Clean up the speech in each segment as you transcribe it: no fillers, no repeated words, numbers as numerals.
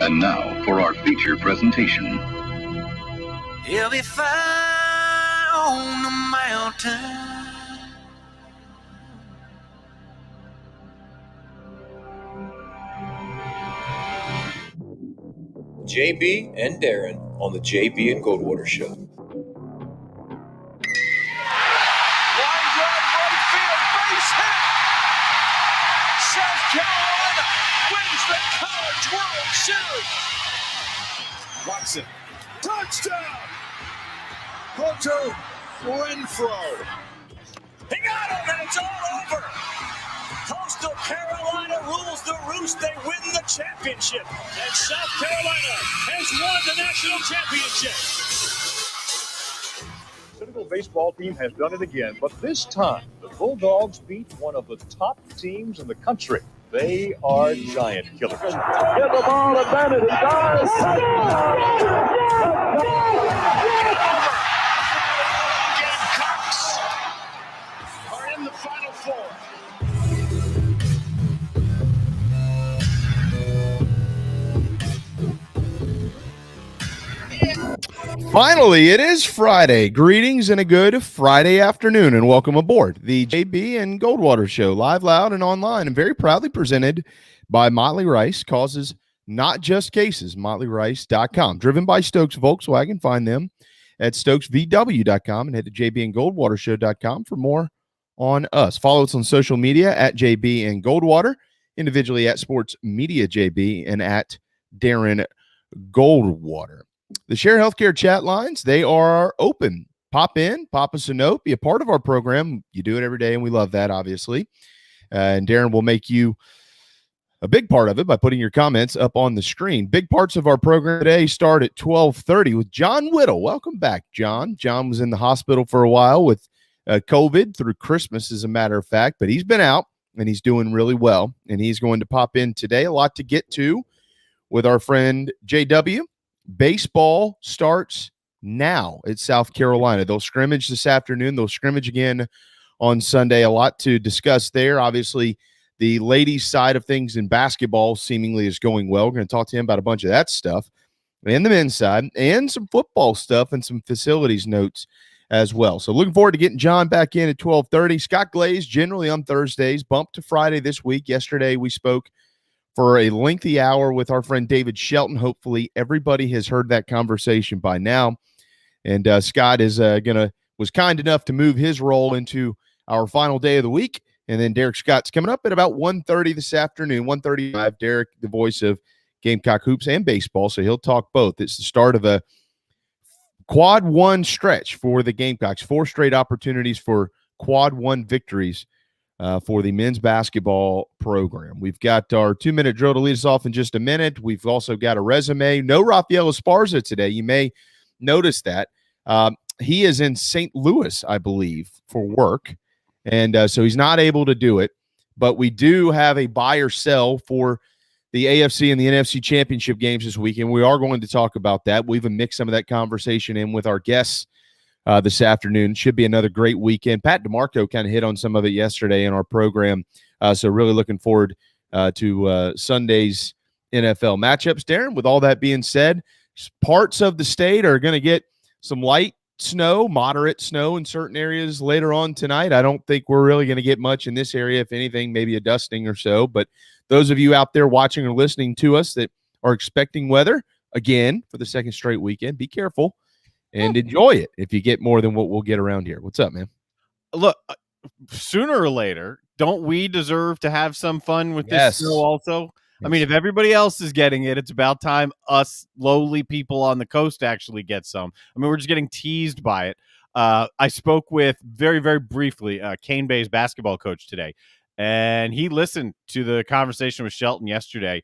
And now for our feature presentation. He'll be fine on the mountain. JB and Darren on the JB and Goldwater Show. Line drive right field, base hit. South Carolina wins the College World Series. Watson, touchdown! Hunter Renfrow. He got him, and it's all over. Coastal Carolina rules the roost. They win the championship. And South Carolina has won the national championship. The Citadel baseball team has done it again, but this time the Bulldogs beat one of the top teams in the country. They are giant killers. Get the ball to Bennett. He does. Gamecocks are in the Final Four. Finally, it is Friday. Greetings and a good Friday afternoon, and welcome aboard the JB and Goldwater Show, live, loud, and online, and very proudly presented by Motley Rice. Causes not just cases. MotleyRice.com. Driven by Stokes Volkswagen. Find them at StokesVW.com and head to JBandGoldwaterShow.com for more on us. Follow us on social media at JB and Goldwater, individually at Sports Media JB and at Darren Goldwater. The Share Healthcare chat lines, they are open. Pop in, pop us a note, be a part of our program. You do it every day, and we love that, obviously. And Darren will make you a big part of it by putting your comments up on the screen. Big parts of our program today start at 12:30 with John Whittle. Welcome back, John. John was in the hospital for a while with COVID through Christmas, as a matter of fact, but he's been out, and he's doing really well, and he's going to pop in today. A lot to get to with our friend JW. Baseball starts now at South Carolina. They'll scrimmage this afternoon. They'll scrimmage again on Sunday. A lot to discuss there. Obviously, the ladies' side of things in basketball seemingly is going well. We're going to talk to him about a bunch of that stuff. And the men's side, and some football stuff and some facilities notes as well. So looking forward to getting John back in at 12:30. Scott Glaze, generally on Thursdays, bumped to Friday this week. Yesterday we spoke for a lengthy hour with our friend David Shelton. Hopefully everybody has heard that conversation by now. And Scott is was kind enough to move his role into our final day of the week. And then Derek Scott's coming up at about 1:30 this afternoon, 1:35. Derek, the voice of Gamecock hoops and baseball, so he'll talk both. It's the start of a quad one stretch for the Gamecocks, 4 straight opportunities for quad one victories for the men's basketball program. We've got our 2-minute drill to lead us off in just a minute. We've also got a resume. No Rafael Esparza today. You may notice that. He is in St. Louis, I believe, for work, and so he's not able to do it. But we do have a buy or sell for the AFC and the NFC championship games this weekend. We are going to talk about that. We've mixed some of that conversation in with our guests this afternoon. Should be another great weekend. Pat DeMarco kind of hit on some of it yesterday in our program. So really looking forward to Sunday's NFL matchups. Darren, with all that being said, parts of the state are going to get some light snow, moderate snow in certain areas later on tonight. I don't think we're really going to get much in this area. If anything, maybe a dusting or so. But those of you out there watching or listening to us that are expecting weather, again, for the second straight weekend, be careful and enjoy it if you get more than what we'll get around here. What's up, man? Look, sooner or later, don't we deserve to have some fun with this snow also? I mean, if everybody else is getting it, it's about time us lowly people on the coast actually get some. I mean, we're just getting teased by it. I spoke with, very, very briefly, Cane Bay's basketball coach today, and he listened to the conversation with Shelton yesterday.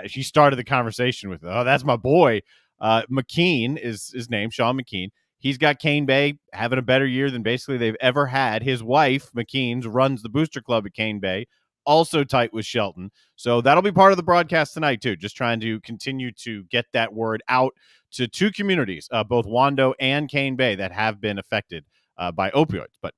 She started the conversation with, "Oh, that's my boy. McKean is his name, Sean McKean. He's got Cane Bay having a better year than basically they've ever had. His wife, McKean's, runs the booster club at Cane Bay, also tight with Shelton. So that'll be part of the broadcast tonight, too. Just trying to continue to get that word out to 2 communities, both Wando and Cane Bay, that have been affected by opioids. But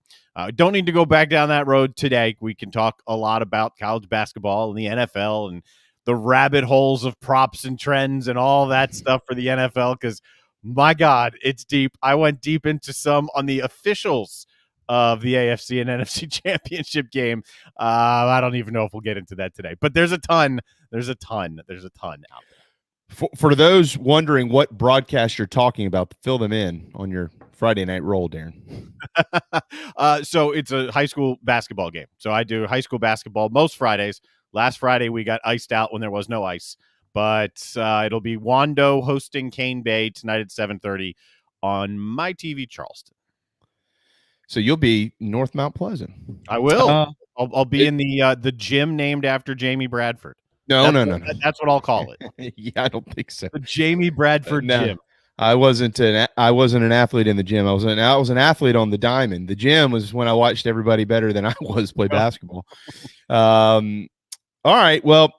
don't need to go back down that road today. We can talk a lot about college basketball and the NFL and the rabbit holes of props and trends and all that stuff for the NFL, because, my God, it's deep. I went deep into some on the officials of the AFC and NFC championship game. I don't even know if we'll get into that today, but there's a ton out there. For those wondering what broadcast you're talking about, fill them in on your Friday night roll, Darren. So it's a high school basketball game. So I do high school basketball most Fridays. Last Friday, we got iced out when there was no ice, but it'll be Wando hosting Cane Bay tonight at 7:30 on my TV, Charleston. So you'll be North Mount Pleasant. I will. I'll be in the gym named after Jamie Bradford. No. That's what I'll call it. Yeah, I don't think so. The Jamie Bradford gym. I wasn't an athlete in the gym. I was an athlete on the diamond. The gym was when I watched everybody better than I was play basketball. All right. Well,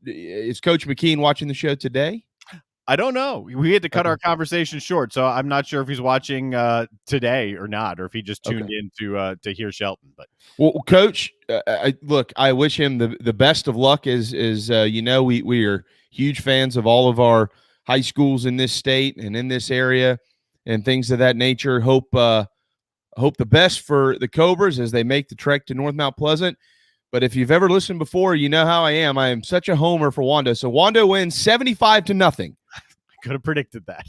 is Coach McKean watching the show today? I don't know. We had to cut our conversation short, so I'm not sure if he's watching today or not, or if he just tuned in to hear Shelton. But Coach, I wish him the best of luck. We are huge fans of all of our high schools in this state and in this area and things of that nature. Hope the best for the Cobras as they make the trek to North Mount Pleasant. But if you've ever listened before, you know how I am. I am such a homer for Wando. So Wando wins 75-0. I could have predicted that.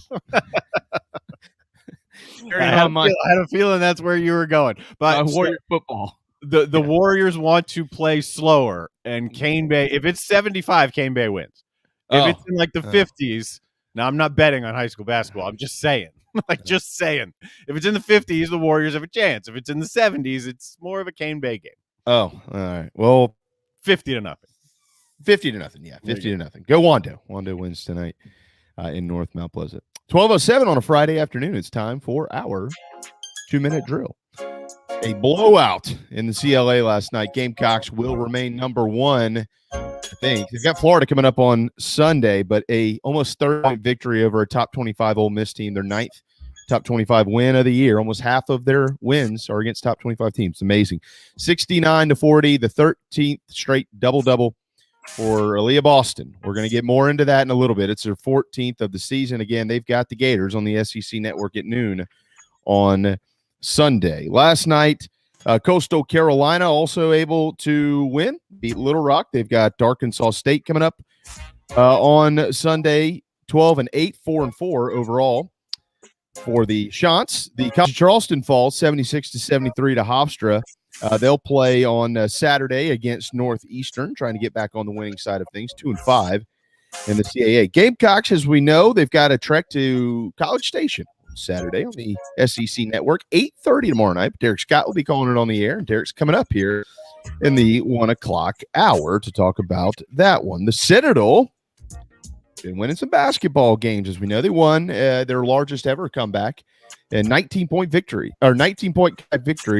I had a feeling that's where you were going. But Warrior football. The Warriors want to play slower, and Cane Bay, if it's 75, Cane Bay wins. If it's in like the 50s, now I'm not betting on high school basketball. I'm just saying. Just saying. If it's in the 50s, the Warriors have a chance. If it's in the 70s, it's more of a Cane Bay game. Oh, all right. Well, 50-0. 50-0. Yeah, 50-0. Go Wando. Wando wins tonight in North Mount Pleasant. 12:07 on a Friday afternoon. It's time for our 2-minute drill. A blowout in the CLA last night. Gamecocks will remain number 1. I think they've got Florida coming up on Sunday, but a almost 30-point victory over a top 25 Ole Miss team. Their 9th top 25 win of the year. Almost half of their wins are against top 25 teams. Amazing. 69-40, the 13th straight double-double for Aaliyah Boston. We're going to get more into that in a little bit. It's their 14th of the season. Again, they've got the Gators on the SEC Network at noon on Sunday. Last night, Coastal Carolina also able to win, beat Little Rock. They've got Arkansas State coming up on Sunday, 12-8, 4-4 overall. For the Shots, the College of Charleston falls 76-73 to Hofstra. They'll play on Saturday against Northeastern, trying to get back on the winning side of things, 2-5. in the CAA. Gamecocks, as we know, they've got a trek to College Station Saturday on the SEC Network, 8:30 tomorrow night. Derek Scott will be calling it on the air, and Derek's coming up here in the 1 o'clock hour to talk about that one. The Citadel been winning some basketball games, as we know. They won their largest ever comeback, a 19-point victory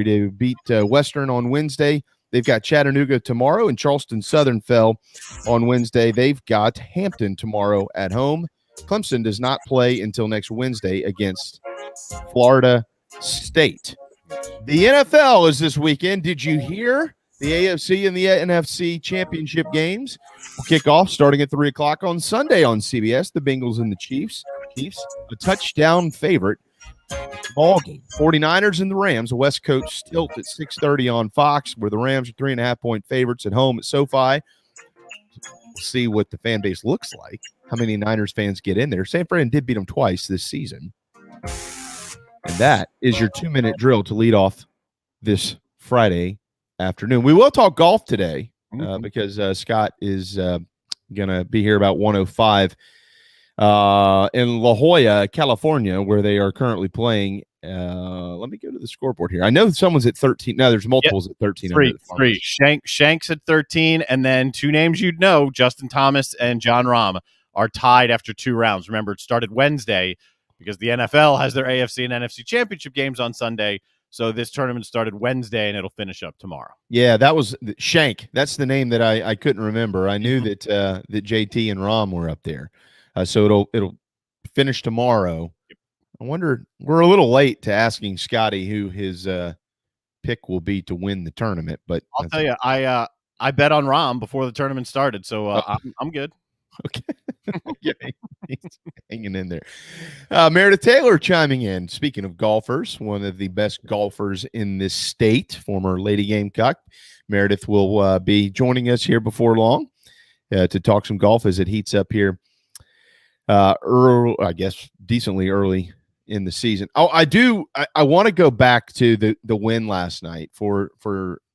to beat Western on Wednesday. They've got Chattanooga tomorrow, and Charleston Southern fell on Wednesday. They've got Hampton tomorrow at home. Clemson does not play until next Wednesday against Florida State. The NFL is this weekend. Did you hear the AFC and the NFC championship games will kick off starting at 3 o'clock on Sunday on CBS? The Bengals and the Chiefs, a touchdown favorite ball game. 49ers and the Rams, a West Coast tilt at 6:30 on Fox, where the Rams are 3.5-point favorites at home at SoFi. We'll see what the fan base looks like, how many Niners fans get in there. San Fran did beat them twice this season. And that is your 2-minute drill to lead off this Friday afternoon. We will talk golf today because Scott is going to be here about 1:05 in La Jolla, California, where they are currently playing. Let me go to the scoreboard here. I know someone's at 13. No, there's multiples at 13. Three. Shanks at 13, and then two names you'd know, Justin Thomas and John Rahm, are tied after 2 rounds. Remember, it started Wednesday because the NFL has their AFC and NFC championship games on Sunday. So this tournament started Wednesday, and it'll finish up tomorrow. Yeah, that was Shank. That's the name that I couldn't remember. I knew that that JT and Rahm were up there. So it'll finish tomorrow. I wonder, we're a little late to asking Scotty who his pick will be to win the tournament, but I'll tell you, I bet on Rahm before the tournament started, so I'm good. Okay. Yeah, he's hanging in there. Meredith Taylor chiming in. Speaking of golfers, one of the best golfers in this state, former Lady Gamecock. Meredith will be joining us here before long to talk some golf as it heats up here decently early in the season. I want to go back to the win last night for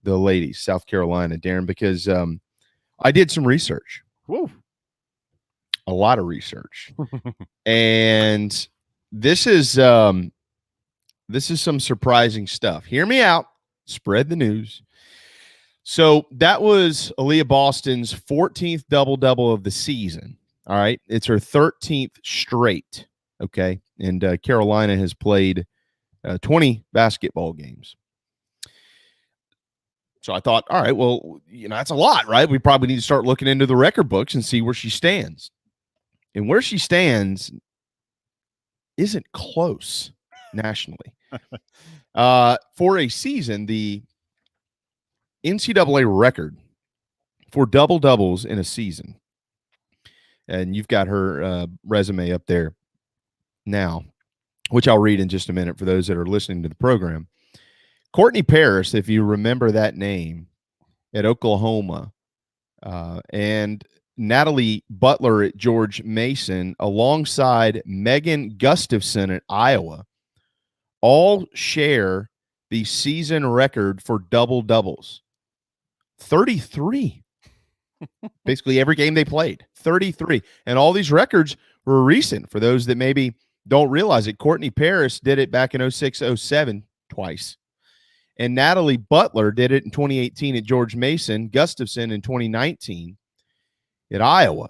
the ladies, South Carolina, Darren, because I did some research. Woo. A lot of research. And this is some surprising stuff. Hear me out. Spread the news. So that was Aaliyah Boston's 14th double-double of the season. All right. It's her 13th straight. Okay. And Carolina has played 20 basketball games. So I thought, all right, well, that's a lot, right? We probably need to start looking into the record books and see where she stands. And where she stands isn't close nationally. For a season, the NCAA record for double-doubles in a season, and you've got her resume up there now, which I'll read in just a minute for those that are listening to the program. Courtney Paris, if you remember that name, at Oklahoma, and Natalie Butler at George Mason, alongside Megan Gustafson at Iowa, all share the season record for double-doubles. 33. Basically every game they played. 33. And all these records were recent. For those that maybe don't realize it, Courtney Paris did it back in 06-07 twice. And Natalie Butler did it in 2018 at George Mason, Gustafson in 2019 at Iowa.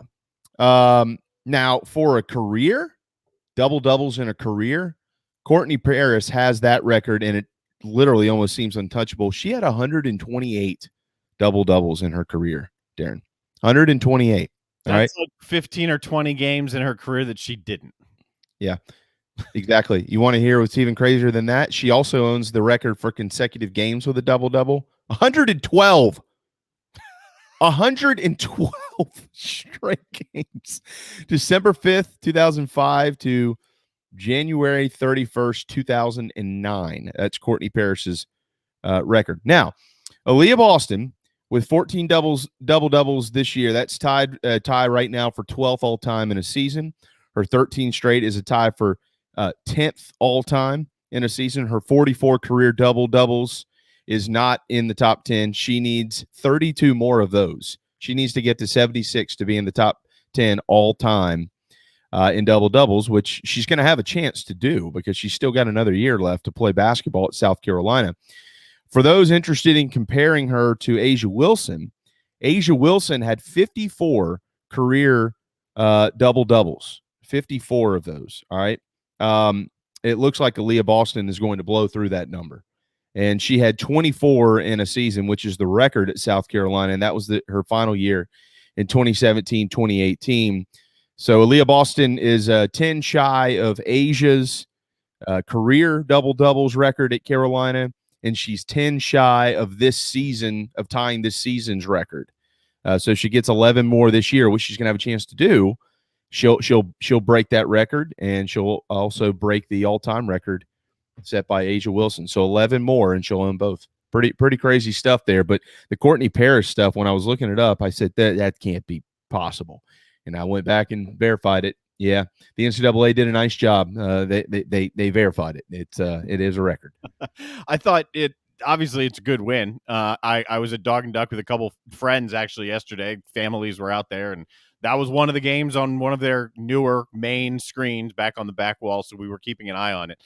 Now, for a career, double-doubles in a career, Courtney Paris has that record, and it literally almost seems untouchable. She had 128 double-doubles in her career, Darren. 128. That's all right? like 15 or 20 games in her career that she didn't. Yeah, exactly. You want to hear what's even crazier than that? She also owns the record for consecutive games with a double-double. 112. 112 straight games. December 5th, 2005 to January 31st, 2009. That's Courtney Paris's record. Now, Aaliyah Boston with 14 double-doubles this year. That's tie right now for 12th all-time in a season. Her 13 straight is a tie for 10th all-time in a season. Her 44 career double-doubles is not in the top 10. She needs 32 more of those. She needs to get to 76 to be in the top 10 all time in double doubles, which she's going to have a chance to do because she's still got another year left to play basketball at South Carolina. For those interested in comparing her to A'ja Wilson had 54 career double doubles, 54 of those. All right. It looks like Aaliyah Boston is going to blow through that number. And she had 24 in a season, which is the record at South Carolina. And that was her final year in 2017, 2018. So Aaliyah Boston is 10 shy of Asia's career double-doubles record at Carolina, and she's 10 shy of tying this season's record. So she gets 11 more this year, which she's going to have a chance to do. She'll break that record, and she'll also break the all-time record set by A'ja Wilson. So 11 more, and she'll own both. Pretty crazy stuff there. But the Courtney Parrish stuff, when I was looking it up, I said that can't be possible. And I went back and verified it. Yeah, the NCAA did a nice job. They verified it. It is a record. I thought obviously it's a good win. I was at Dog and Duck with a couple friends actually yesterday. Families were out there, and that was one of the games on one of their newer main screens back on the back wall, so we were keeping an eye on it.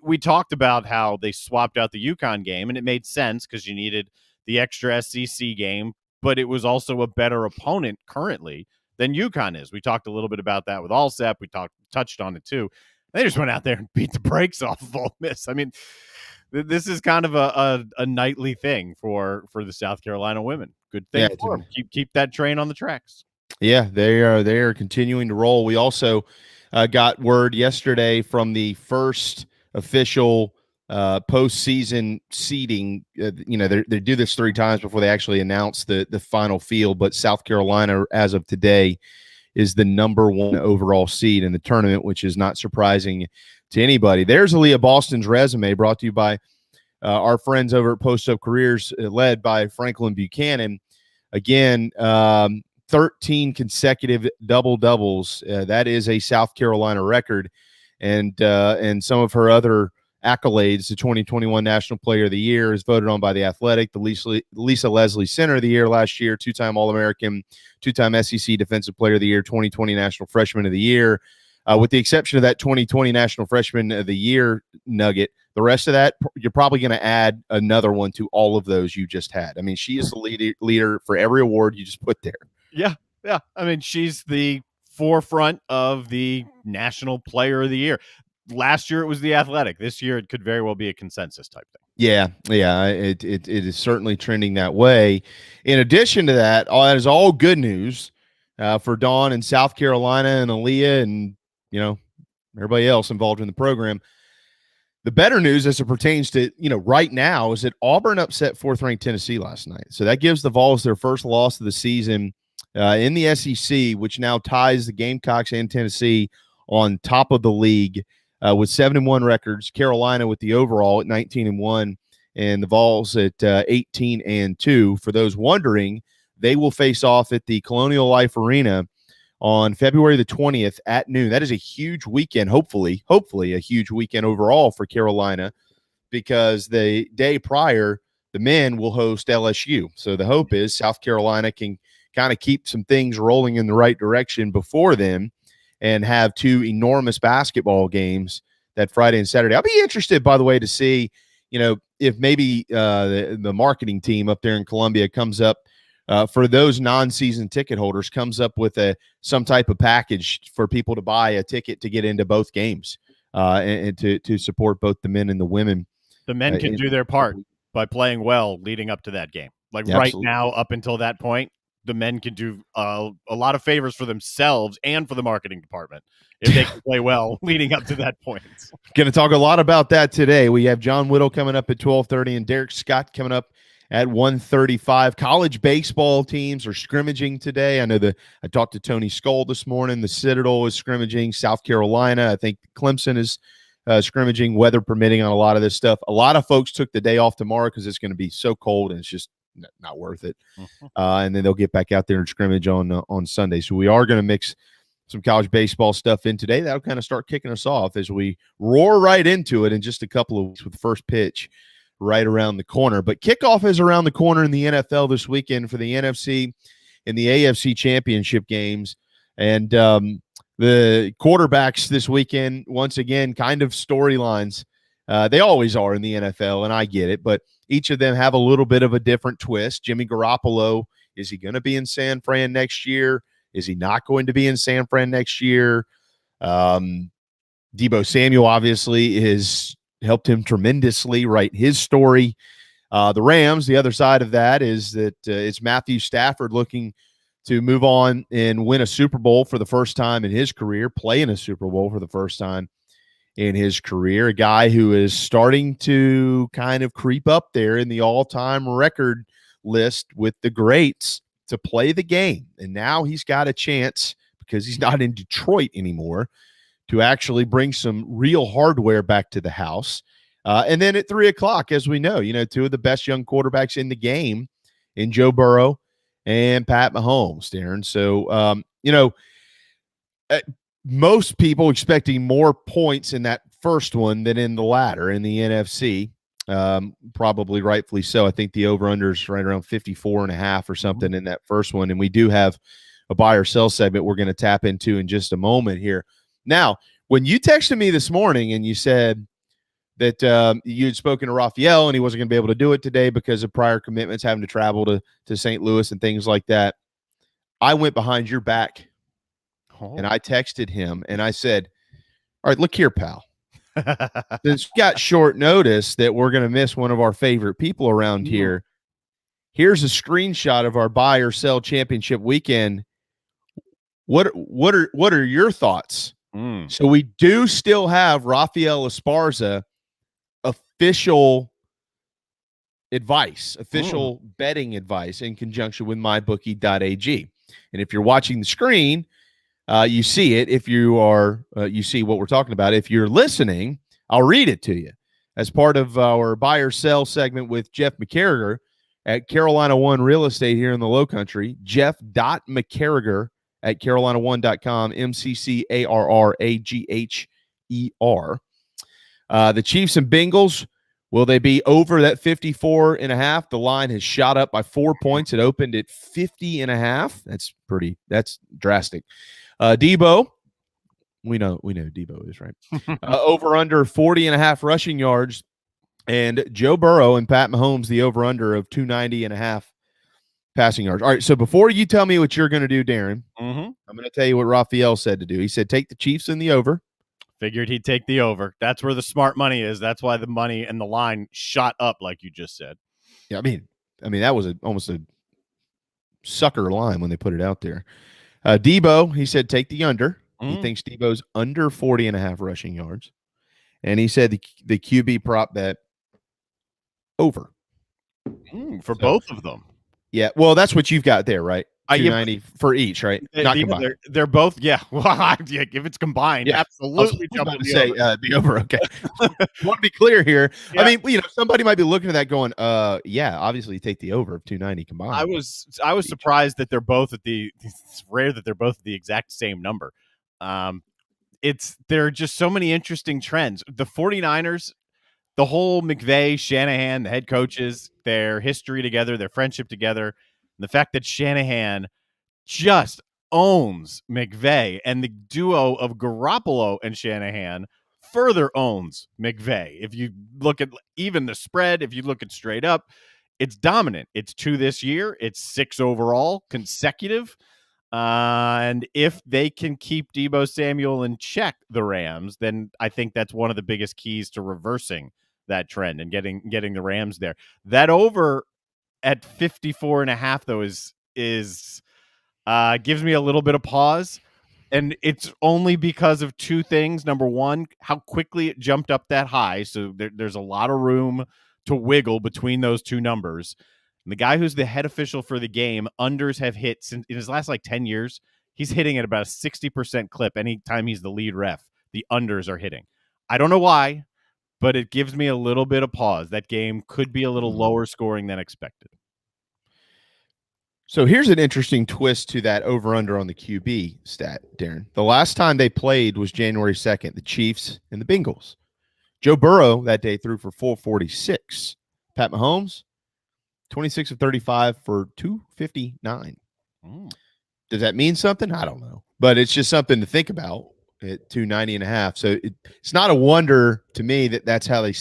We talked about how they swapped out the UConn game, and it made sense because you needed the extra SEC game, but it was also a better opponent currently than UConn is. We talked a little bit about that with Allsep. We touched on it too. They just went out there and beat the brakes off of Ole Miss. I mean, this is kind of a nightly thing for the South Carolina women. Good thing for them. Keep that train on the tracks. Yeah, they are continuing to roll. We also got word yesterday from the first official postseason seeding. They do this 3 times before they actually announce the final field, but South Carolina, as of today, is the number 1 overall seed in the tournament, which is not surprising to anybody. There's Aaliyah Boston's resume, brought to you by our friends over at Post Up Careers, led by Franklin Buchanan. Again, 13 consecutive double-doubles. That is a South Carolina record. And some of her other accolades, the 2021 National Player of the Year is voted on by The Athletic, the Lisa Leslie Center of the Year last year, 2-time All-American, 2-time SEC Defensive Player of the Year, 2020 National Freshman of the Year. With the exception of that 2020 National Freshman of the Year nugget, the rest of that, you're probably going to add another one to all of those you just had. I mean, she is the leader for every award you just put there. Yeah. I mean, she's the forefront of the National Player of the Year. Last year it was The Athletic. This year it could very well be a consensus type thing. Yeah, it is certainly trending that way. In addition to that, that is all good news for Dawn in South Carolina and Aaliyah and everybody else involved in the program. The better news as it pertains to right now is that Auburn upset 4th-ranked Tennessee last night. So that gives the Vols their first loss of the season in the SEC, which now ties the Gamecocks and Tennessee on top of the league with 7-1 records. Carolina with the overall at 19-1, and the Vols at 18-2. For those wondering, they will face off at the Colonial Life Arena on February the 20th at noon. That is a huge weekend, hopefully a huge weekend overall for Carolina, because the day prior, the men will host LSU. So the hope is South Carolina can kind of keep some things rolling in the right direction before then and have 2 enormous basketball games that Friday and Saturday. I'll be interested, by the way, to see, if maybe the marketing team up there in Columbia comes up for those non-season ticket holders, comes up with some type of package for people to buy a ticket to get into both games and to support both the men and the women. The men can do their part by playing well leading up to that game. Like right now, up until that point, the men can do a lot of favors for themselves and for the marketing department if they can play well leading up to that point. Going to talk a lot about that today. We have John Whittle coming up at 12:30 and Derek Scott coming up at 1:35. College baseball teams are scrimmaging today. I know I talked to Tony Skoll this morning. The Citadel is scrimmaging. South Carolina, I think Clemson is scrimmaging, weather permitting, on a lot of this stuff. A lot of folks took the day off tomorrow because it's going to be so cold and it's just not worth it. And then they'll get back out there and scrimmage on Sunday. So we are going to mix some college baseball stuff in today. That'll kind of start kicking us off as we roar right into it in just a couple of weeks with the first pitch right around the corner. But kickoff is around the corner in the NFL this weekend for the NFC and the AFC championship games. And the quarterbacks this weekend, once again, kind of storylines. They always are in the NFL, and I get it, but each of them have a little bit of a different twist. Jimmy Garoppolo, is he going to be in San Fran next year? Is he not going to be in San Fran next year? Deebo Samuel obviously has helped him tremendously write his story. The Rams, the other side of that is that it's Matthew Stafford looking to move on and win a Super Bowl for the first time in his career, play in a Super Bowl for the first time in his career, a guy who is starting to kind of creep up there in the all-time record list with the greats to play the game. And now he's got a chance, because he's not in Detroit anymore, to actually bring some real hardware back to the house. And then at 3 o'clock, as we know, two of the best young quarterbacks in the game in Joe Burrow and Pat Mahomes, Darren. So, most people expecting more points in that first one than in the latter in the NFC. Probably rightfully so. I think the over-under is right around 54.5 or something in that first one. And we do have a buy or sell segment we're going to tap into in just a moment here. Now, when you texted me this morning and you said that you had spoken to Raphael and he wasn't going to be able to do it today because of prior commitments, having to travel to St. Louis and things like that, I went behind your back and I texted him and I said, all right, look here, pal. Since we got short notice that we're going to miss one of our favorite people around here, here's a screenshot of our buy or sell championship weekend. What are your thoughts? So we do still have Rafael Esparza official advice, official betting advice in conjunction with mybookie.ag. And if you're watching the screen, you see it. If you are, you see what we're talking about. If you're listening, I'll read it to you as part of our buy or sell segment with Jeff McCarriger at Carolina One Real Estate here in the Low Country. Jeff.McCarriger at carolina1.com, McCarragher. The Chiefs and Bengals, will they be over that 54.5? The line has shot up by 4 points. It opened at 50.5. That's drastic. Debo, we know Debo is right. Over under 40.5 rushing yards. And Joe Burrow and Pat Mahomes, the over under of 290.5 passing yards. All right, so before you tell me what you're going to do, Darren, I'm going to tell you what Raphael said to do. He said take the Chiefs in the over. Figured he'd take the over. That's where the smart money is. That's why the money and the line shot up, like you just said. Yeah, I mean that was almost a sucker line when they put it out there. Debo, he said take the under. He thinks Debo's under 40.5 rushing yards. And he said the QB prop bet over. For both of them. Yeah, well, that's what you've got there, right? 290 for each, right? Not combined. They're both, yeah. Well, if it's combined, absolutely. I was about to say the over. Okay, I want to be clear here. Yeah. I mean, somebody might be looking at that going, yeah, obviously take the over of 290 combined. I was surprised that they're both at the. It's rare that they're both at the exact same number. There are just so many interesting trends. The 49ers, the whole McVay, Shanahan, the head coaches, their history together, their friendship together, and the fact that Shanahan just owns McVay, and the duo of Garoppolo and Shanahan further owns McVay. If you look at even the spread, if you look at straight up, it's dominant. It's 2 this year. It's 6 overall consecutive. And if they can keep Deebo Samuel in check, the Rams, then I think that's one of the biggest keys to reversing that trend and getting the Rams there. That over at 54.5 though is gives me a little bit of pause, and it's only because of 2 things. Number one, how quickly it jumped up that high, so there's a lot of room to wiggle between those 2 numbers. And the guy who's the head official for the game, unders have hit since in his last 10 years. He's hitting at about a 60% clip anytime he's the lead ref. The unders are hitting. I don't know why, but it gives me a little bit of pause. That game could be a little lower scoring than expected. So here's an interesting twist to that over-under on the QB stat, Darren. The last time they played was January 2nd, the Chiefs and the Bengals. Joe Burrow that day threw for 446. Pat Mahomes, 26 of 35 for 259. Does that mean something? I don't know. but it's just something to think about at 290.5. So it's not a wonder to me that's how they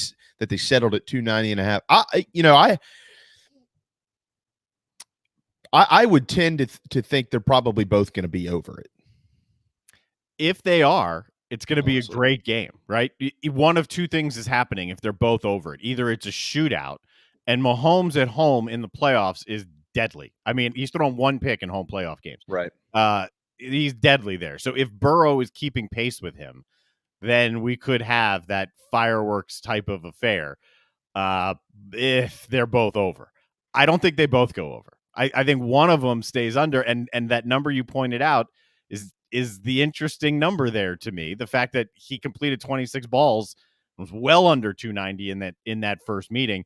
settled at 290.5. I would tend to think they're probably both going to be over it. If they are, it's going to be a great game, right? One of two things is happening if they're both over it. Either it's a shootout, and Mahomes at home in the playoffs is deadly. I mean, he's thrown one pick in home playoff games. Right. He's deadly there. So if Burrow is keeping pace with him, then we could have that fireworks type of affair if they're both over. I don't think they both go over. I think one of them stays under, and that number you pointed out is the interesting number there to me. The fact that he completed 26 balls was well under 290 in that first meeting.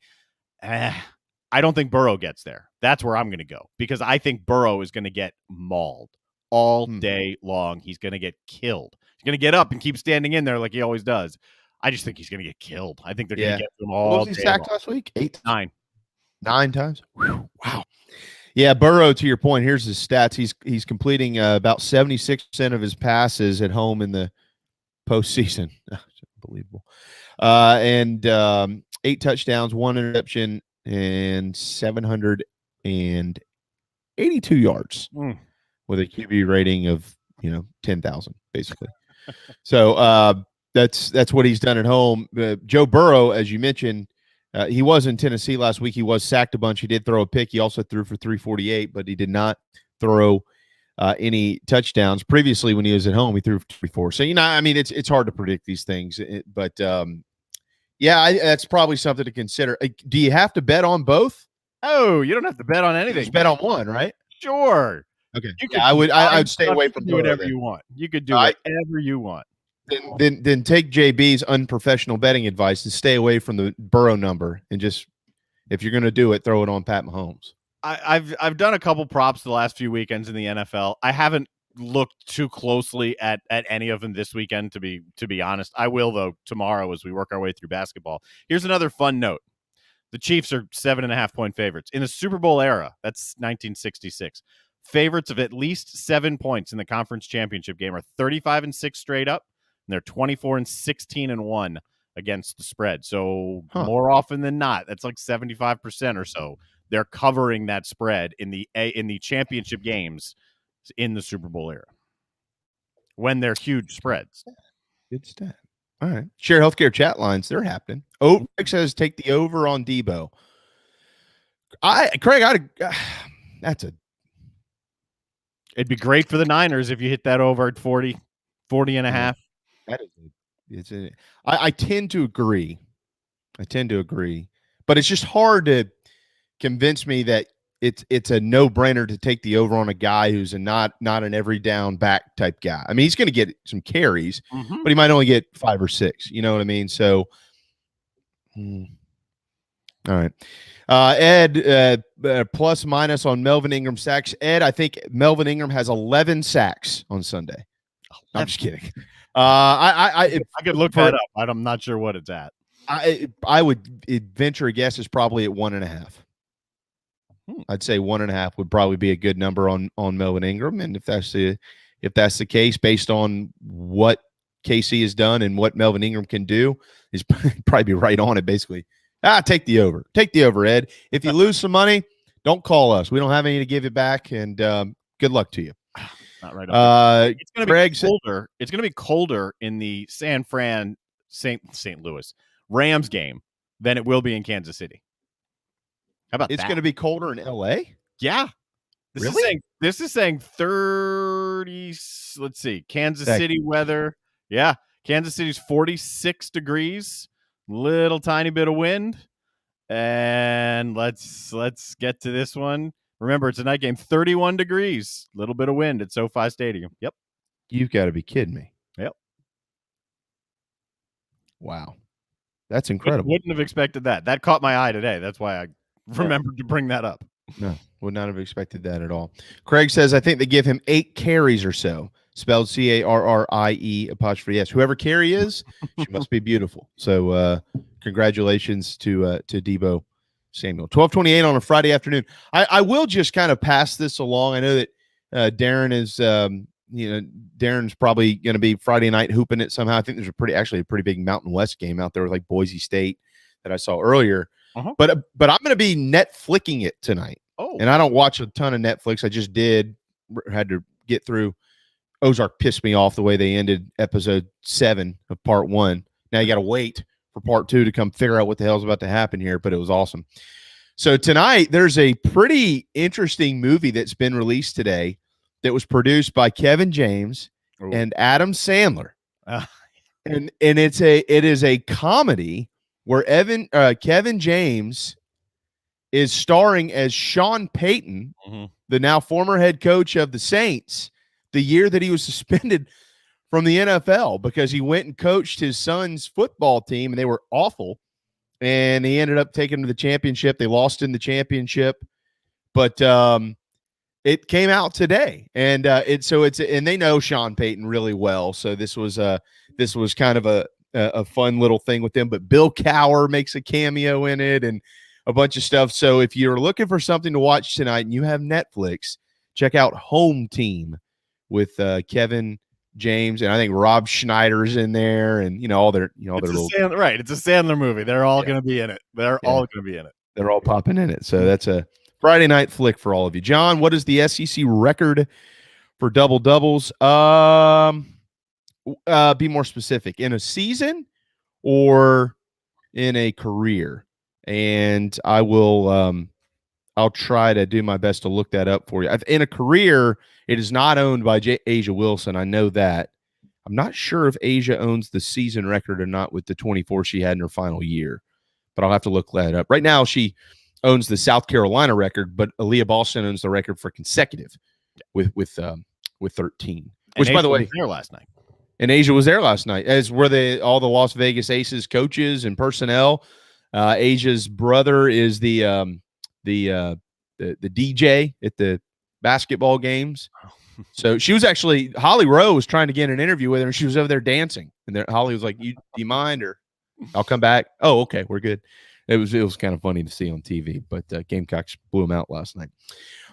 I don't think Burrow gets there. That's where I'm going to go, because I think Burrow is going to get mauled all day long. He's going to get killed. He's going to get up and keep standing in there like he always does. I just think he's going to get killed. I think they're going to get him all. What was he sacked last week? 9 times. Whew, wow. Yeah, Burrow, to your point, here's his stats. He's completing about 76% of his passes at home in the postseason. Unbelievable. And 8 touchdowns, 1 interception, and 782 yards with a QB rating of 10,000 basically. So that's what he's done at home. Joe Burrow, as you mentioned. He was in Tennessee last week. He was sacked a bunch. He did throw a pick. He also threw for 348, but he did not throw any touchdowns. Previously, when he was at home, he threw for 34. So, it's hard to predict these things. But, that's probably something to consider. Do you have to bet on both? Oh, you don't have to bet on anything. Just bet on one, right? Sure. Okay. I'd stay away from do whatever you want. You could do whatever you want. Then take JB's unprofessional betting advice and stay away from the Burrow number, and just, if you're going to do it, throw it on Pat Mahomes. I've done a couple props the last few weekends in the NFL. I haven't looked too closely at any of them this weekend, to be honest. I will, though, tomorrow as we work our way through basketball. Here's another fun note. The Chiefs are 7.5-point favorites. In the Super Bowl era, that's 1966, favorites of at least 7 points in the conference championship game are 35-6 straight up. And they're 24-16-1 against the spread. So more often than not, that's like 75% or so. They're covering that spread in the championship games in the Super Bowl era when they're huge spreads. Good stat. All right. Share Healthcare chat lines. They're happening. Craig says take the over on Debo. It'd be great for the Niners if you hit that over at 40 and a half. I tend to agree. But it's just hard to convince me that it's a no-brainer to take the over on a guy who's not an every down back type guy. I mean, he's going to get some carries, but he might only get 5 or 6. You know what I mean? So, all right. Ed, plus minus on Melvin Ingram sacks. Ed, I think Melvin Ingram has 11 sacks on Sunday. I'm just kidding. I could look that up. I'm not sure what it's at. I would venture a guess is probably at 1.5. I'd say 1.5 would probably be a good number on Melvin Ingram, and if that's the case, based on what KC has done and what Melvin Ingram can do, is probably be right on it. Basically, take the over. Take the over, Ed. If you lose some money, don't call us. We don't have any to give it back, and good luck to you. Not right. It's going to be colder. It's going to be colder in the St. Louis Rams game than it will be in Kansas City. How about it's that? Going to be colder in LA? Yeah. This is saying 30. Let's see. Kansas City weather. Yeah. Kansas City's 46 degrees. Little tiny bit of wind. And let's get to this one. Remember, it's a night game. 31 degrees. Little bit of wind at SoFi Stadium. Yep. You've got to be kidding me. Yep. Wow. That's incredible. Wouldn't have expected that. That caught my eye today. That's why I remembered to bring that up. No, would not have expected that at all. Craig says, I think they give him 8 carries or so. Spelled CARRIE'. Whoever Carrie is, she must be beautiful. So congratulations to Debo Samuel. 12:28 on a Friday afternoon. I will just kind of pass this along. I know that Darren is Darren's probably going to be Friday night hooping it somehow. I think there's actually a pretty big Mountain West game out there with like Boise State that I saw earlier. But I'm going to be Netflixing it tonight. Oh, and I don't watch a ton of Netflix. I just had to get through. Ozark pissed me off the way they ended episode 7 of part 1. Now you got to wait for part 2 to come figure out what the hell's about to happen here, but it was awesome. So tonight there's a pretty interesting movie that's been released today that was produced by Kevin James and Adam Sandler. And it is a comedy where Kevin James is starring as Sean Payton, the now former head coach of the Saints, the year that he was suspended from the NFL because he went and coached his son's football team and they were awful. And he ended up taking them to the championship. They lost in the championship, but it came out today. And and they know Sean Payton really well. So this was kind of a fun little thing with them. But Bill Cowher makes a cameo in it and a bunch of stuff. So if you're looking for something to watch tonight and you have Netflix, check out Home Team with Kevin James, and I think Rob Schneider's in there, and all their little right. It's a Sandler movie. They're all going to be in it. They're all going to be in it. They're all popping in it. So that's a Friday night flick for all of you. John, what is the SEC record for double doubles? Be more specific. In a season or in a career? And I will. I'll try to do my best to look that up for you. In a career, it is not owned by Asia Wilson. I know that. I'm not sure if Asia owns the season record or not with the 24 she had in her final year, but I'll have to look that up. Right now, she owns the South Carolina record, but Aaliyah Boston owns the record for consecutive with 13. Which, by the way, was there last night. And Asia was there last night, as were all the Las Vegas Aces coaches and personnel. Asia's brother is the DJ at the basketball games. So she was actually, Holly Rowe was trying to get an interview with her, and she was over there dancing. And Holly was like, do you mind, or I'll come back? Oh, okay, we're good. It was kind of funny to see on TV, but Gamecocks blew them out last night.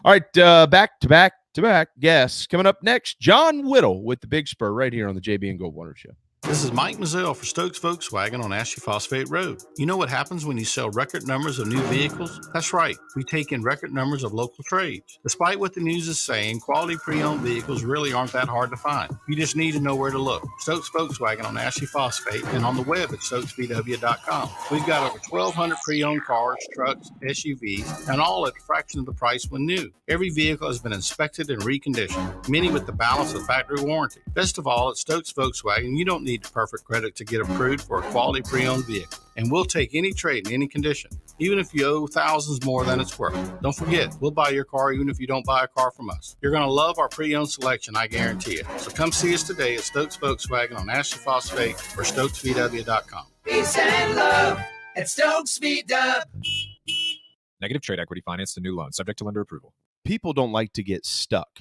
All right, back to back guests. Coming up next, John Whittle with the Big Spur right here on the JB and Goldwater Show. This is Mike Mazzell for Stokes Volkswagen on Ashley Phosphate Road. You know what happens when you sell record numbers of new vehicles? That's right, we take in record numbers of local trades. Despite what the news is saying, quality pre-owned vehicles really aren't that hard to find. You just need to know where to look. Stokes Volkswagen on Ashley Phosphate and on the web at stokesvw.com. We've got over 1,200 pre-owned cars, trucks, SUVs, and all at a fraction of the price when new. Every vehicle has been inspected and reconditioned, many with the balance of factory warranty. Best of all, at Stokes Volkswagen, you don't need perfect credit to get approved for a quality pre-owned vehicle. And we'll take any trade in any condition, even if you owe thousands more than it's worth. Don't forget, we'll buy your car even if you don't buy a car from us. You're going to love our pre-owned selection, I guarantee it. So come see us today at Stokes Volkswagen on Ashley Phosphate or stokesvw.com. Peace and love at Stokes VW. Negative trade equity financed a new loan, subject to lender approval. People don't like to get stuck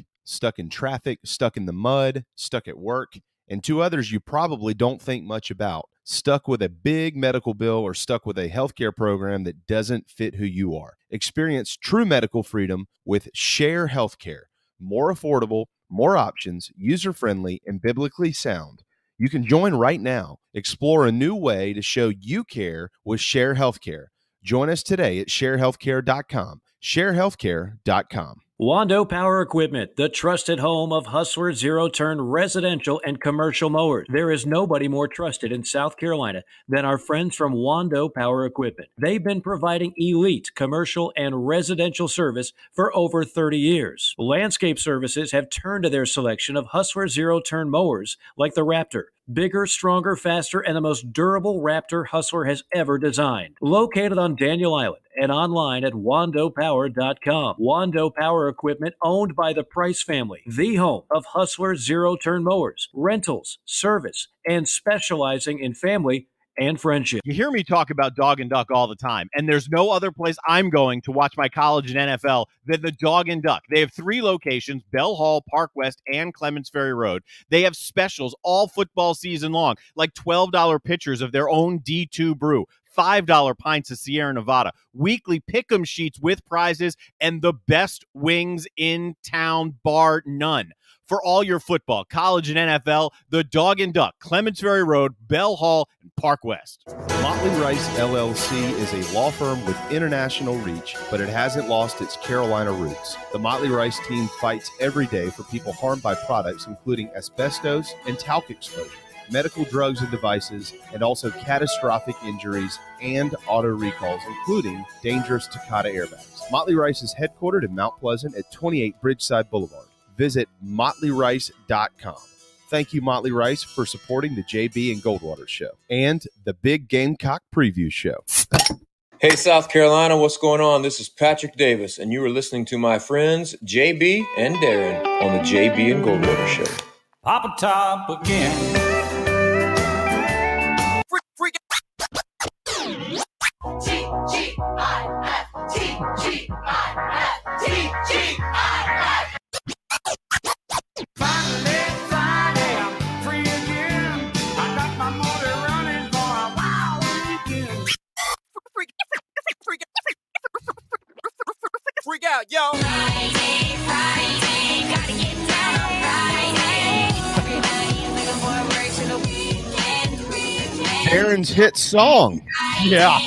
in traffic, stuck in the mud, stuck at work. And two others you probably don't think much about: stuck with a big medical bill or stuck with a healthcare program that doesn't fit who you are. Experience true medical freedom with Share Healthcare. More affordable, more options, user-friendly, and biblically sound. You can join right now. Explore a new way to show you care with Share Healthcare. Join us today at sharehealthcare.com. sharehealthcare.com. Wando Power Equipment, the trusted home of Hustler zero-turn residential and commercial mowers. There is nobody more trusted in South Carolina than our friends from Wando Power Equipment. They've been providing elite commercial and residential service for over 30 years. Landscape Services have turned to their selection of Hustler zero-turn mowers like the Raptor. Bigger, stronger, faster, and the most durable Raptor Hustler has ever designed. Located on Daniel Island and online at wandopower.com. Wando Power Equipment, owned by the Price family, the home of Hustler zero-turn mowers, rentals, service, and specializing in family and friendship. You hear me talk about Dog and Duck all the time, and there's no other place I'm going to watch my college and NFL than the Dog and Duck. They have 3 locations: Bell Hall, Park West, and Clements Ferry Road. They have specials all football season long, like $12 pitchers of their own D2 brew, $5 pints of Sierra Nevada, weekly pick'em sheets with prizes, and the best wings in town, bar none. For all your football, college, and NFL, the Dog and Duck, Clements Ferry Road, Bell Hall, and Park West. Motley Rice LLC is a law firm with international reach, but it hasn't lost its Carolina roots. The Motley Rice team fights every day for people harmed by products including asbestos and talc exposure, medical drugs and devices, and also catastrophic injuries and auto recalls, including dangerous Takata airbags. Motley Rice is headquartered in Mount Pleasant at 28 Bridgeside Boulevard. Visit MotleyRice.com. Thank you, Motley Rice, for supporting the JB and Goldwater Show and the Big Gamecock Preview Show. Hey, South Carolina, what's going on? This is Patrick Davis, and you are listening to my friends JB and Darren on the JB and Goldwater Show. Pop a top again. Freak. TGIF. Finally, Friday, I'm free again. I got my motor running for a wild weekend. Freak out, yo. Friday, gotta get down on Friday. Everybody's looking forward to the weekend. Darren's hit song. Yeah.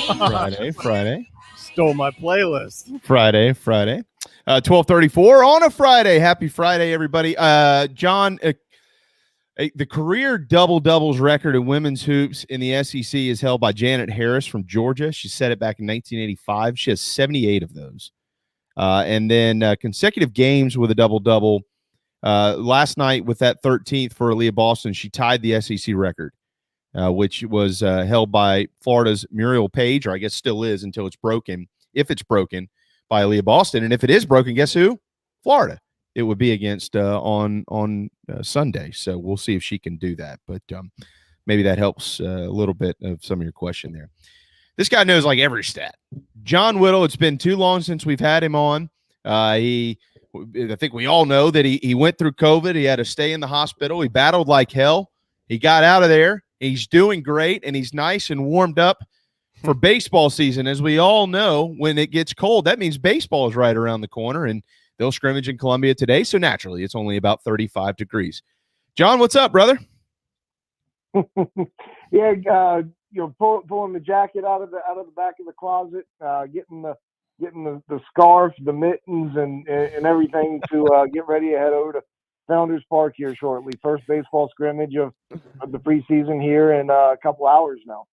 Friday. Stole my playlist. Friday. 12:34 on a Friday. Happy Friday, everybody. John, the career double-doubles record in women's hoops in the SEC is held by Janet Harris from Georgia. She set it back in 1985. She has 78 of those. And then consecutive games with a double-double. Last night with that 13th for Aaliyah Boston, she tied the SEC record, which was held by Florida's Muriel Page, or I guess still is until it's broken, if it's broken, by Aaliyah Boston. And if it is broken, guess who? Florida. It would be against on Sunday. So we'll see if she can do that. But maybe that helps a little bit of some of your question there. This guy knows like every stat. John Whittle, it's been too long since we've had him on. I think we all know that he went through COVID. He had to stay in the hospital. He battled like hell. He got out of there. He's doing great, and he's nice and warmed up for baseball season. As we all know, when it gets cold, that means baseball is right around the corner, and they'll scrimmage in Columbia today. So naturally, it's only about 35 degrees. John, what's up, brother? Yeah, pulling the jacket out of the back of the closet, getting the scarf, the mittens, and everything to get ready to head over to Founders Park here shortly. First baseball scrimmage of the preseason here in a couple hours now.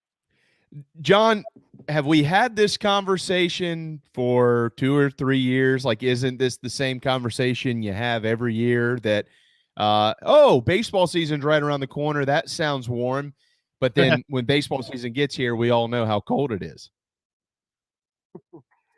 John, have we had this conversation for 2 or 3 years? Like, isn't this the same conversation you have every year that, baseball season's right around the corner. That sounds warm. But then when baseball season gets here, we all know how cold it is.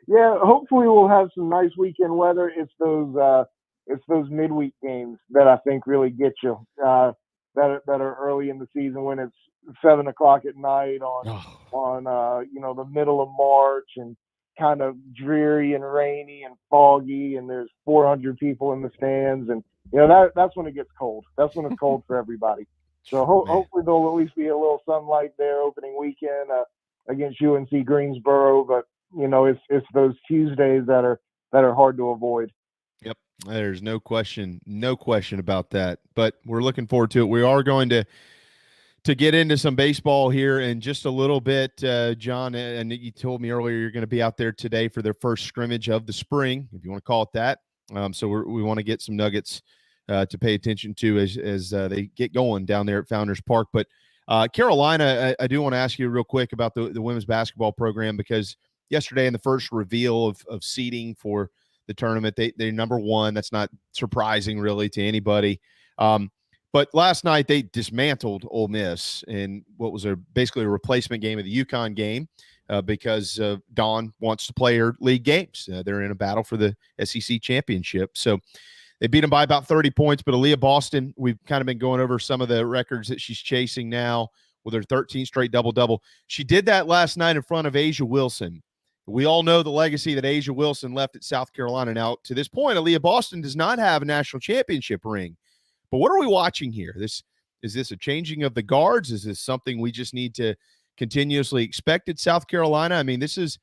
Yeah, hopefully we'll have some nice weekend weather. It's those midweek games that I think really get you, that are early in the season when it's 7 o'clock at night on the middle of March and kind of dreary and rainy and foggy, and there's 400 people in the stands, and that's when it gets cold. That's when it's cold for everybody. So hopefully there'll at least be a little sunlight there opening weekend against UNC Greensboro, but it's those Tuesdays that are hard to avoid. Yep, there's no question about that. But we're looking forward to it. We are going to get into some baseball here in just a little bit, John. And you told me earlier you're going to be out there today for their first scrimmage of the spring, if you want to call it that. So we want to get some nuggets to pay attention to as they get going down there at Founders Park. But Carolina, I do want to ask you real quick about the women's basketball program, because yesterday in the first reveal of seeding for the tournament, they're number one. That's not surprising really to anybody. But last night they dismantled Ole Miss in what was basically a replacement game of the UConn game because Dawn wants to play her league games. They're in a battle for the SEC championship. So they beat them by about 30 points. But Aaliyah Boston, we've kind of been going over some of the records that she's chasing now with her 13 straight double-double. She did that last night in front of Asia Wilson. We all know the legacy that Asia Wilson left at South Carolina. Now, to this point, Aaliyah Boston does not have a national championship ring. But what are we watching here? Is this a changing of the guards? Is this something we just need to continuously expected. South Carolina, I mean, this is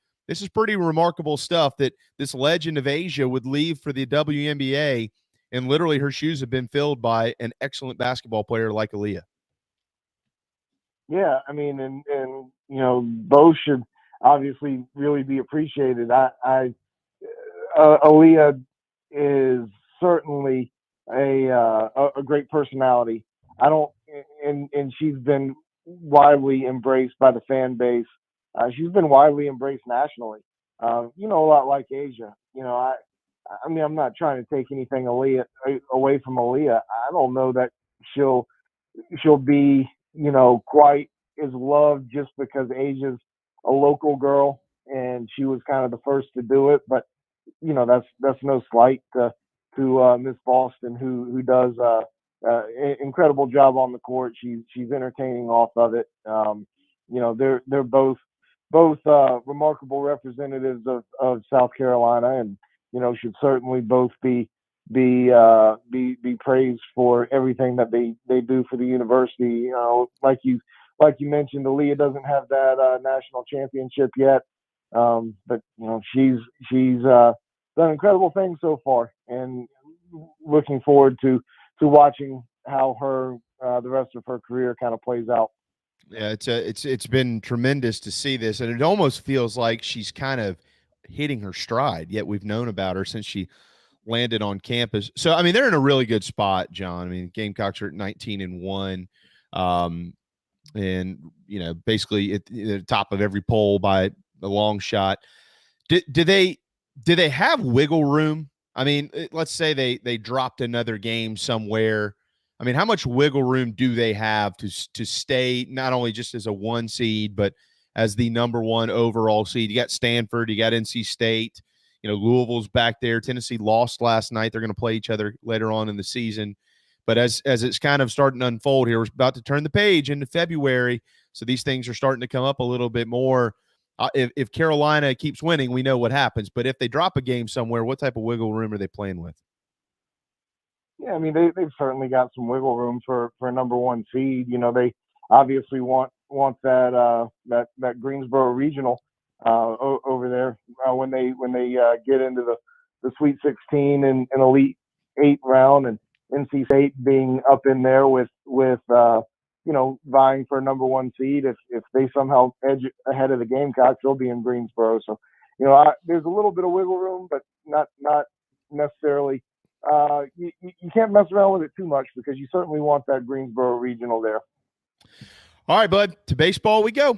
pretty remarkable stuff that this legend of Asia would leave for the WNBA, and literally her shoes have been filled by an excellent basketball player like Aaliyah. Yeah, I mean, and both should obviously really be appreciated. Aaliyah is certainly a great personality. And she's been widely embraced by the fan base. She's been widely embraced nationally. A lot like Asia. I mean, I'm not trying to take anything away from Aaliyah. I don't know that she'll be, quite as loved just because Asia's a local girl and she was kind of the first to do it. But, that's no slight to Miss Boston, who does incredible job on the court. She's entertaining off of it. They're both remarkable representatives of South Carolina, and should certainly both be praised for everything that they do for the university. Like you mentioned, Aaliyah doesn't have that national championship yet, but she's done incredible things so far, and looking forward to watching how the rest of her career kind of plays out. Yeah, it's been tremendous to see this, and it almost feels like she's kind of hitting her stride. Yet we've known about her since she landed on campus. So I mean, they're in a really good spot, John. I mean, Gamecocks are at 19-1, and basically at the top of every poll by a long shot. Do they have wiggle room? I mean, let's say they dropped another game somewhere. I mean, how much wiggle room do they have to stay not only just as a 1 seed, but as the number 1 overall seed? You got Stanford, you got NC State, Louisville's back there. Tennessee lost last night. They're going to play each other later on in the season. But as it's kind of starting to unfold here, we're about to turn the page into February, so these things are starting to come up a little bit more. If Carolina keeps winning, we know what happens. But if they drop a game somewhere, what type of wiggle room are they playing with? Yeah, I mean, they've certainly got some wiggle room for a number 1 seed. They obviously want that Greensboro regional over there when they get into the Sweet 16 and Elite 8 round, and NC State being up in there with vying for a number 1 seed. If they somehow edge ahead of the Gamecocks, they'll be in Greensboro. So there's a little bit of wiggle room, but not necessarily. You can't mess around with it too much, because you certainly want that Greensboro regional there. All right, bud, to baseball we go.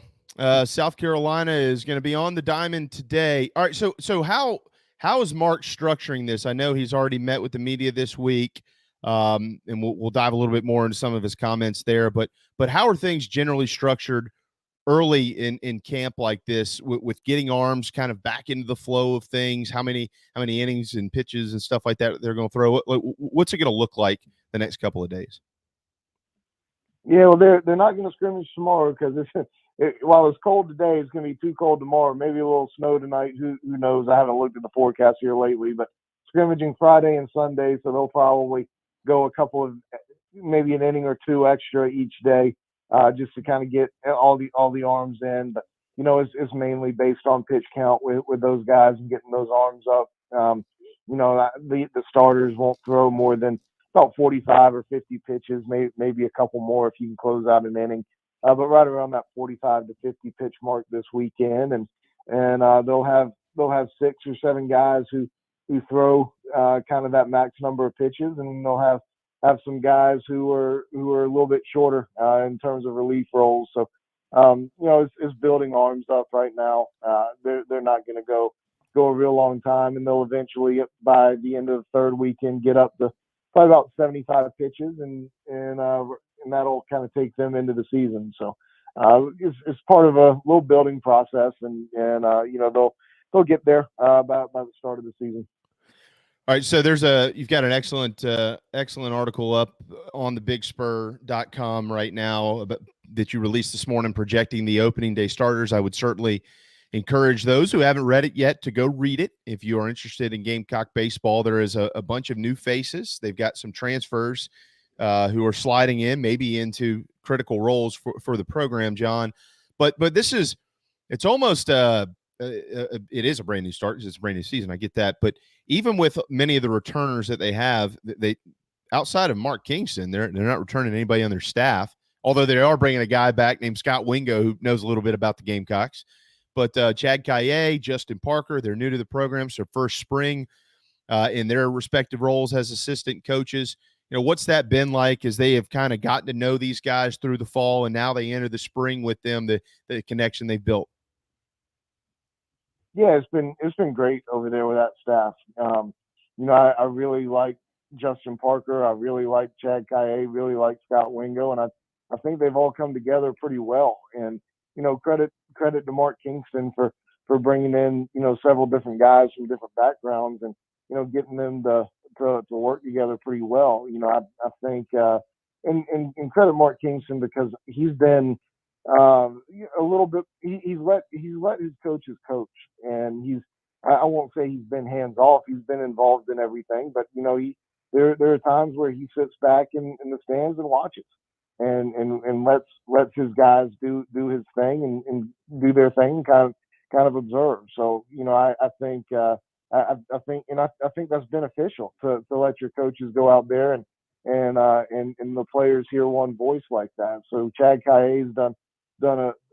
South Carolina is going to be on the diamond today. All right, so how is Mark structuring this? I know he's already met with the media this week, and we'll dive a little bit more into some of his comments there. But how are things generally structured early in camp like this, with getting arms kind of back into the flow of things? How many innings and pitches and stuff like that they're going to throw? What's it going to look like the next couple of days? Yeah, well, they're not going to scrimmage tomorrow, because while it's cold today, it's going to be too cold tomorrow. Maybe a little snow tonight. Who knows? I haven't looked at the forecast here lately, but scrimmaging Friday and Sunday, so they'll probably go a couple of, maybe an inning or 2 extra each day, just to kind of get all the arms in. But it's mainly based on pitch count with those guys and getting those arms up. The starters won't throw more than about 45 or 50 pitches, maybe a couple more if you can close out an inning. But right around that 45 to 50 pitch mark this weekend, and they'll have 6 or 7 guys who throw kind of that max number of pitches, and they'll have some guys who are a little bit shorter in terms of relief roles. So it's building arms up right now. They're not going to go a real long time, and they'll eventually, by the end of the 3rd weekend, get up to probably about 75 pitches, and that'll kind of take them into the season. So it's part of a little building process, and they'll get there by the start of the season. All right, so you've got an excellent article up on the bigspur.com right now that you released this morning, projecting the opening day starters. I would certainly encourage those who haven't read it yet to go read it. If you are interested in Gamecock baseball, there is a bunch of new faces. They've got some transfers who are sliding in, maybe into critical roles for the program, John. But this is, it's almost it is a brand new start because it's a brand new season. I get that, but even with many of the returners that they have, they outside of Mark Kingston, they're not returning anybody on their staff. Although they are bringing a guy back named Scott Wingo who knows a little bit about the Gamecocks. But Chad Kaye, Justin Parker, they're new to the program, so first spring in their respective roles as assistant coaches. You know, what's that been like as they have kind of gotten to know these guys through the fall, and now they enter the spring with them, the connection they've built? Yeah, it's been great over there with that staff. You know, I really like Justin Parker. I really like Chad Kaye, really like Scott Wingo, and I think they've all come together pretty well. And, you know, credit to Mark Kingston for bringing in, you know, several different guys from different backgrounds and, you know, getting them to work together pretty well. You know, I think, and credit Mark Kingston because he's been a little bit, he's let his coaches coach, and I won't say he's been hands off. He's been involved in everything, but, you know, there are times where he sits back in the stands and watches. And lets his guys do his thing and do their thing, kind of observe. So, you know, I think I think that's beneficial to let your coaches go out there and the players hear one voice like that. So Chad Kaye's done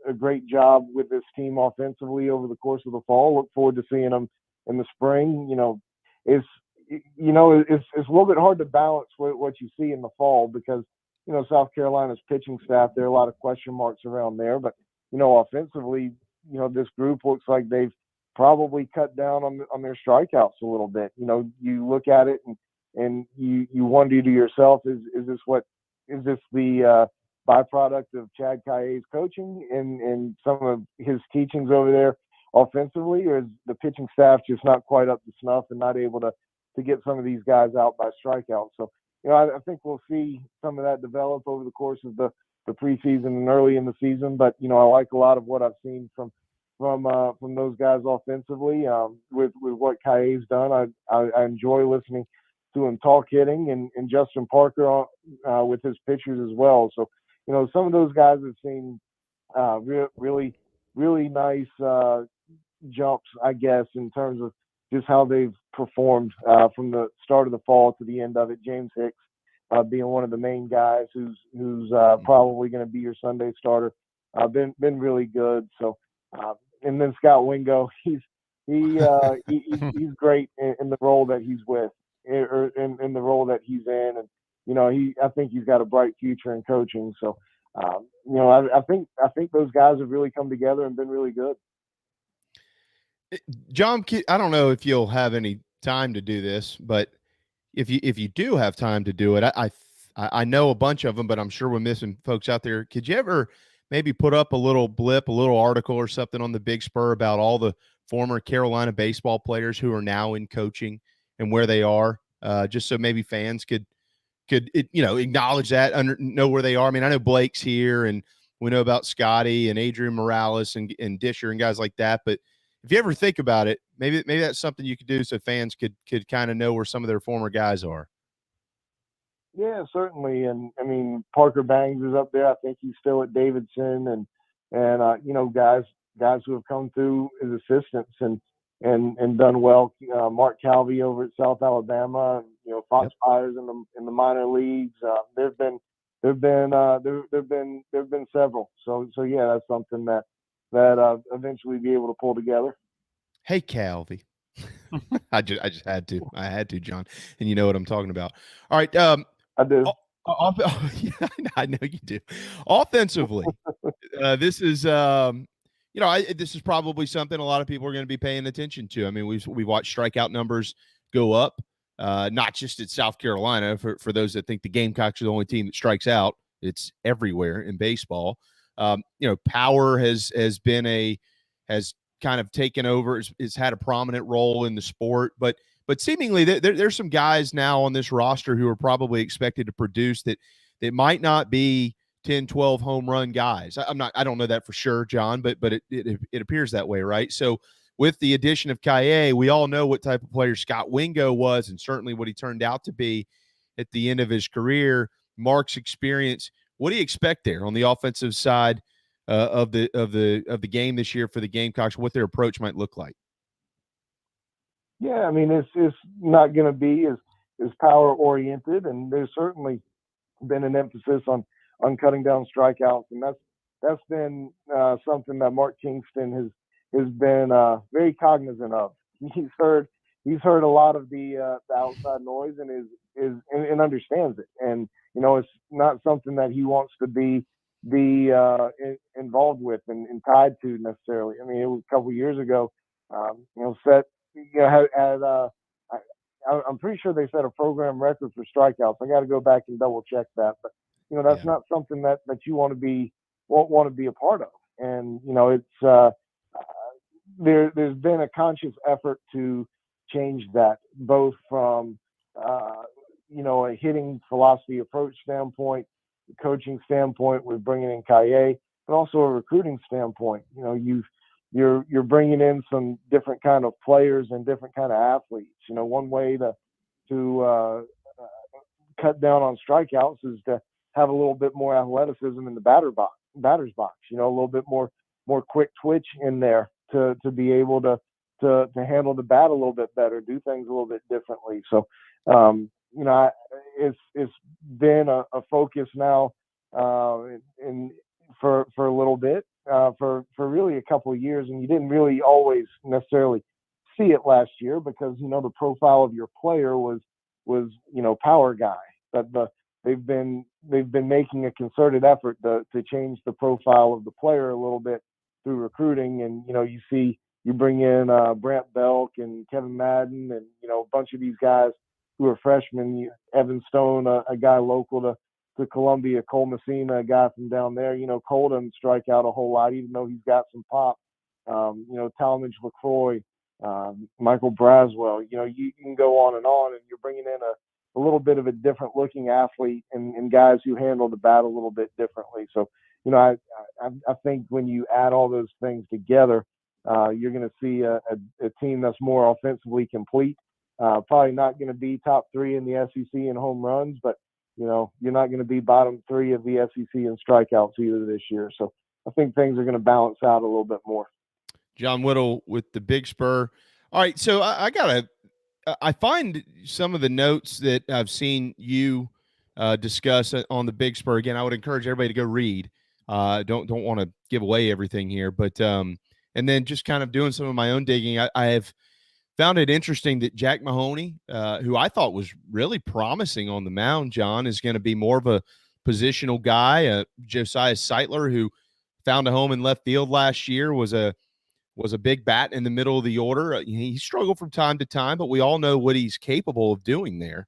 a great job with this team offensively over the course of the fall. Look forward to seeing them in the spring. You know, it's a little bit hard to balance what you see in the fall because, you know, South Carolina's pitching staff, there are a lot of question marks around there. But, you know, offensively, you know, this group looks like they've probably cut down on their strikeouts a little bit. You know, you look at it and you wonder to yourself, is this the byproduct of Chad Kaye's coaching and some of his teachings over there offensively, or is the pitching staff just not quite up to snuff and not able to get some of these guys out by strikeouts? So, you know, I think we'll see some of that develop over the course of the preseason and early in the season. But, you know, I like a lot of what I've seen from those guys offensively with what Kaye's done. I enjoy listening to him talk hitting and Justin Parker with his pitchers as well. So, you know, some of those guys have seen really, really nice jumps, I guess, in terms of just how they've performed from the start of the fall to the end of it. James Hicks being one of the main guys who's probably going to be your Sunday starter. Been really good. So, and then Scott Wingo, he's great in the role that he's with, or in the role that he's in, and, you know, I think he's got a bright future in coaching. So, you know, I think those guys have really come together and been really good. John, I don't know if you'll have any time to do this, but if you do have time to do it, I know a bunch of them, but I'm sure we're missing folks out there. Could you ever maybe put up a little blip, a little article or something on the Big Spur about all the former Carolina baseball players who are now in coaching and where they are, just so maybe fans could you know, acknowledge that, know where they are. I mean, I know Blake's here, and we know about Scotty and Adrian Morales and Disher and guys like that, but if you ever think about it, maybe that's something you could do so fans could kind of know where some of their former guys are. Yeah, certainly. And I mean, Parker Bangs is up there. I think he's still at Davidson, and you know, guys who have come through as assistants and done well. Mark Calvey over at South Alabama, you know, Fox Myers in the minor leagues. There've been several. So yeah, that's something that eventually be able to pull together. Hey, Calvey. I just had to. I had to, John. And you know what I'm talking about. All right. I do. Yeah, I know you do. Offensively, this is you know, this is probably something a lot of people are going to be paying attention to. I mean, we've watched strikeout numbers go up, not just at South Carolina. For those that think the Gamecocks are the only team that strikes out, it's everywhere in baseball. You know, power has kind of taken over. It's had a prominent role in the sport, but seemingly there's some guys now on this roster who are probably expected to produce that might not be 10, 12 home run guys. I don't know that for sure, John, but it appears that way, right? So with the addition of Kaye, we all know what type of player Scott Wingo was, and certainly what he turned out to be at the end of his career. Mark's experience, what do you expect there on the offensive side of the game this year for the Gamecocks, what their approach might look like? Yeah, I mean, it's not going to be as power oriented, and there's certainly been an emphasis on cutting down strikeouts, and that's been something that Mark Kingston has been very cognizant of. He's heard a lot of the outside noise and understands it, and it's not something that he wants to be involved with and tied to necessarily. I mean, it was a couple of years ago, set I'm pretty sure they set a program record for strikeouts. I got to go back and double check that, but that's not something that you want to be a part of. And it's there's been a conscious effort to change that, both from a hitting philosophy approach standpoint, the coaching standpoint with bringing in Kaye, but also a recruiting standpoint. You're bringing in some different kind of players and different kind of athletes. One way to cut down on strikeouts is to have a little bit more athleticism in the batter's box. A little bit more quick twitch in there to be able to handle the bat a little bit better, do things a little bit differently. So, it's been a focus now for a little bit. For really a couple of years, and you didn't really always necessarily see it last year because the profile of your player was power guy. But they've been making a concerted effort to change the profile of the player a little bit through recruiting, and you bring in Brant Belk and Kevin Madden and a bunch of these guys who are freshmen. Evan Stone, a guy local to Columbia, Cole Messina, a guy from down there. Cole doesn't strike out a whole lot, even though he's got some pop. Talmadge LaCroix, Michael Braswell. You can go on, and you're bringing in a little bit of a different looking athlete and guys who handle the bat a little bit differently. So, I think when you add all those things together, you're going to see a team that's more offensively complete. Probably not going to be top 3 in the SEC in home runs, but you're not going to be bottom 3 of the SEC in strikeouts either this year. So I think things are going to balance out a little bit more. John Whittle with the Big Spur. All right, so I find some of the notes that I've seen you discuss on the Big Spur. Again, I would encourage everybody to go read. Don't want to give away everything here, but and then just kind of doing some of my own digging. I have found it interesting that Jack Mahoney, who I thought was really promising on the mound, John, is going to be more of a positional guy. Josiah Seitler, who found a home in left field last year, was a big bat in the middle of the order. He struggled from time to time, but we all know what he's capable of doing there.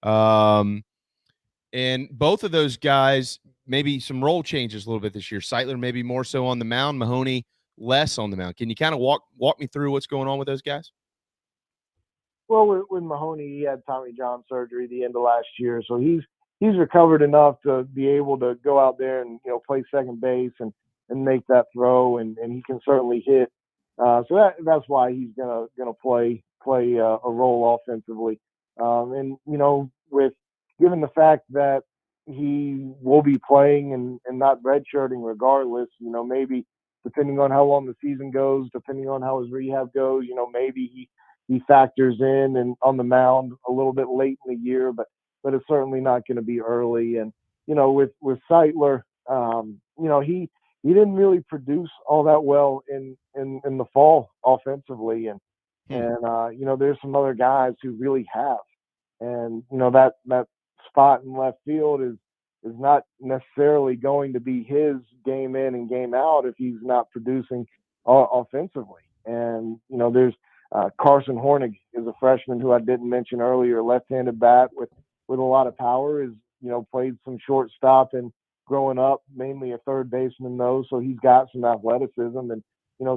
And both of those guys, maybe some role changes a little bit this year. Seitler maybe more so on the mound, Mahoney less on the mound. Can you kind of walk me through what's going on with those guys? Well, with Mahoney, he had Tommy John surgery the end of last year, so he's recovered enough to be able to go out there and play second base and make that throw, and he can certainly hit. So that's why he's gonna play a role offensively. And with given the fact that he will be playing and not redshirting regardless, maybe depending on how long the season goes, depending on how his rehab goes, maybe he factors in and on the mound a little bit late in the year, but it's certainly not going to be early. And with Seitler, he didn't really produce all that well in the fall offensively, and there's some other guys who really have, and that spot in left field is not necessarily going to be his game in and game out if he's not producing offensively. And there's Carson Hornig is a freshman who I didn't mention earlier, left-handed bat with a lot of power, is played some shortstop and growing up mainly a third baseman though, so he's got some athleticism and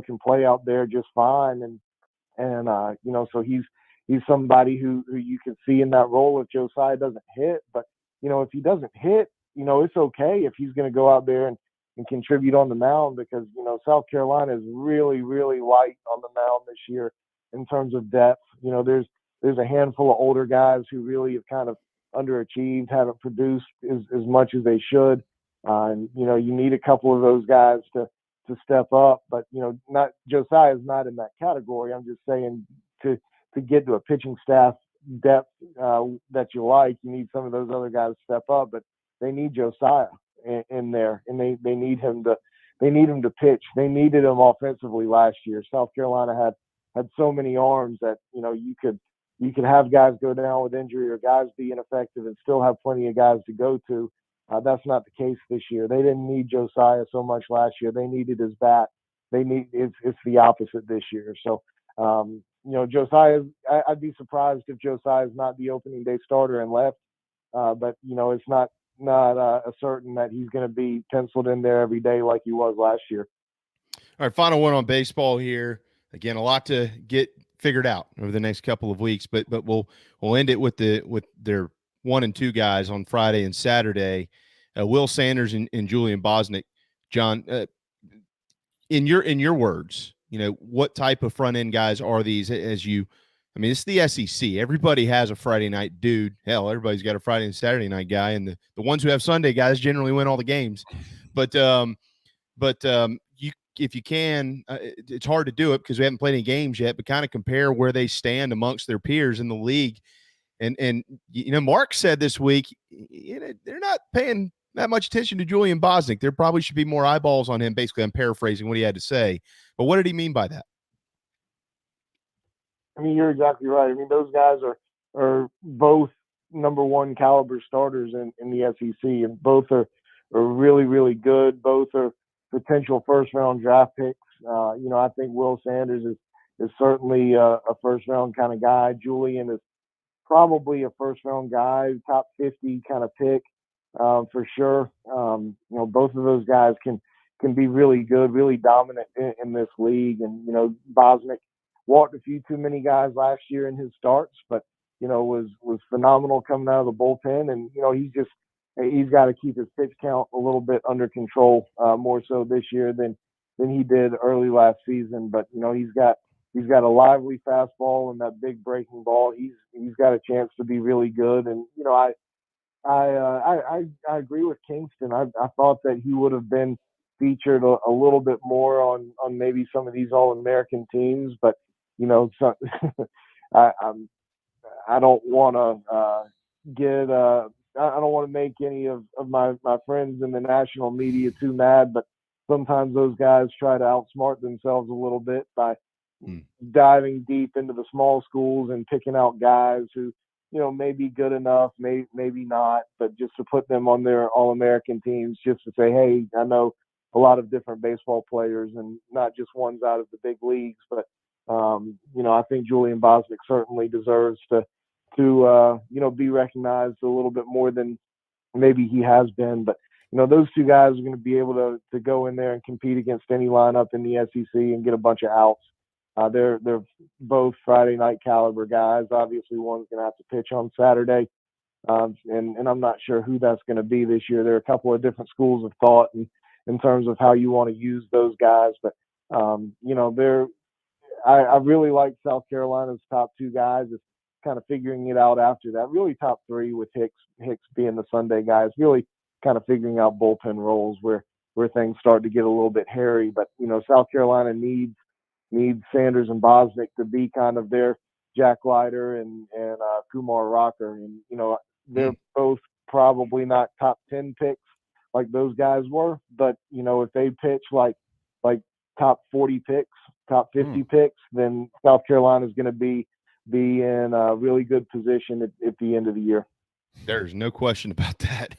can play out there just fine, and so he's somebody who you can see in that role if Josiah doesn't hit. But if he doesn't hit, it's okay if he's going to go out there and contribute on the mound, because South Carolina is really, really light on the mound this year in terms of depth. There's a handful of older guys who really have kind of underachieved, haven't produced as much as they should. And you need a couple of those guys to step up. But not Josiah is not in that category. I'm just saying to get to a pitching staff depth that you like, you need some of those other guys to step up. But they need Josiah in there, and they need him to pitch. They needed him offensively last year. South Carolina had so many arms that you could have guys go down with injury or guys be ineffective and still have plenty of guys to go to. That's not the case this year. They didn't need Josiah so much last year. They needed his bat. It's the opposite this year. So Josiah, I'd be surprised if Josiah is not the opening day starter and left. But it's not a certain that he's going to be penciled in there every day like he was last year. All right, final one on baseball here. Again, a lot to get figured out over the next couple of weeks, but we'll end it with their 1 and 2 guys on Friday and Saturday. Will Sanders and Julian Bosnick. John, in your words, what type of front end guys are these? It's the SEC. Everybody has a Friday night dude. Hell, everybody's got a Friday and Saturday night guy, and the ones who have Sunday guys generally win all the games. But if you can, it's hard to do it because we haven't played any games yet. But kind of compare where they stand amongst their peers in the league. And Mark said this week, they're not paying that much attention to Julian Bosnick. There probably should be more eyeballs on him. Basically, I'm paraphrasing what he had to say. But what did he mean by that? You're exactly right. Those guys are both number one caliber starters in the SEC, and both are really, really good. Both are potential first round draft picks. I think Will Sanders is certainly a first round kind of guy. Julian is probably a first round guy, top 50 kind of pick for sure. Both of those guys can be really good, really dominant in this league. And Bosnick walked a few too many guys last year in his starts, but was phenomenal coming out of the bullpen. And he's got to keep his pitch count a little bit under control, more so this year than he did early last season. But he's got a lively fastball and that big breaking ball. He's got a chance to be really good. And I agree with Kingston. I thought that he would have been featured a little bit more on maybe some of these All-American teams, but I don't want to I don't want to make any of my friends in the national media too mad, but sometimes those guys try to outsmart themselves a little bit by diving deep into the small schools and picking out guys who, may be good enough, maybe not, but just to put them on their All-American teams just to say, hey, I know a lot of different baseball players and not just ones out of the big leagues. But, I think Julian Bosnick certainly deserves to be recognized a little bit more than maybe he has been. But, those two guys are going to be able to go in there and compete against any lineup in the SEC and get a bunch of outs. They're both Friday night caliber guys. Obviously, one's going to have to pitch on Saturday. And I'm not sure who that's going to be this year. There are a couple of different schools of thought in terms of how you want to use those guys. But, I really like South Carolina's top two guys. It's kind of figuring it out after that. Really top three with Hicks being the Sunday guy. It's really kind of figuring out bullpen roles where things start to get a little bit hairy. But, South Carolina needs Sanders and Bosnick to be kind of their Jack Leiter and Kumar Rocker. And, they're both probably not top 10 picks like those guys were. But, if they pitch like top 40 picks, top 50 picks, then South Carolina is going to be in a really good position at the end of the year. There's no question about that.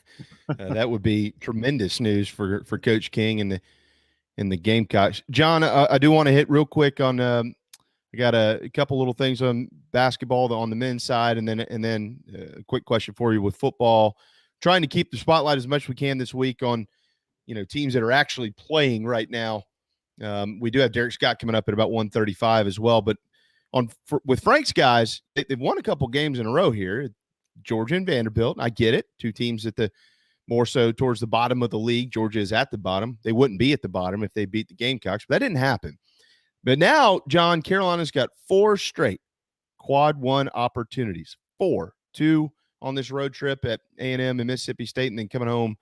That would be tremendous news for Coach King and the Gamecocks. John, I do want to hit real quick on I got a couple little things on basketball on the men's side, and then a quick question for you with football. Trying to keep the spotlight as much as we can this week on teams that are actually playing right now. We do have Derek Scott coming up at about 1:35 as well, but with Frank's guys, they've won a couple games in a row here. Georgia and Vanderbilt, I get it. Two teams at the more so towards the bottom of the league. Georgia is at the bottom. They wouldn't be at the bottom if they beat the Gamecocks, but that didn't happen. But now, John, Carolina's got 4 straight quad one opportunities. 4, 2 on this road trip at A&M and Mississippi State, and then coming home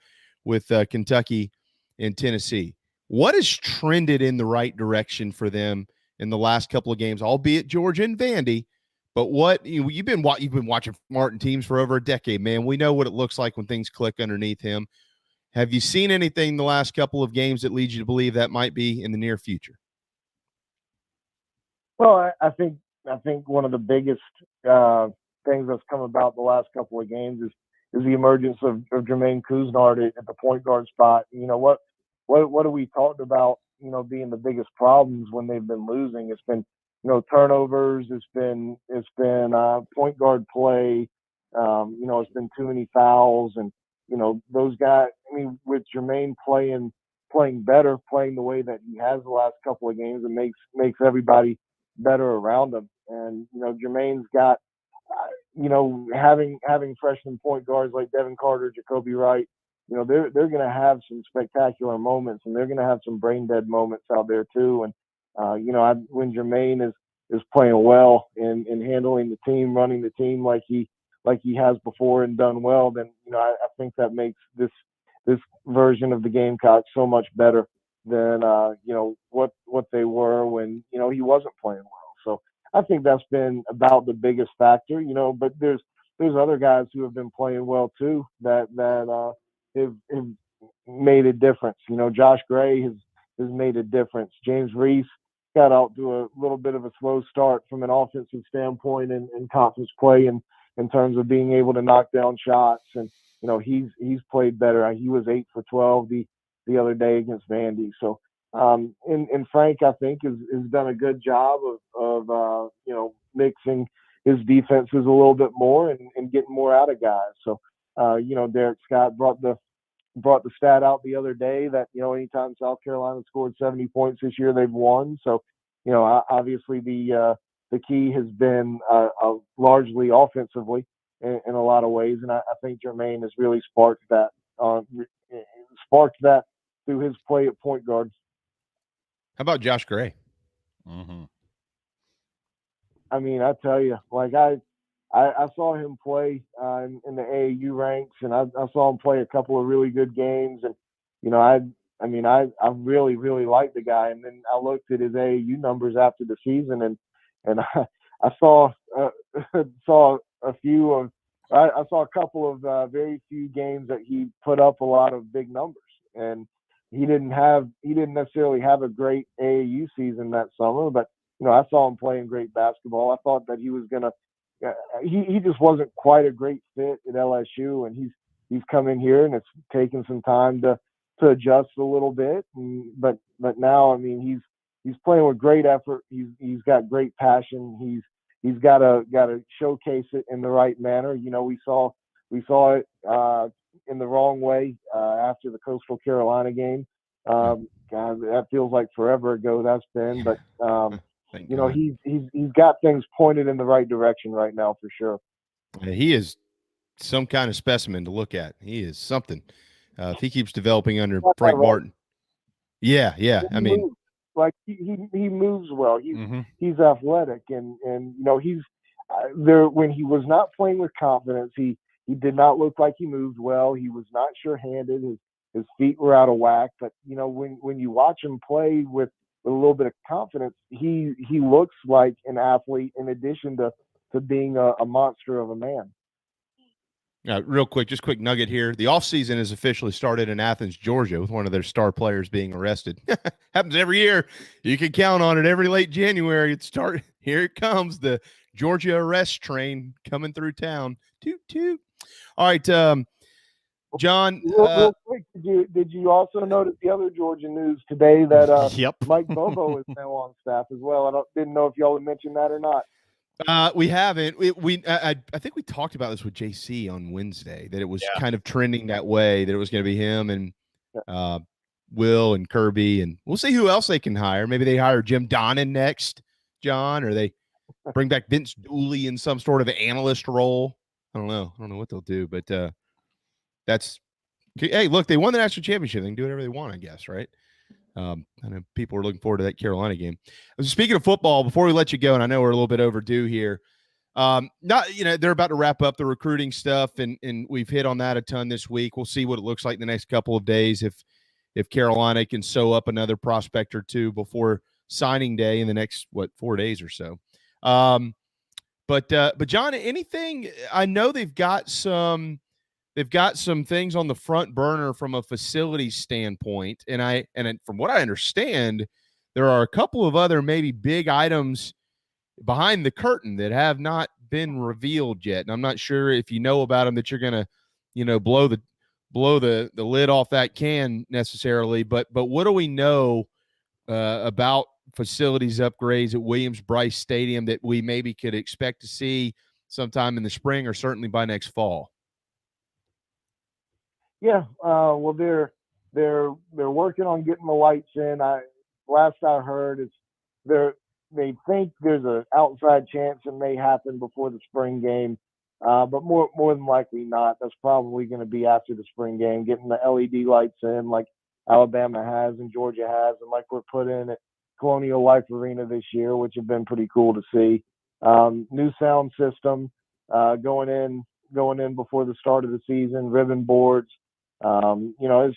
with Kentucky and Tennessee. What has trended in the right direction for them in the last couple of games, albeit Georgia and Vandy? But what you've been watching Martin teams for over a decade, man. We know what it looks like when things click underneath him. Have you seen anything the last couple of games that leads you to believe that might be in the near future? Well, I think one of the biggest things that's come about the last couple of games is the emergence of Jermaine Couisnard at the point guard spot. You know, what have we talked about, you know, being the biggest problems when they've been losing? It's been, you know, turnovers. It's been point guard play. You know, it's been too many fouls, and you know, those guys. I mean, with Jermaine playing better, playing the way that he has the last couple of games, it makes everybody better around him. And you know, Jermaine's got, you know, having freshman point guards like Devin Carter, Jacoby Wright, you know, they're going to have some spectacular moments, and they're going to have some brain dead moments out there too. And you know, when Jermaine is playing well and handling the team, running the team like he has before and done well, then you know, I think that makes this version of the Gamecocks so much better than you know, what they were when, you know, he wasn't playing well. So I think that's been about the biggest factor, you know. But there's other guys who have been playing well too that have made a difference. You know, Josh Gray has made a difference. James Reese got out to a little bit of a slow start from an offensive standpoint and conference play, and in terms of being able to knock down shots. And you know, he's played better. He was 8 for 12 the other day against Vandy. So and Frank, I think, has done a good job of you know, mixing his defenses a little bit more and getting more out of guys. So you know, Derek Scott brought the stat out the other day that, you know, anytime South Carolina scored 70 points this year, they've won. So, you know, obviously the key has been largely offensively in a lot of ways, and I think Jermaine has really sparked that through his play at point guard. How about Josh Gray? Mm-hmm. I mean, I tell you, like I saw him play in the AAU ranks, and I saw him play a couple of really good games, and you know, I really, really liked the guy. And then I looked at his AAU numbers after the season, and I saw a couple of very few games that he put up a lot of big numbers, and he didn't necessarily have a great AAU season that summer, but you know, I saw him playing great basketball. I thought that he was gonna. He just wasn't quite a great fit at LSU, and he's come in here, and it's taken some time to adjust a little bit. But now, I mean, he's playing with great effort. He's got great passion. He's got to showcase it in the right manner. You know, we saw it in the wrong way after the Coastal Carolina game. God, that feels like forever ago that's been, but you know, he's got things pointed in the right direction right now for sure. Yeah, he is some kind of specimen to look at. He is something. If he keeps developing under Frank Martin. Yeah. I mean, moves. Like he moves well. He's athletic, and you know, he's there when he was not playing with confidence. He did not look like he moved well. He was not sure-handed. His feet were out of whack. But you know, when you watch him play with a little bit of confidence, he looks like an athlete in addition to being a monster of a man. Real quick, just quick nugget here. The offseason has officially started in Athens, Georgia, with one of their star players being arrested. Happens every year. You can count on it every late January. Here it comes, the Georgia arrest train coming through town. Toot, toot. All right, John. Real quick, did you also notice the other Georgia news today that yep. Mike Bobo is now on staff as well? I didn't know if y'all had mentioned that or not. We haven't. I think we talked about this with JC on Wednesday, that it was kind of trending that way, that it was going to be him and Will and Kirby, and we'll see who else they can hire. Maybe they hire Jim Donnan next, John, or they bring back Vince Dooley in some sort of analyst role. I don't know what they'll do, but that's hey, look, they won the national championship. They can do whatever they want, I guess, right? I know people are looking forward to that Carolina game. Speaking of football, before we let you go, and I know we're a little bit overdue here, Not, they're about to wrap up the recruiting stuff, and we've hit on that a ton this week. We'll see what it looks like the next couple of days if Carolina can sew up another prospect or two before signing day in the next 4 days or so. But John, anything? I know they've got some things on the front burner from a facility standpoint, and from what I understand, there are a couple of other maybe big items behind the curtain that have not been revealed yet. And I'm not sure if you know about them that you're gonna, blow the lid off that can necessarily. But what do we know about facilities upgrades at Williams-Brice Stadium that we maybe could expect to see sometime in the spring or certainly by next fall? Yeah, well, they're working on getting the lights in. Last I heard is they think there's an outside chance it may happen before the spring game, but more than likely not. That's probably going to be after the spring game, getting the LED lights in like Alabama has and Georgia has, and like we're put in at Colonial Life Arena this year, which have been pretty cool to see. New sound system going in before the start of the season, ribbon boards. There's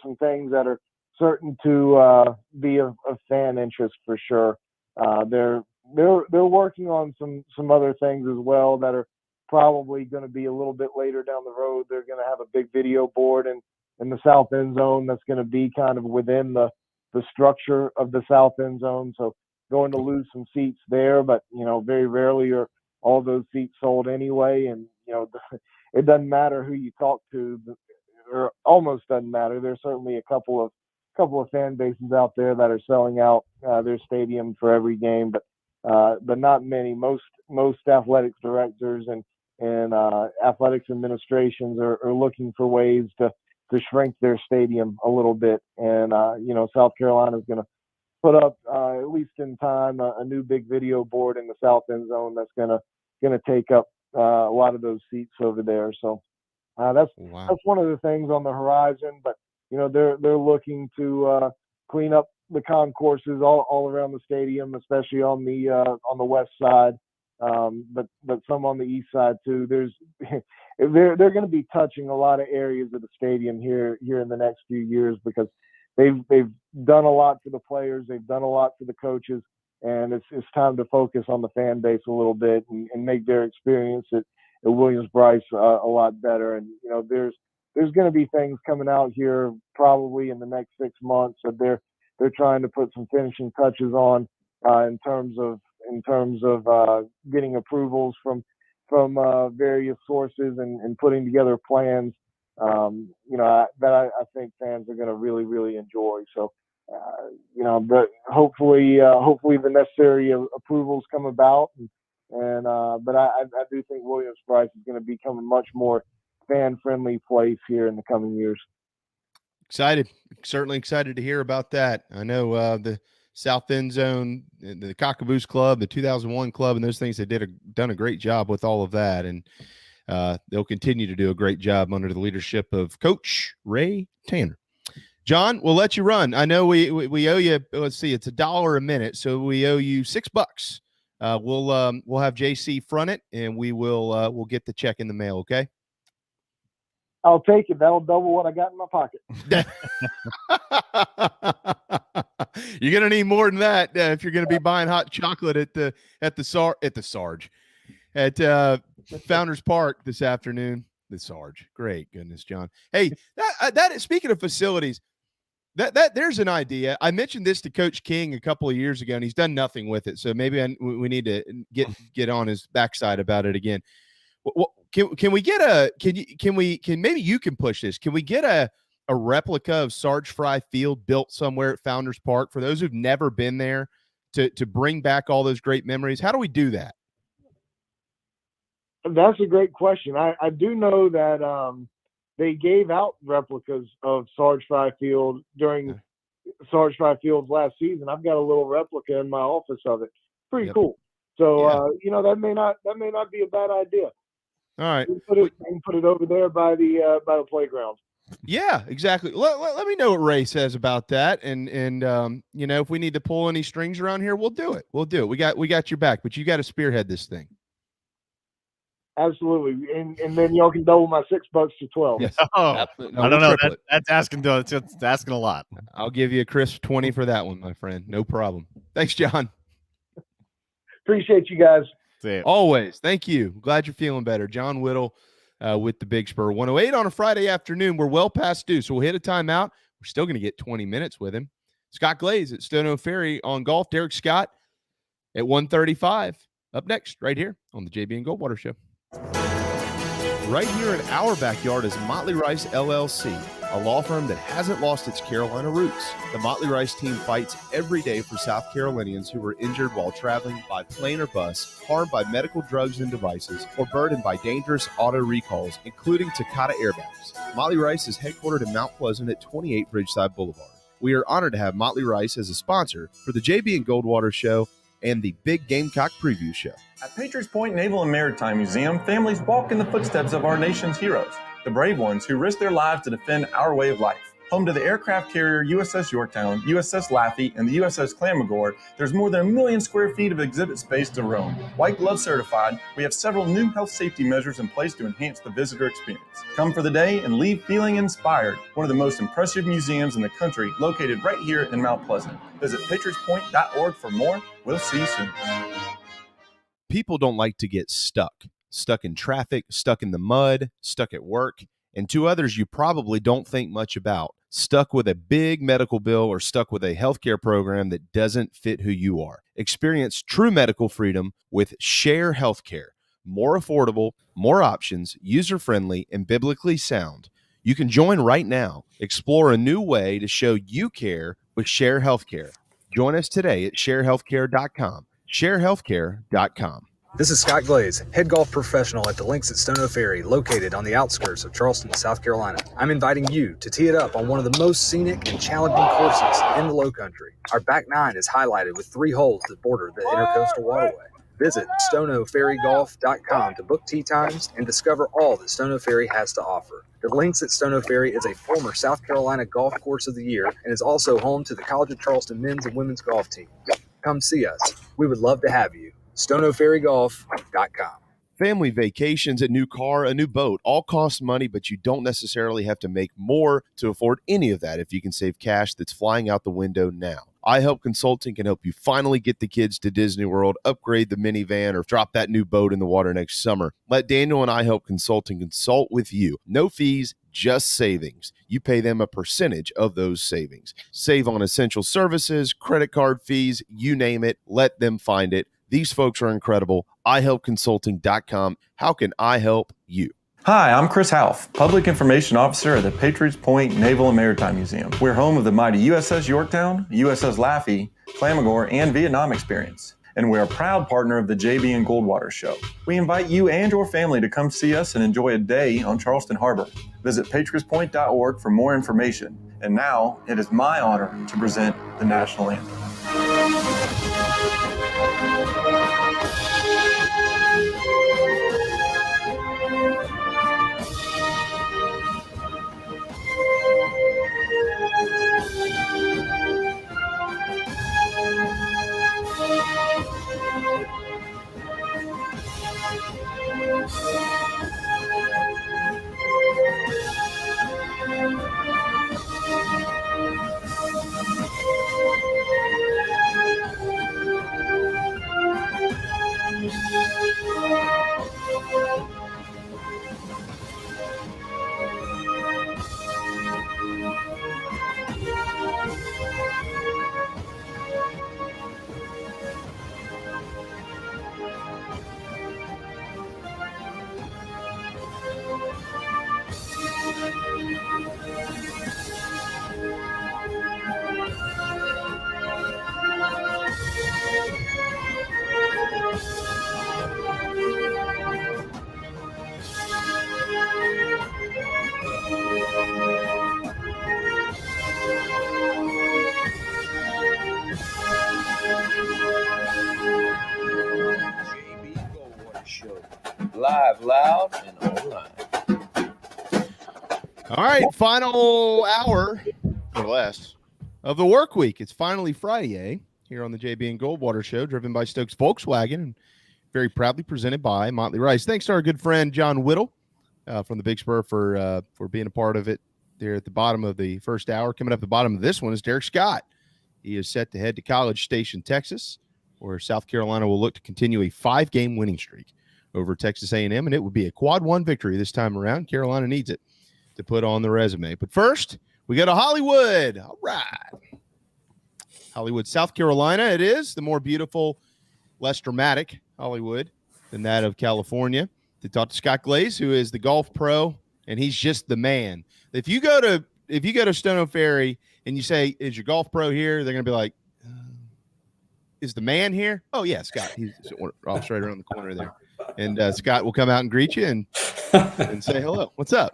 some things that are certain to be of fan interest for sure. They're working on some other things as well that are probably going to be a little bit later down the road. They're going to have a big video board in the south end zone that's going to be kind of within the structure of the south end zone. So going to lose some seats there, but very rarely are all those seats sold anyway. And it doesn't matter who you talk to, or almost doesn't matter. There's certainly a couple of fan bases out there that are selling out their stadium for every game, but not many. Most athletics directors and athletics administrations are looking for ways to shrink their stadium a little bit. And South Carolina is going to put up at least in time a new big video board in the south end zone that's going to take up a lot of those seats over there. So that's one of the things on the horizon. But they're looking to clean up the concourses all around the stadium, especially on the west side, but some on the east side too. They're going to be touching a lot of areas of the stadium here in the next few years, because they've done a lot for the players, they've done a lot for the coaches, and it's time to focus on the fan base a little bit and make their experience at Williams-Brice a lot better. And there's going to be things coming out here probably in the next 6 months that they're trying to put some finishing touches on in terms of getting approvals from various sources and putting together plans that I think fans are going to really, really enjoy. So but hopefully the necessary approvals come about, but I do think Williams-Brice is going to become a much more fan-friendly place here in the coming years. Certainly excited to hear about that. I know the South End Zone, the Cockaboos Club, the 2001 Club, and those things, they done a great job with all of that, and they'll continue to do a great job under the leadership of Coach Ray Tanner. John, we'll let you run. I know we owe you. Let's see, it's $1 a minute, so we owe you $6. We'll have JC front it, and we'll get the check in the mail. Okay. I'll take it. That'll double what I got in my pocket. You're gonna need more than that if you're gonna be buying hot chocolate at Founders Park this afternoon. The Sarge. Great goodness, John. Hey, that speaking of facilities, that there's an idea. I mentioned this to Coach King a couple of years ago, and he's done nothing with it. So maybe we need to get on his backside about it again. Can we get maybe you can push this? Can we get a replica of Sarge Fry Field built somewhere at Founders Park for those who've never been there to bring back all those great memories? How do we do that? That's a great question. I do know that they gave out replicas of Sarge Fry Field during Sarge Fry Field's last season. I've got a little replica in my office of it. Pretty cool. So that may not be a bad idea. All right. You can put it over there by the playground. Yeah, exactly. Let me know what Ray says about that, and if we need to pull any strings around here, we'll do it. We got your back, but you got to spearhead this thing. Absolutely, and then y'all can double my $6 to 12. Yes. Oh, No, I don't we'll know. triple it. That's asking. That's asking a lot. I'll give you a crisp 20 for that one, my friend. No problem. Thanks, John. Appreciate you guys. Always. Thank you. Glad you're feeling better. John Whittle with the Big Spur 108 on a Friday afternoon. We're well past due, so we'll hit a timeout. We're still going to get 20 minutes with him. Scott Glaze at Stono Ferry on golf. Derek Scott at 1:35. Up next, right here on the JB and Goldwater Show. Right here in our backyard is Motley Rice LLC, a law firm that hasn't lost its Carolina roots. The Motley Rice team fights every day for South Carolinians who were injured while traveling by plane or bus, harmed by medical drugs and devices, or burdened by dangerous auto recalls, including Takata airbags. Motley Rice is headquartered in Mount Pleasant at 28 Bridgeside Boulevard. We are honored to have Motley Rice as a sponsor for the JB and Goldwater Show and the Big Gamecock Preview Show. At Patriots Point Naval and Maritime Museum, families walk in the footsteps of our nation's heroes, the brave ones who risked their lives to defend our way of life. Home to the aircraft carrier USS Yorktown, USS Laffey, and the USS Clamagore, there's more than 1 million square feet of exhibit space to roam. White Glove certified, we have several new health safety measures in place to enhance the visitor experience. Come for the day and leave feeling inspired. One of the most impressive museums in the country, located right here in Mount Pleasant. Visit patriotspoint.org for more. We'll see you soon. People don't like to get stuck in traffic, stuck in the mud, stuck at work, and to others you probably don't think much about, stuck with a big medical bill or stuck with a healthcare program that doesn't fit who you are. Experience true medical freedom with Share Healthcare. More affordable, more options, user-friendly, and biblically sound. You can join right now. Explore a new way to show you care with Share Healthcare. Join us today at sharehealthcare.com. sharehealthcare.com. This is Scott Glaze, head golf professional at the links at Stono Ferry, located on the outskirts of Charleston, South Carolina. I'm inviting you to tee it up on one of the most scenic and challenging courses in the Lowcountry. Our back nine is highlighted with 3 holes that border the Intercoastal Waterway. Visit stonoferrygolf.com to book tee times and discover all that Stono Ferry has to offer. The links at Stono Ferry is a former South Carolina Golf Course of the Year and is also home to the College of Charleston men's and women's golf team. Come see us. We would love to have you. stonoferrygolf.com. Family vacations, a new car, a new boat, all cost money, but you don't necessarily have to make more to afford any of that if you can save cash that's flying out the window now. iHelp Consulting can help you finally get the kids to Disney World, upgrade the minivan, or drop that new boat in the water next summer. Let Daniel and iHelp Consulting consult with you. No fees, just savings. You pay them a percentage of those savings. Save on essential services, credit card fees, you name it. Let them find it. These folks are incredible. iHelpConsulting.com. How can I help you? Hi, I'm Chris Half, Public Information Officer at the Patriots Point Naval and Maritime Museum. We're home of the mighty USS Yorktown, USS Laffey, Clamagore, and Vietnam experience. And we're a proud partner of the JB and Goldwater Show. We invite you and your family to come see us and enjoy a day on Charleston Harbor. Visit patriotspoint.org for more information. And now, it is my honor to present the National Anthem. Live, loud, and online. All right, final hour or less of the work week. It's finally Friday here on the JB and Goldwater Show, driven by Stokes Volkswagen. very proudly presented by Motley Rice. Thanks to our good friend John Whittle from the Big Spur for being a part of it there at the bottom of the first hour. Coming up at the bottom of this one is Derek Scott. He is set to head to College Station, Texas, where South Carolina will look to continue a 5-game winning streak over Texas A&M, and it would be a quad 1 victory this time around. Carolina needs it to put on the resume. But first, we go to Hollywood. All right. Hollywood, South Carolina. It is the more beautiful, less dramatic Hollywood than that of California. To talk to Scott Glaze, who is the golf pro, and he's just the man. If you go to Stono Ferry and you say, "Is your golf pro here?" They're going to be like, "Is the man here?" "Oh yeah, Scott. He's off straight around the corner there." And Scott will come out and greet you and say hello. What's up?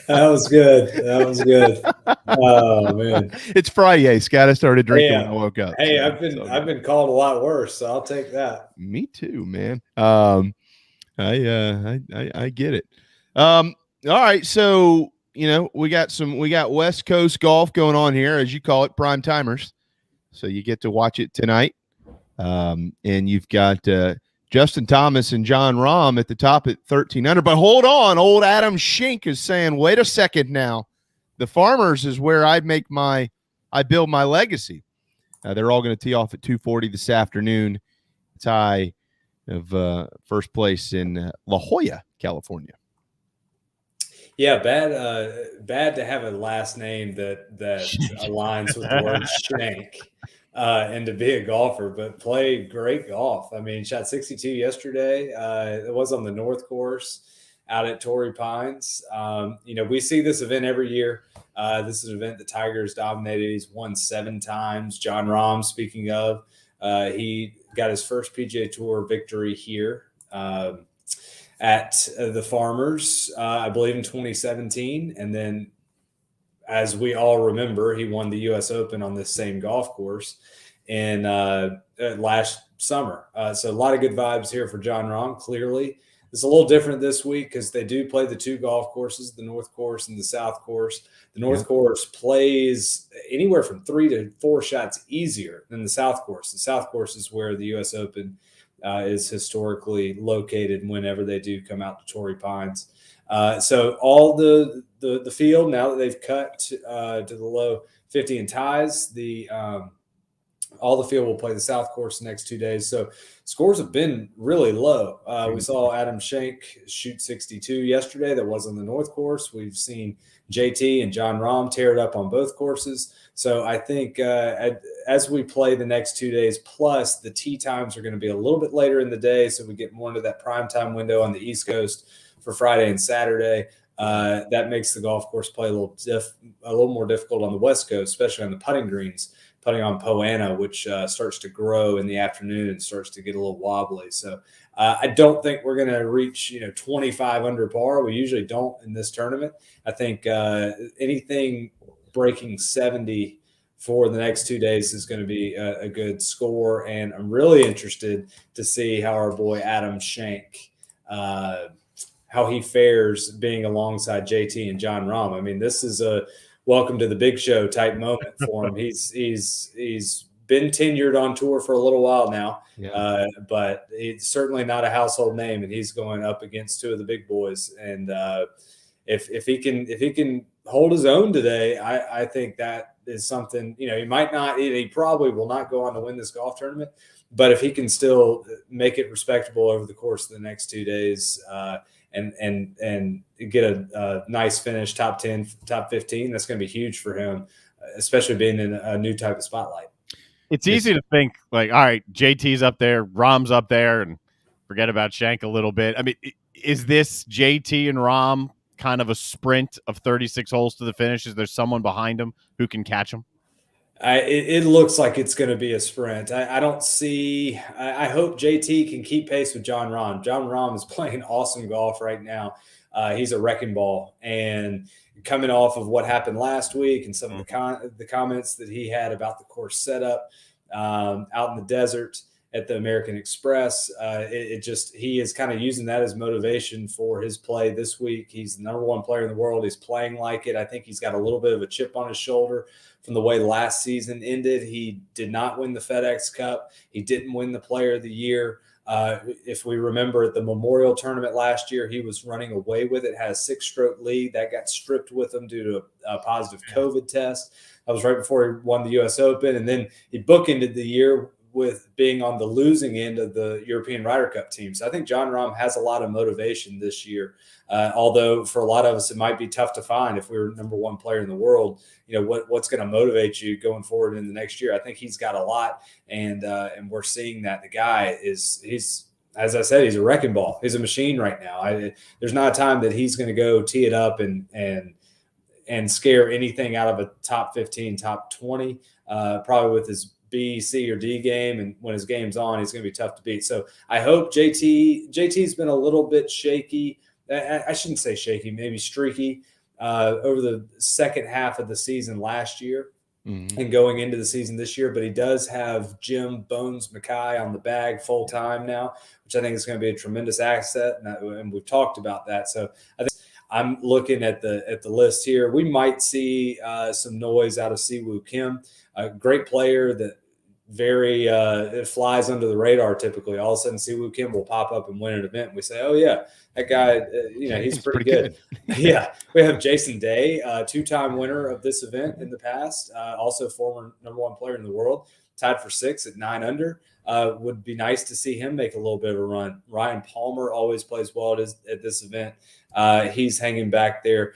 That was good. That was good. Oh man, it's Friday, Scott. I started drinking when I woke up. Hey, so, I've been called a lot worse, so I'll take that. Me too, man. I get it. All right, so we got West Coast golf going on here, as you call it, prime timers. So you get to watch it tonight. And you've got Justin Thomas and John Rahm at the top at 13 under. But hold on, old Adam Schenk is saying, wait a second now. The Farmers is where I build my legacy. They're all going to tee off at 2:40 this afternoon. Tie of first place in La Jolla, California. Yeah, bad to have a last name that aligns with the word Shank. And to be a golfer, but play great golf. I mean, shot 62 yesterday. It was on the North Course out at Torrey Pines. We see this event every year. This is an event the Tigers dominated. He's won 7 times. John Rahm, speaking of, he got his first PGA Tour victory here at the Farmers, I believe in 2017. And then, as we all remember, he won the U.S. Open on this same golf course in last summer. So a lot of good vibes here for John Rahm. Clearly, it's a little different this week because they do play the 2 golf courses, the North Course and the South Course. The North Course plays anywhere from 3 to 4 shots easier than the South Course. The South Course is where the U.S. Open is historically located whenever they do come out to Torrey Pines. So all the field, now that they've cut to the low 50 in ties, all the field will play the South Course the next 2 days. So scores have been really low. We saw Adam Schenk shoot 62 yesterday. That was on the North Course. We've seen JT and John Rahm tear it up on both courses. So I think as we play the next 2 days, plus the tee times are going to be a little bit later in the day, so we get more into that prime time window on the East Coast for Friday and Saturday. That makes the golf course play a little more difficult on the West Coast, especially on the putting greens, putting on Poana, which starts to grow in the afternoon and starts to get a little wobbly. So I don't think we're going to reach 25 under par. We usually don't in this tournament. I think anything breaking 70 for the next 2 days is going to be a good score. And I'm really interested to see how our boy Adam Schenk how he fares being alongside JT and John Rahm. I mean, this is a welcome to the big show type moment for him. He's been tenured on tour for a little while now, but he's certainly not a household name, and he's going up against 2 of the big boys. And if he can hold his own today, I think that is something. He might not. He probably will not go on to win this golf tournament, but if he can still make it respectable over the course of the next 2 days. And get a nice finish, top 10, top 15. That's going to be huge for him, especially being in a new type of spotlight. It's easy to think like, all right, JT's up there, Rahm's up there, and forget about Schenk a little bit. I mean, is this JT and Rahm kind of a sprint of 36 holes to the finish? Is there someone behind him who can catch him? It looks like it's going to be a sprint. I don't see – I hope JT can keep pace with John Rahm. John Rahm is playing awesome golf right now. He's a wrecking ball. And coming off of what happened last week and some of the comments that he had about the course setup out in the desert at the American Express. He is kind of using that as motivation for his play this week. He's the number one player in the world. He's playing like it. I think he's got a little bit of a chip on his shoulder from the way last season ended. He did not win the FedEx Cup. He didn't win the Player of the Year. If we remember at the Memorial Tournament last year, he was running away with it, had a 6-stroke lead. That got stripped with him due to a positive COVID test. That was right before he won the U.S. Open. And then he bookended the year with being on the losing end of the European Ryder Cup team. So I think Jon Rahm has a lot of motivation this year. Although for a lot of us, it might be tough to find if we were number one player in the world, what's going to motivate you going forward in the next year. I think he's got a lot, and we're seeing that the guy he's, as I said, he's a wrecking ball. He's a machine right now. There's not a time that he's going to go tee it up and scare anything out of a top 15, top 20, probably with his B, C, or D game. And when his game's on, he's going to be tough to beat. So I hope JT's been a little bit shaky. I shouldn't say shaky, maybe streaky over the second half of the season last year and going into the season this year. But he does have Jim Bones Mackay on the bag full time now, which I think is going to be a tremendous asset. And we've talked about that. So I think I'm looking at the list here. We might see some noise out of Siwoo Kim, a great player that it flies under the radar typically. All of a sudden, Siwoo Kim will pop up and win an event. And we say, oh, yeah, that guy, he's pretty good. Yeah. We have Jason Day, 2-time winner of this event in the past, also former number one player in the world, tied for 6 at 9 under. Would be nice to see him make a little bit of a run. Ryan Palmer always plays well at this event. He's hanging back there.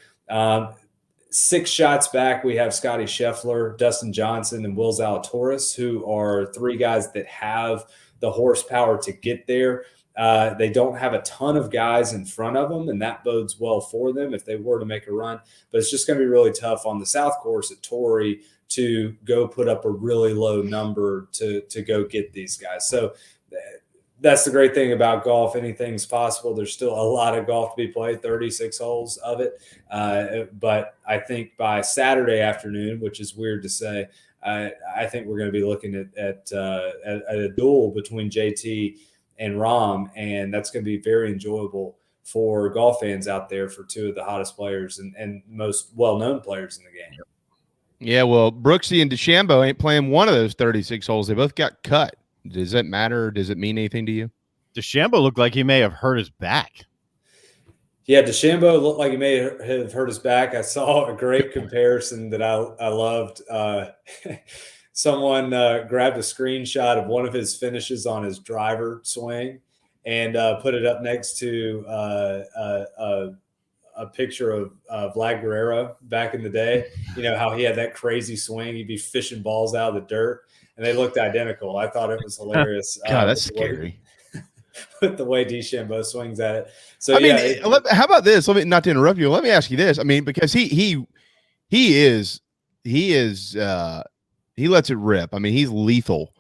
6 shots back, we have Scotty Scheffler, Dustin Johnson, and Will Zalatoris, who are 3 guys that have the horsepower to get there. They don't have a ton of guys in front of them, and that bodes well for them if they were to make a run. But it's just going to be really tough on the South Course at Torrey to go put up a really low number to go get these guys. So that's the great thing about golf. Anything's possible. There's still a lot of golf to be played, 36 holes of it. But I think by Saturday afternoon, which is weird to say, I think we're going to be looking at a duel between JT and Rahm, and that's going to be very enjoyable for golf fans out there for 2 of the hottest players and most well-known players in the game. Yeah, well, Brooksy and DeChambeau ain't playing one of those 36 holes. They both got cut. Does that matter? Does it mean anything to you? DeChambeau looked like he may have hurt his back. Yeah, DeChambeau looked like he may have hurt his back. I saw a great comparison that I loved. Someone grabbed a screenshot of one of his finishes on his driver swing and put it up next to a picture of Vlad Guerrero back in the day. You know how he had that crazy swing. He'd be fishing balls out of the dirt. And they looked identical. I thought it was hilarious. God, that's scary. With the way DeChambeau swings at it. So I mean, how about this? Let me not to interrupt you. Let me ask you this. I mean, because he lets it rip. I mean, he's lethal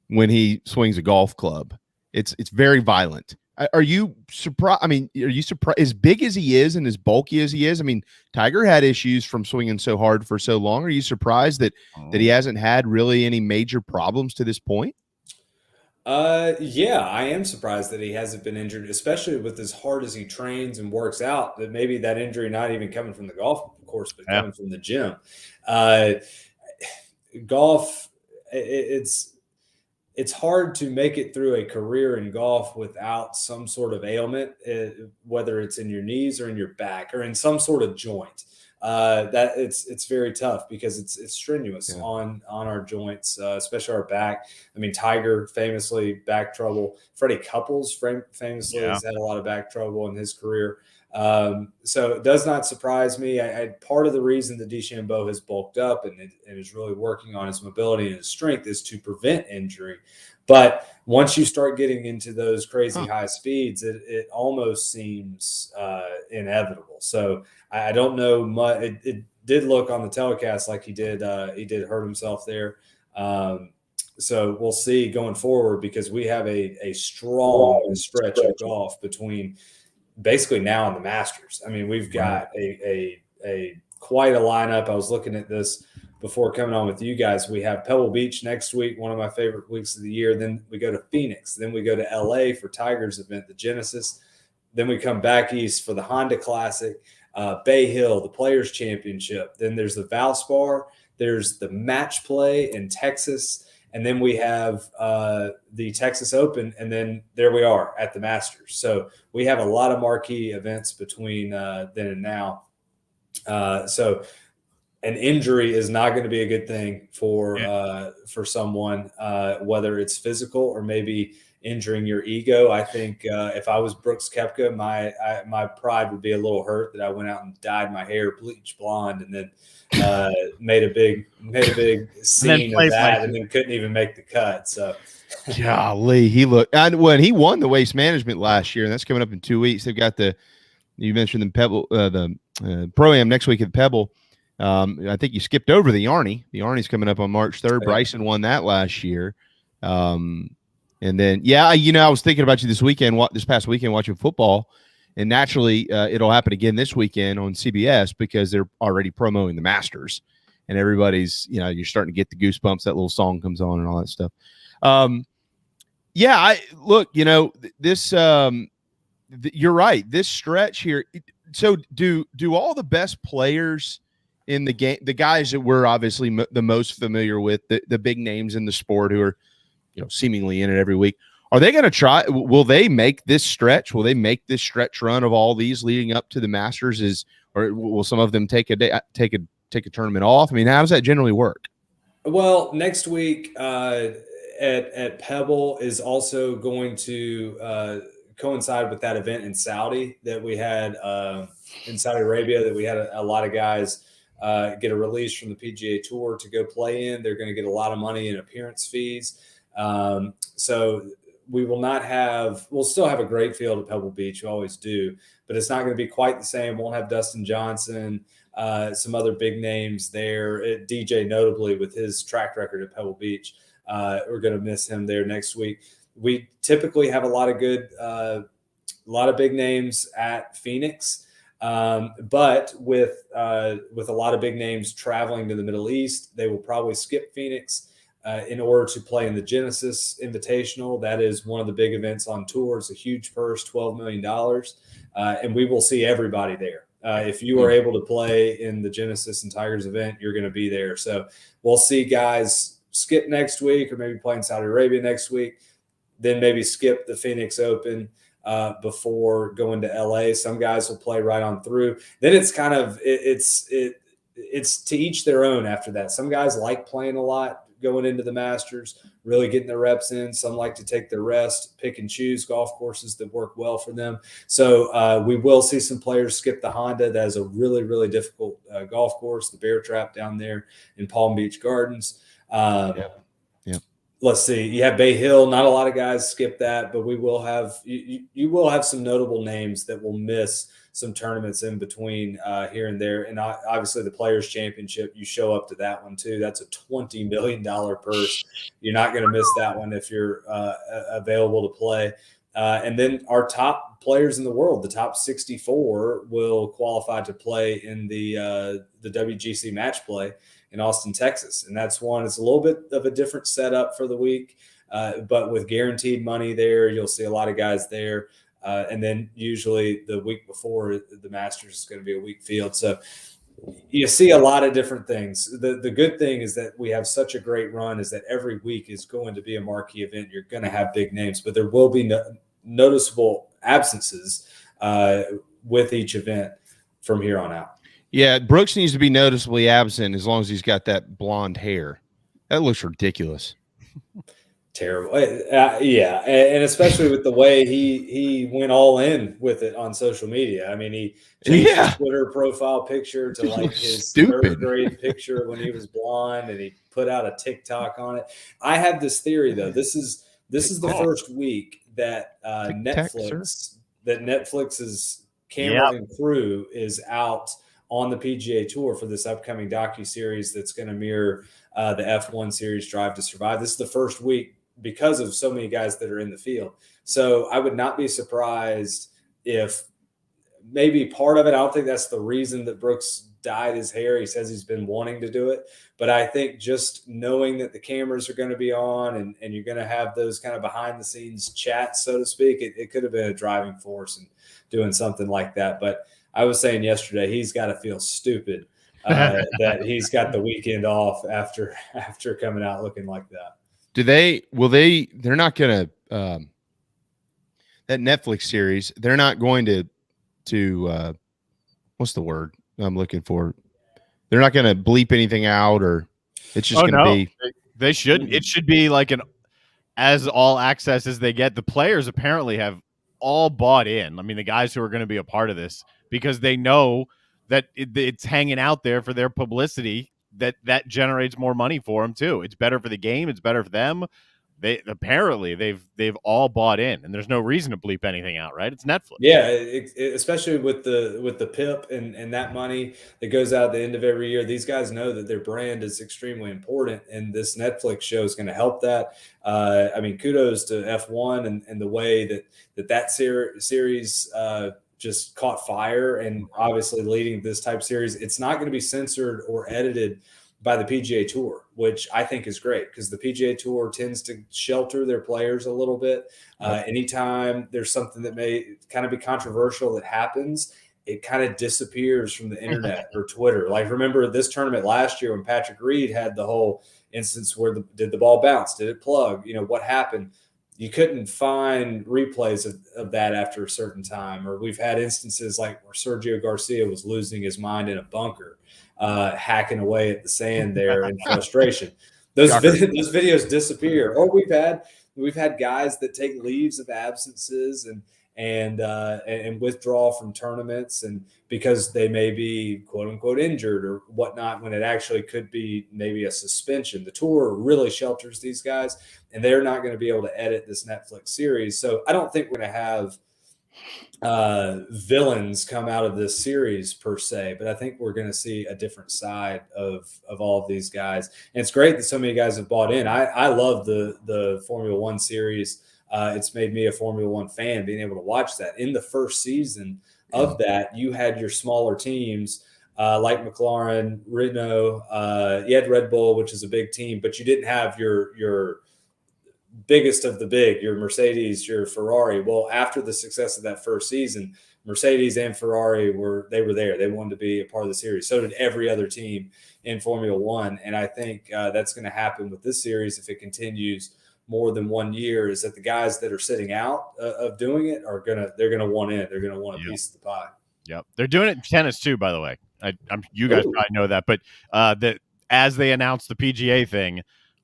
when he swings a golf club. It's very violent. Are you surprised? I mean, are you surprised as big as he is and as bulky as he is? I mean, Tiger had issues from swinging so hard for so long. Are you surprised that he hasn't had really any major problems to this point? Yeah, I am surprised that he hasn't been injured, especially with as hard as he trains and works out, that maybe that injury not even coming from the golf course, but coming from the gym. Golf, it's hard to make it through a career in golf without some sort of ailment, whether it's in your knees or in your back or in some sort of joint. That it's very tough because it's strenuous on our joints, especially our back. I mean, Tiger famously back trouble. Freddie Couples famously has had a lot of back trouble in his career. So it does not surprise me. Part of the reason that DeChambeau has bulked up and is really working on his mobility and his strength is to prevent injury. But once you start getting into those crazy high speeds, it almost seems inevitable. So I don't know much. It did look on the telecast like he did hurt himself there. So we'll see going forward because we have a strong stretch of golf between basically now and the Masters. I mean, we've got a quite a lineup. I was looking at this before coming on with you guys. We have Pebble Beach next week, one of my favorite weeks of the year. Then we go to Phoenix. Then we go to LA for Tigers event, the Genesis. Then we come back east for the Honda Classic, Bay Hill, the Players Championship. Then there's the Valspar. There's the match play in Texas. And then we have the Texas Open. And then there we are at the Masters. So we have a lot of marquee events between then and now. So an injury is not going to be a good thing for someone, whether it's physical or maybe injuring your ego. I think if I was Brooks Koepka, my pride would be a little hurt that I went out and dyed my hair bleach blonde and then made a big scene of that and then couldn't even make the cut. So golly, when he won the Waste Management last year, and that's coming up in 2 weeks. They've got you mentioned the Pebble, the Pro-Am next week at Pebble. I think you skipped over the Arnie. The Arnie's coming up on March 3rd. Bryson won that last year. And then, I was thinking about you this past weekend watching football, and naturally it'll happen again this weekend on CBS because they're already promoting the Masters, and everybody's, you're starting to get the goosebumps. That little song comes on and all that stuff. This, you're right. This stretch here. So do all the best players in the game, the guys that we're obviously the most familiar with, the big names in the sport who are, seemingly in it every week, are they going to try? Will they make this stretch? Will they make this stretch run of all these leading up to the Masters? Or will some of them take a tournament off? I mean, how does that generally work? Well, next week at Pebble is also going to coincide with that event in Saudi that we had in Saudi Arabia, that we had a lot of guys get a release from the PGA Tour to go play in. They're going to get a lot of money in appearance fees. So we'll still have a great field at Pebble Beach. You always do, but it's not going to be quite the same. Won't have Dustin Johnson, some other big names there. DJ notably with his track record at Pebble Beach. We're going to miss him there next week. We typically have a lot of big names at Phoenix. But with a lot of big names traveling to the Middle East, they will probably skip Phoenix in order to play in the Genesis Invitational. That is one of the big events on tour. It's a huge purse, $12 million. And we will see everybody there. If you are able to play in the Genesis and Tigers event, you're going to be there. So we'll see guys skip next week or maybe play in Saudi Arabia next week, then maybe skip the Phoenix Open before going to LA. Some guys will play right on through. Then it's kind of it's to each their own after that. Some guys like playing a lot going into the Masters, really getting their reps in. Some like to take their rest, pick and choose golf courses that work well for them. So we will see some players skip the Honda. That is a really, really difficult golf course, the Bear Trap down there in Palm Beach Gardens. Let's see. You have Bay Hill. Not a lot of guys skip that, but we will have you will have some notable names that will miss some tournaments in between here and there. And obviously the Players Championship, you show up to that one too. That's a $20 million purse. You're not going to miss that one if you're available to play. And then our top players in the world, the top 64, will qualify to play in the WGC Match Play in Austin, Texas. And that's one. It's a little bit of a different setup for the week, but with guaranteed money there, you'll see a lot of guys there. And then usually the week before the Masters is going to be a weak field. So you see a lot of different things. The good thing is that we have such a great run is that every week is going to be a marquee event. You're going to have big names, but there will be noticeable absences with each event from here on out. Yeah, Brooks needs to be noticeably absent as long as he's got that blonde hair. That looks ridiculous. Terrible. Yeah, and especially with the way he went all in with it on social media. I mean, he changed his Twitter profile picture to like his third grade picture when he was blonde, and he put out a TikTok on it. I have this theory though. This is the first week that Netflix's camera and crew is out on the PGA Tour for this upcoming docuseries that's going to mirror the F1 series Drive to Survive. This is the first week because of so many guys that are in the field. So I would not be surprised if maybe part of it. I don't think that's the reason that Brooks dyed his hair. He says he's been wanting to do it. But I think just knowing that the cameras are going to be on and you're going to have those kind of behind the scenes chats, so to speak, it could have been a driving force in doing something like that. But I was saying yesterday, he's got to feel stupid that he's got the weekend off after coming out looking like that. They're not going to, that Netflix series, they're not going to what's the word I'm looking for? They're not going to bleep anything out, or it's just going to be. They shouldn't. It should be like as all access as they get. The players apparently have all bought in. I mean, the guys who are going to be a part of this, because they know that it's hanging out there for their publicity. That generates more money for them too. It's better for the game. It's better for them. They've all bought in, and there's no reason to bleep anything out, right? It's Netflix. Yeah, especially with the PIP and that money that goes out at the end of every year. These guys know that their brand is extremely important, and this Netflix show is going to help that. I mean, kudos to F1 and the way that series just caught fire, and obviously leading this type series. It's not going to be censored or edited by the PGA Tour, which I think is great, because the PGA Tour tends to shelter their players a little bit. Anytime there's something that may kind of be controversial that happens, it kind of disappears from the internet or Twitter. Like, remember this tournament last year when Patrick Reed had the whole instance where did the ball bounce? Did it plug? What happened? You couldn't find replays of that after a certain time. Or we've had instances like where Sergio Garcia was losing his mind in a bunker, hacking away at the sand there in frustration. Those videos disappear. Or we've had guys that take leaves of absences and withdraw from tournaments, and because they may be quote unquote injured or whatnot, when it actually could be maybe a suspension. The tour really shelters these guys, and they're not going to be able to edit this Netflix series. So I don't think we're going to have villains come out of this series per se, but I think we're going to see a different side of all of these guys. And it's great that so many guys have bought in. I love the Formula One series. It's made me a Formula One fan, being able to watch that. In the first season of that, you had your smaller teams like McLaren, Renault, you had Red Bull, which is a big team, but you didn't have your biggest of the big, your Mercedes, your Ferrari. Well, after the success of that first season, Mercedes and Ferrari were there. They wanted to be a part of the series. So did every other team in Formula One. And I think that's going to happen with this series if it continues more than 1 year, is that the guys that are sitting out of doing it they're gonna want in. They're gonna want a piece of the pie. Yep, they're doing it in tennis too, by the way. You guys probably know that, but that as they announced the PGA thing,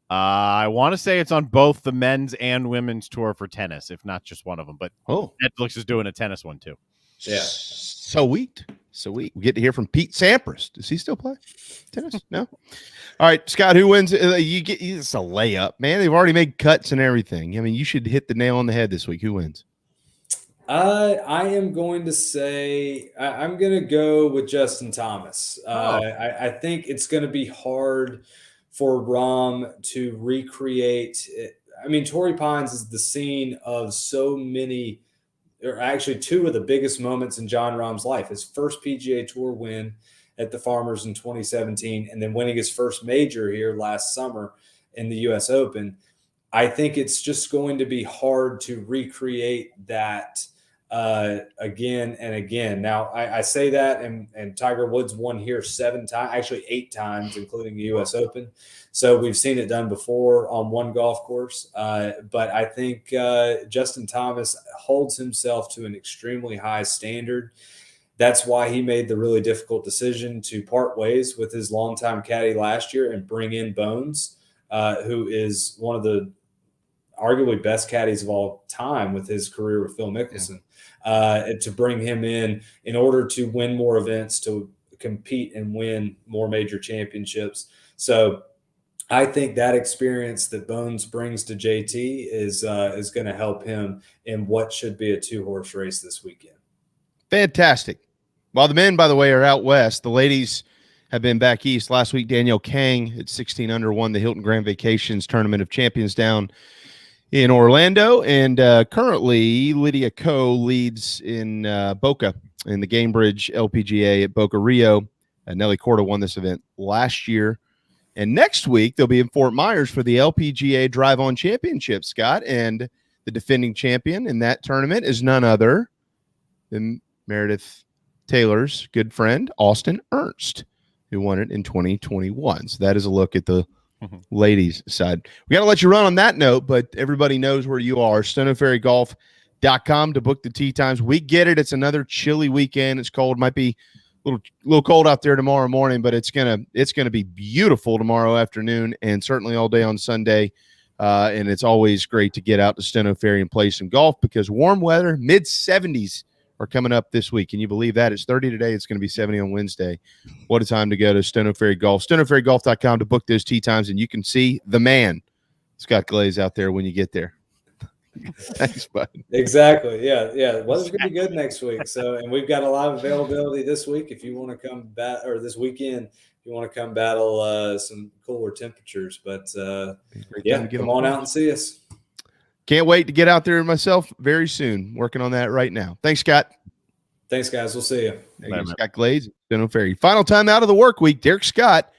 I want to say it's on both the men's and women's tour for tennis, if not just one of them. But Netflix is doing a tennis one too. Yeah. Sweet. We get to hear from Pete Sampras. Does he still play tennis? No. All right, Scott, who wins? It's a layup, man. They've already made cuts and everything. I mean, you should hit the nail on the head this week. Who wins? I am going to say I'm going to go with Justin Thomas. I think it's going to be hard for Rahm to recreate it. I mean, Torrey Pines is the scene of so many, or actually two of the biggest moments in Jon Rahm's life. His first PGA Tour win at the Farmers in 2017, and then winning his first major here last summer in the U.S. Open. I think it's just going to be hard to recreate that again and again. Now, I say that, and Tiger Woods won here 7 times, actually 8 times, including the U.S. Open. So we've seen it done before on one golf course. But I think Justin Thomas holds himself to an extremely high standard. That's why he made the really difficult decision to part ways with his longtime caddy last year and bring in Bones, who is one of the arguably best caddies of all time with his career with Phil Mickelson, to bring him in order to win more events, to compete and win more major championships. So I think that experience that Bones brings to JT is going to help him in what should be a 2-horse race this weekend. Fantastic. While the men, by the way, are out west, the ladies have been back east. Last week, Danielle Kang at 16 under won the Hilton Grand Vacations Tournament of Champions down in Orlando, and currently Lydia Ko leads in Boca in the Gamebridge LPGA at Boca Rio. Nelly Corda won this event last year. And next week, they'll be in Fort Myers for the LPGA Drive-On Championship, Scott. And the defending champion in that tournament is none other than Meredith Taylor's good friend, Austin Ernst, who won it in 2021. So that is a look at the ladies' side. We got to let you run on that note, but everybody knows where you are. StoneO'FerryGolf.com to book the tee times. We get it. It's another chilly weekend. It's cold. Might be a little cold out there tomorrow morning, but it's gonna be beautiful tomorrow afternoon and certainly all day on Sunday. And it's always great to get out to Stone O'Ferry and play some golf because warm weather, mid-70s are coming up this week. Can you believe that? It's 30 today. It's going to be 70 on Wednesday. What a time to go to Stone O'Ferry Golf. StoneO'FerryGolf.com to book those tee times, and you can see the man, Scott Glaze, out there when you get there. Thanks, bud. Exactly. Yeah. Weather's gonna be good next week. So, and we've got a lot of availability this week. If you want to come back, or this weekend, if you want to come battle some cooler temperatures. But come on out and see us. Can't wait to get out there myself very soon. Working on that right now. Thanks, Scott. Thanks, guys. We'll see you. Scott Glaze, Stone O'Ferry. Final time out of the work week. Derek Scott.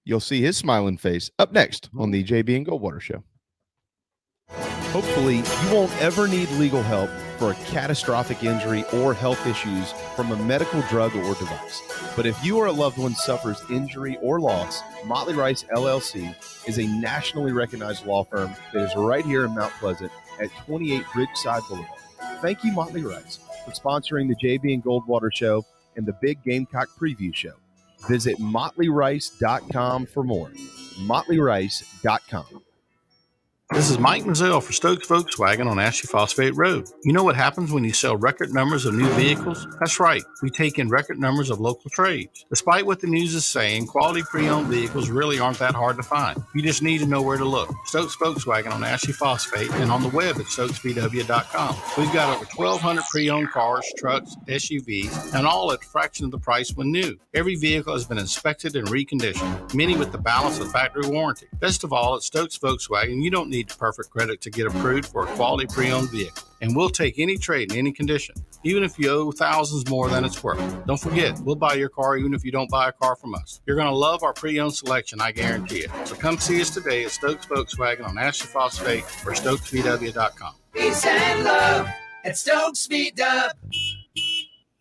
You'll see his smiling face up next on the JB and Goldwater Show. Hopefully, you won't ever need legal help for a catastrophic injury or health issues from a medical drug or device. But if you or a loved one suffers injury or loss, Motley Rice LLC is a nationally recognized law firm that is right here in Mount Pleasant at 28 Ridgeside Boulevard. Thank you, Motley Rice, for sponsoring the JB and Goldwater Show and the Big Gamecock Preview Show. Visit motleyrice.com for more. motleyrice.com. This is Mike Mazzell for Stokes Volkswagen on Ashley Phosphate Road. You know what happens when you sell record numbers of new vehicles? That's right. We take in record numbers of local trades. Despite what the news is saying, quality pre-owned vehicles really aren't that hard to find. You just need to know where to look. Stokes Volkswagen on Ashley Phosphate and on the web at stokesvw.com. We've got over 1,200 pre-owned cars, trucks, SUVs, and all at a fraction of the price when new. Every vehicle has been inspected and reconditioned, many with the balance of factory warranty. Best of all, at Stokes Volkswagen, you don't need perfect credit to get approved for a quality pre-owned vehicle. And we'll take any trade in any condition, even if you owe thousands more than it's worth. Don't forget, we'll buy your car even if you don't buy a car from us. You're going to love our pre-owned selection, I guarantee it. So come see us today at Stokes Volkswagen on Ashley Phosphate or stokesvw.com. Peace and love at Stokes VW.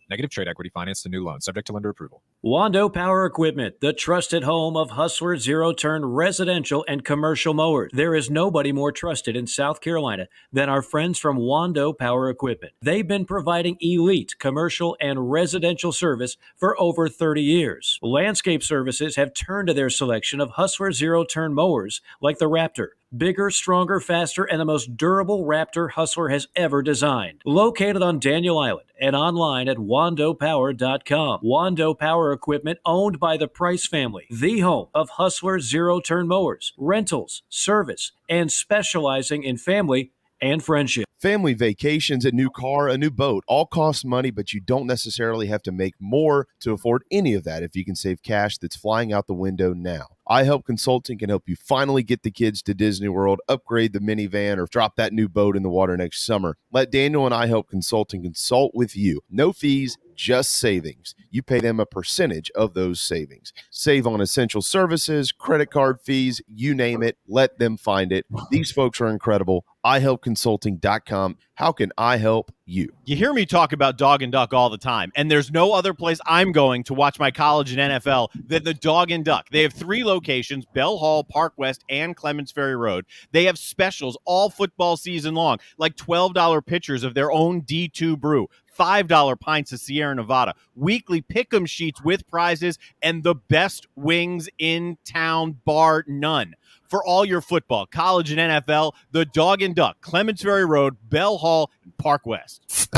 Negative trade equity financed a new loan, subject to lender approval. Wando Power Equipment, the trusted home of Hustler zero-turn residential and commercial mowers. There is nobody more trusted in South Carolina than our friends from Wando Power Equipment. They've been providing elite commercial and residential service for over 30 years. Landscape Services have turned to their selection of Hustler zero-turn mowers like the Raptor. Bigger, stronger, faster, and the most durable Raptor Hustler has ever designed. Located on Daniel Island and online at wandopower.com. Wando Power Equipment, owned by the Price family, the home of Hustler zero-turn mowers, rentals, service, and specializing in family and friendship. Family vacations, a new car, a new boat, all cost money, but you don't necessarily have to make more to afford any of that if you can save cash that's flying out the window now. iHelp Consulting can help you finally get the kids to Disney World, upgrade the minivan, or drop that new boat in the water next summer. Let Daniel and iHelp Consulting consult with you. No fees, just savings. You pay them a percentage of those savings. Save on essential services, credit card fees, you name it. Let them find it. These folks are incredible. iHelpConsulting.com. How can I help you? You hear me talk about Dog and Duck all the time, and there's no other place I'm going to watch my college and NFL than the Dog and Duck. They have 3 locations, Bell Hall, Park West, and Clements Ferry Road. They have specials all football season long, like $12 pitchers of their own D2 brew, $5 pints of Sierra Nevada, weekly pick'em sheets with prizes, and the best wings in town, bar none. For all your football, college, and NFL, the Dog and Duck, Clements Ferry Road, Bell Hall, and Park West.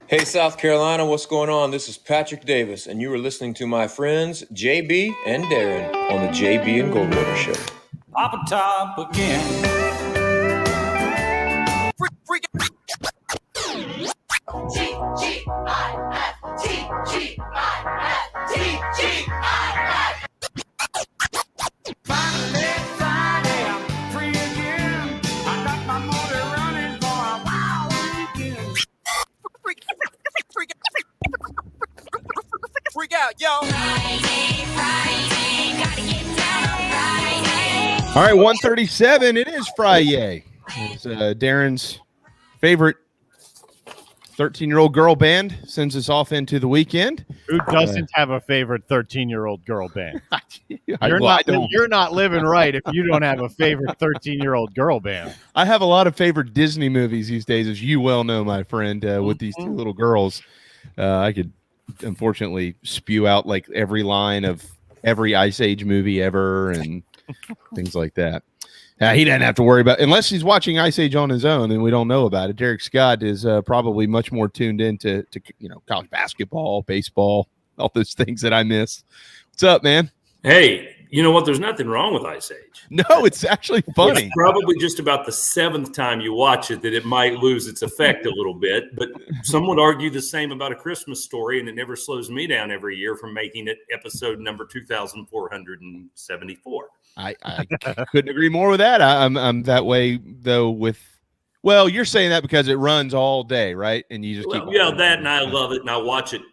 Hey, South Carolina, what's going on? This is Patrick Davis, and you are listening to my friends JB and Darren on the JB and Goldwater Show. Papa top again. Finally, I'm free again. I got my freak out, y'all. All right, 137. It is Friday. It's Darren's favorite 13-year-old girl band sends us off into the weekend. Who doesn't have a favorite 13-year-old girl band? I don't. You're not living right if you don't have a favorite 13-year-old girl band. I have a lot of favorite Disney movies these days, as you well know, my friend, with these two little girls. I could unfortunately spew out like every line of every Ice Age movie ever and things like that. He doesn't have to worry about, unless he's watching Ice Age on his own and we don't know about it. Derek Scott is probably much more tuned into college basketball, baseball, all those things that I miss. What's up, man? Hey, you know what? There's nothing wrong with Ice Age. No, it's actually funny. It's probably just about the 7th time you watch it that it might lose its effect a little bit. But some would argue the same about A Christmas Story, and it never slows me down every year from making it episode number 2,474. I couldn't agree more with that. I'm that way though. Well, you're saying that because it runs all day, right? And you just keep that, and I love it, and I watch it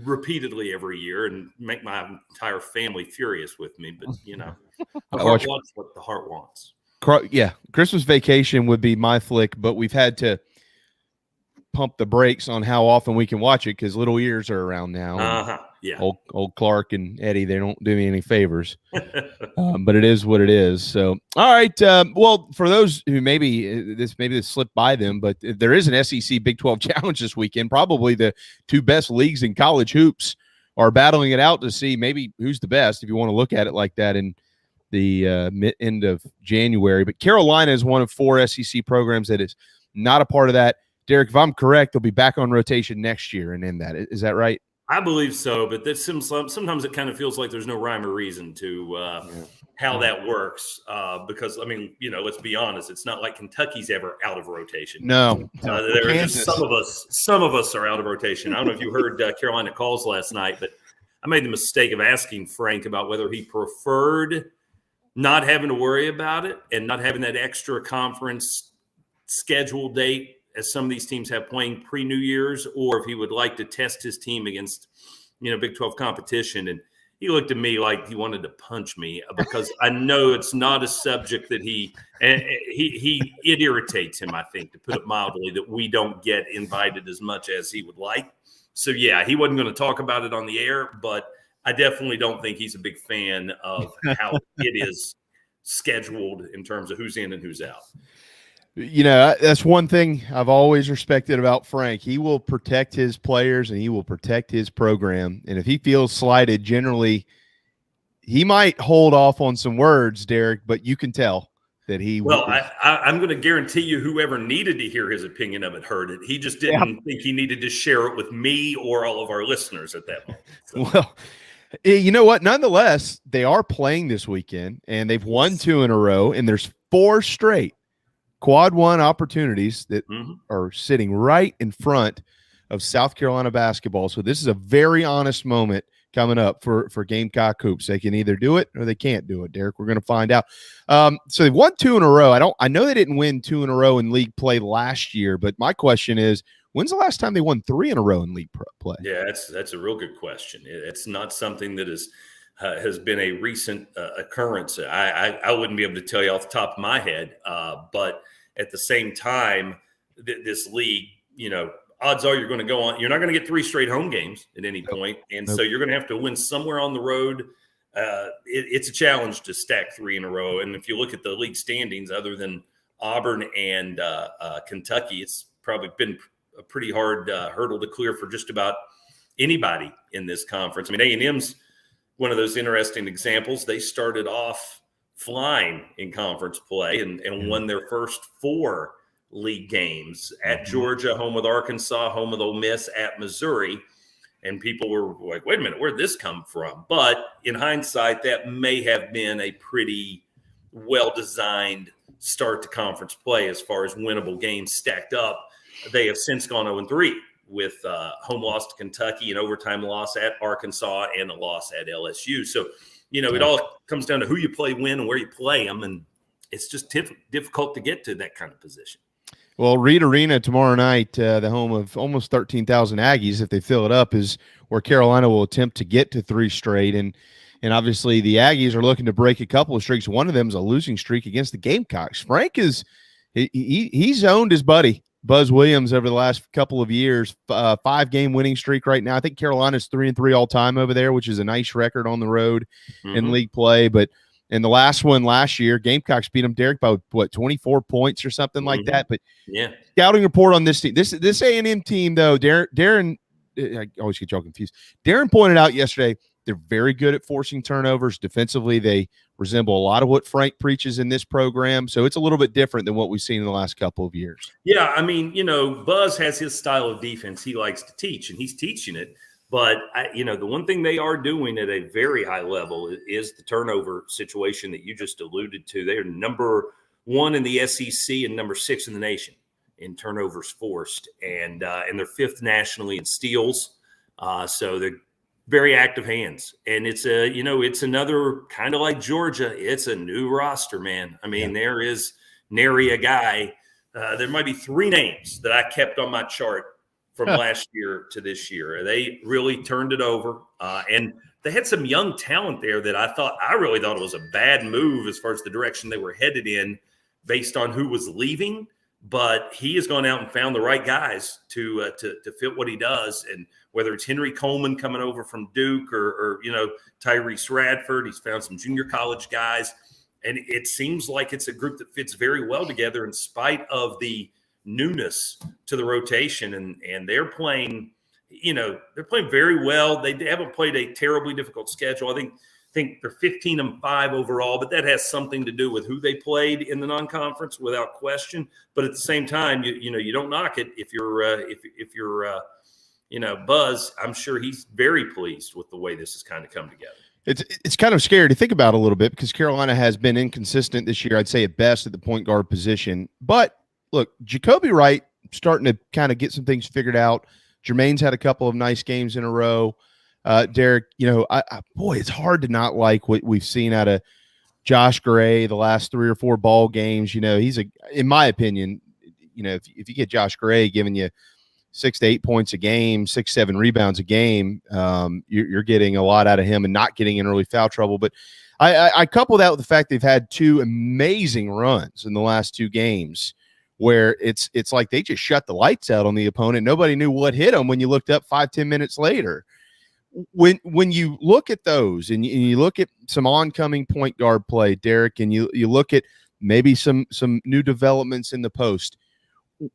repeatedly every year, and make my entire family furious with me. But the heart wants what the heart wants. Yeah, Christmas Vacation would be my flick, but we've had to pump the brakes on how often we can watch it because little ears are around now. Yeah. Old Clark and Eddie, they don't do me any favors. But it is what it is. So, all right. Well, for those who maybe this slipped by them, but there is an SEC Big 12 Challenge this weekend. Probably the two best leagues in college hoops are battling it out to see maybe who's the best, if you want to look at it like that, in the end of January. But Carolina is one of 4 SEC programs that is not a part of that. Derek, if I'm correct, they'll be back on rotation next year and in that. Is that right? I believe so, but sometimes it kind of feels like there's no rhyme or reason to how that works. Because, let's be honest, it's not like Kentucky's ever out of rotation. No. There are just some of us are out of rotation. I don't know if you heard Carolina calls last night, but I made the mistake of asking Frank about whether he preferred not having to worry about it and not having that extra conference schedule date as some of these teams have playing pre-New Year's, or if he would like to test his team against, Big 12 competition. And he looked at me like he wanted to punch me because I know it's not a subject that it irritates him, I think, to put it mildly, that we don't get invited as much as he would like. So, yeah, he wasn't going to talk about it on the air, but I definitely don't think he's a big fan of how it is scheduled in terms of who's in and who's out. That's one thing I've always respected about Frank. He will protect his players and he will protect his program. And if he feels slighted, generally, he might hold off on some words, Derek, but you can tell that he will. Well, I'm going to guarantee you whoever needed to hear his opinion of it heard it. He just didn't think he needed to share it with me or all of our listeners at that moment. So. Well, you know what? Nonetheless, they are playing this weekend, and they've won 2 in a row, and there's 4 straight Quad 1 opportunities that are sitting right in front of South Carolina basketball. So this is a very honest moment coming up for Gamecock hoops. They can either do it or they can't do it, Derek. We're going to find out. So they've won 2 in a row. I know they didn't win 2 in a row in league play last year, but my question is, when's the last time they won 3 in a row in league play? Yeah, that's a real good question. It's not something that has been a recent occurrence. I wouldn't be able to tell you off the top of my head, but at the same time, this league, odds are you're going to go on. You're not going to get 3 straight home games at any point, and so you're going to have to win somewhere on the road. It's a challenge to stack 3 in a row, and if you look at the league standings, other than Auburn and Kentucky, it's probably been a pretty hard hurdle to clear for just about anybody in this conference. I mean, A&M's one of those interesting examples. They started off flying in conference play and won their first 4 league games at Georgia, home with Arkansas, home with Ole Miss, at Missouri. And people were like, wait a minute, where'd this come from? But in hindsight, that may have been a pretty well-designed start to conference play as far as winnable games stacked up. They have since gone 0-3 with home loss to Kentucky, an overtime loss at Arkansas, and a loss at LSU. So, it all comes down to who you play when and where you play them, and it's just difficult to get to that kind of position. Well, Reed Arena tomorrow night, the home of almost 13,000 Aggies, if they fill it up, is where Carolina will attempt to get to 3 straight. And obviously the Aggies are looking to break a couple of streaks. One of them is a losing streak against the Gamecocks. Frank he's owned his buddy Buzz Williams over the last couple of years. 5-game winning streak right now. I think Carolina's 3-3 all time over there, which is a nice record on the road in league play. But in the last one last year, Gamecocks beat them, Derek, by 24 points or something like that. But yeah, scouting report on this team, this A&M team though, Darren, I always get y'all confused. Darren pointed out yesterday they're very good at forcing turnovers. Defensively, they resemble a lot of what Frank preaches in this program. So it's a little bit different than what we've seen in the last couple of years. Yeah, I mean, Buzz has his style of defense he likes to teach, and he's teaching it. But, the one thing they are doing at a very high level is the turnover situation that you just alluded to. They are number 1 in the SEC and number 6 in the nation in turnovers forced, and they're 5th nationally in steals. So they're very active hands. And it's it's another kind of like Georgia. It's a new roster, man. I mean, There is nary a guy. There might be 3 names that I kept on my chart from last year to this year. They really turned it over. And they had some young talent there that I really thought it was a bad move as far as the direction they were headed in based on who was leaving. But he has gone out and found the right guys to fit what he does. And whether it's Henry Coleman coming over from Duke or Tyrese Radford, he's found some junior college guys. And it seems like it's a group that fits very well together in spite of the newness to the rotation, and they're playing very well. They haven't played a terribly difficult schedule. I think they're 15-5 overall, but that has something to do with who they played in the non-conference without question. But at the same time, you don't knock it if you're Buzz. I'm sure he's very pleased with the way this has kind of come together. It's kind of scary to think about a little bit because Carolina has been inconsistent this year, I'd say at best, at the point guard position. But look, Jacoby Wright starting to kind of get some things figured out. Jermaine's had a couple of nice games in a row. Derek, it's hard to not like what we've seen out of Josh Gray the last 3 or 4 ball games. He's in my opinion, if you get Josh Gray giving you 6 to 8 points a game, 6-7 rebounds a game, you're getting a lot out of him and not getting in early foul trouble. But I couple that with the fact they've had 2 amazing runs in the last 2 games where it's like they just shut the lights out on the opponent. Nobody knew what hit them when you looked up 5-10 minutes later. When you look at those and you look at some oncoming point guard play, Derek, and you look at maybe some new developments in the post,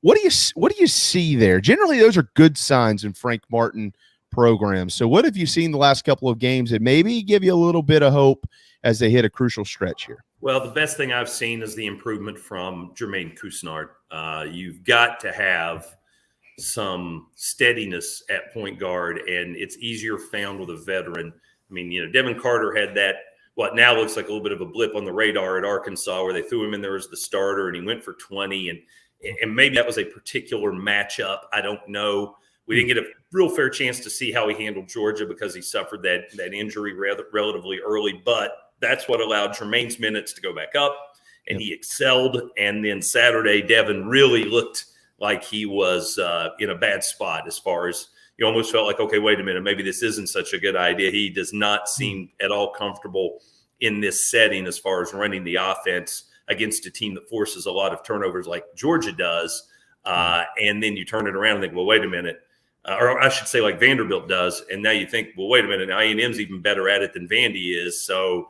what do you see there? Generally, those are good signs in Frank Martin programs. So what have you seen the last couple of games that maybe give you a little bit of hope as they hit a crucial stretch here? Well, the best thing I've seen is the improvement from Jermaine Couisnard. You've got to have some steadiness at point guard, and it's easier found with a veteran. I mean, Devin Carter had that, what now looks like a little bit of a blip on the radar at Arkansas where they threw him in there as the starter, and he went for 20, and maybe that was a particular matchup. I don't know. We didn't get a real fair chance to see how he handled Georgia because he suffered that injury relatively early, but that's what allowed Jermaine's minutes to go back up, and he excelled. And then Saturday, Devin really looked like he was in a bad spot as far as you almost felt like, okay, wait a minute, maybe this isn't such a good idea. He does not seem at all comfortable in this setting as far as running the offense against a team that forces a lot of turnovers like Georgia does. And then you turn it around and think, well, wait a minute. Or I should say like Vanderbilt does. And now you think, well, wait a minute, A&M's even better at it than Vandy is. So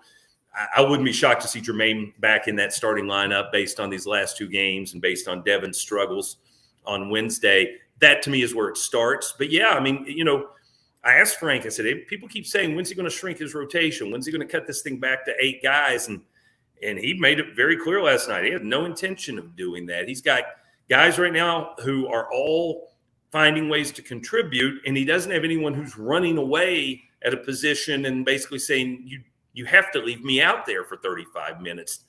I wouldn't be shocked to see Jermaine back in that starting lineup based on these last 2 games and based on Devin's struggles on Wednesday. That to me is where it starts. But yeah, I mean, I asked Frank, I said, hey, people keep saying, when's he going to shrink his rotation? When's he going to cut this thing back to 8 guys? And he made it very clear last night. He had no intention of doing that. He's got guys right now who are all finding ways to contribute, and he doesn't have anyone who's running away at a position and basically saying, you have to leave me out there for 35 minutes.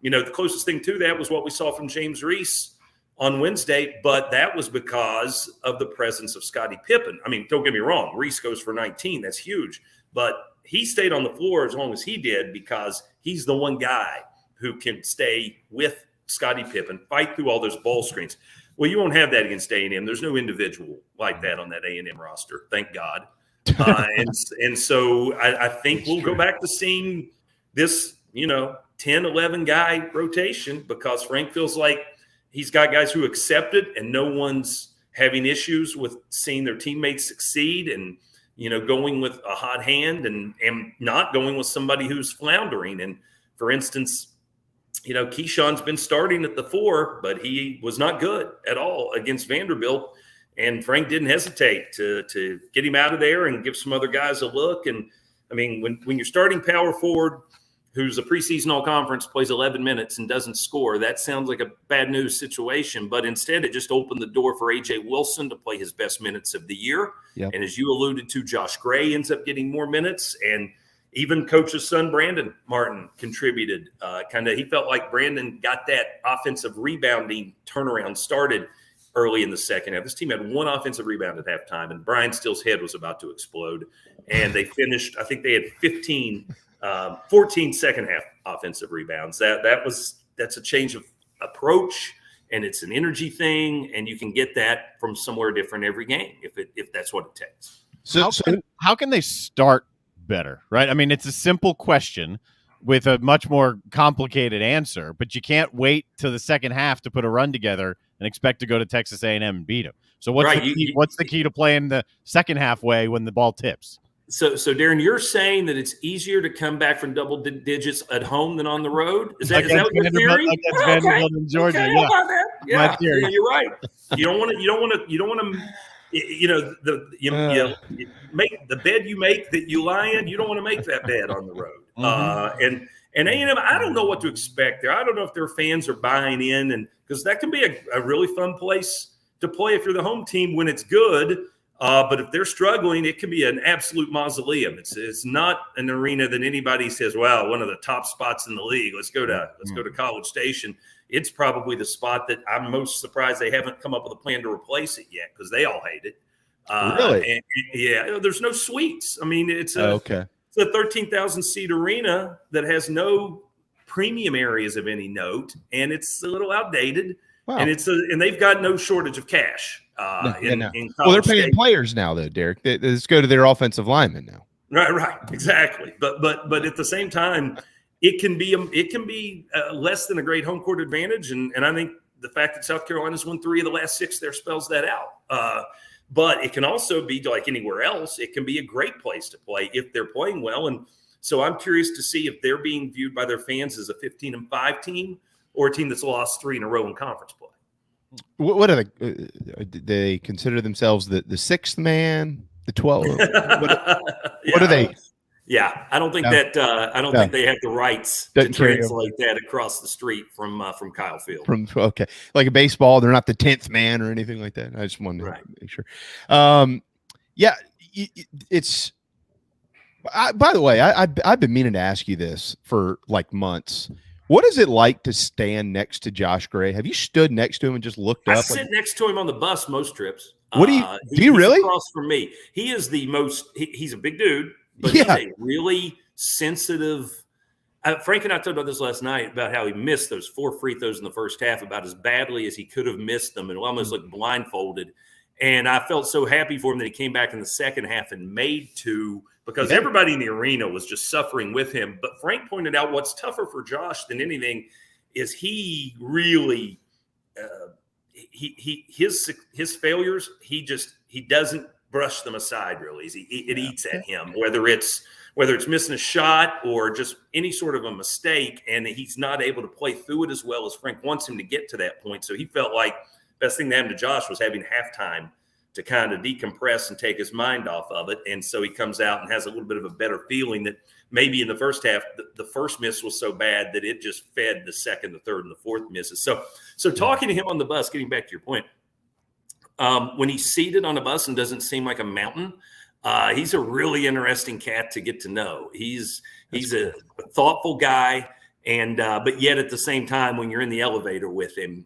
The closest thing to that was what we saw from James Reese on Wednesday, but that was because of the presence of Scottie Pippen. I mean, don't get me wrong, Reese goes for 19. That's huge. But he stayed on the floor as long as he did because he's the one guy who can stay with Scottie Pippen, fight through all those ball screens. Well, you won't have that against A&M. There's no individual like that on that A&M roster, thank God. And so I think we'll go back to seeing this, 10, 11 guy rotation, because Frank feels like he's got guys who accept it, and no one's having issues with seeing their teammates succeed, and going with a hot hand and not going with somebody who's floundering. And for instance, Keyshawn's been starting at the 4, but he was not good at all against Vanderbilt. And Frank didn't hesitate to get him out of there and give some other guys a look. And I mean, when you're starting power forward, who's a preseason all-conference, plays 11 minutes and doesn't score, that sounds like a bad news situation. But instead, it just opened the door for A.J. Wilson to play his best minutes of the year. Yep. And as you alluded to, Josh Gray ends up getting more minutes. And even Coach's son, Brandon Martin, contributed. He felt like Brandon got that offensive rebounding turnaround started early in the second half. This team had one offensive rebound at halftime, and Brian Steele's head was about to explode. And they finished, I think they had 14 second half offensive rebounds. That's a change of approach, and it's an energy thing, and you can get that from somewhere different every game if that's what it takes. So how can they start better, right? I mean, it's a simple question with a much more complicated answer, but you can't wait till the second half to put a run together and expect to go to Texas A&M and beat them. So what's the key to playing the second half way when the ball tips? So Darren, you're saying that it's easier to come back from double digits at home than on the road? Is that what you're theory? Against Vanderbilt in Georgia. Okay, Yeah, you're right. You don't want to. You make the bed you make that you lie in. You don't want to make that bed on the road. And A&M, I don't know what to expect there. I don't know if their fans are buying in, and because that can be a really fun place to play if you're the home team when it's good. But if they're struggling, it can be an absolute mausoleum. It's not an arena that anybody says, "Wow, one of the top spots in the league. Let's go to College Station." It's probably the spot that I'm most surprised they haven't come up with a plan to replace it yet, because they all hate it. Really? And there's no suites. I mean, it's a 13,000 seat arena that has no premium areas of any note, and it's a little outdated. Wow. And they've got no shortage of cash. In they're paying players now, though, Derek. Let's go to their offensive linemen now. Right, exactly. But at the same time, it can be less than a great home court advantage, and I think the fact that South Carolina's won 3 of the last 6 there spells that out. But it can also be like anywhere else. It can be a great place to play if they're playing well. And so I'm curious to see if they're being viewed by their fans as a 15-5 team or a team that's lost 3 in a row in conference play. What are they consider themselves the 6th man, the 12th? What are they? Yeah, I don't think that I don't think they have the rights to translate that across the street from Kyle Field. Like a baseball, they're not the 10th man or anything like that. I just wanted to make sure. It's. By the way, I've been meaning to ask you this for like months. What is it like to stand next to Josh Gray? Have you stood next to him and just looked up? I sit next to him on the bus most trips. What do you really? He's across from me. He is the most. He's a big dude, but he's a really sensitive. Frank and I talked about this last night about how he missed those 4 free throws in the first half about as badly as he could have missed them, and almost looked blindfolded. And I felt so happy for him that he came back in the second half and made 2. Because everybody in the arena was just suffering with him. But Frank pointed out what's tougher for Josh than anything is he really his failures, he doesn't brush them aside really. It eats at him, whether it's missing a shot or just any sort of a mistake, and he's not able to play through it as well as Frank wants him to get to that point. So he felt like the best thing that happened to Josh was having halftime to kind of decompress and take his mind off of it. And so he comes out and has a little bit of a better feeling that maybe in the first half, the first miss was so bad that it just fed the second, the third, and the fourth misses. So talking to him on the bus, getting back to your point, when he's seated on a bus and doesn't seem like a mountain, he's a really interesting cat to get to know. He's a thoughtful guy. And, but yet at the same time, when you're in the elevator with him,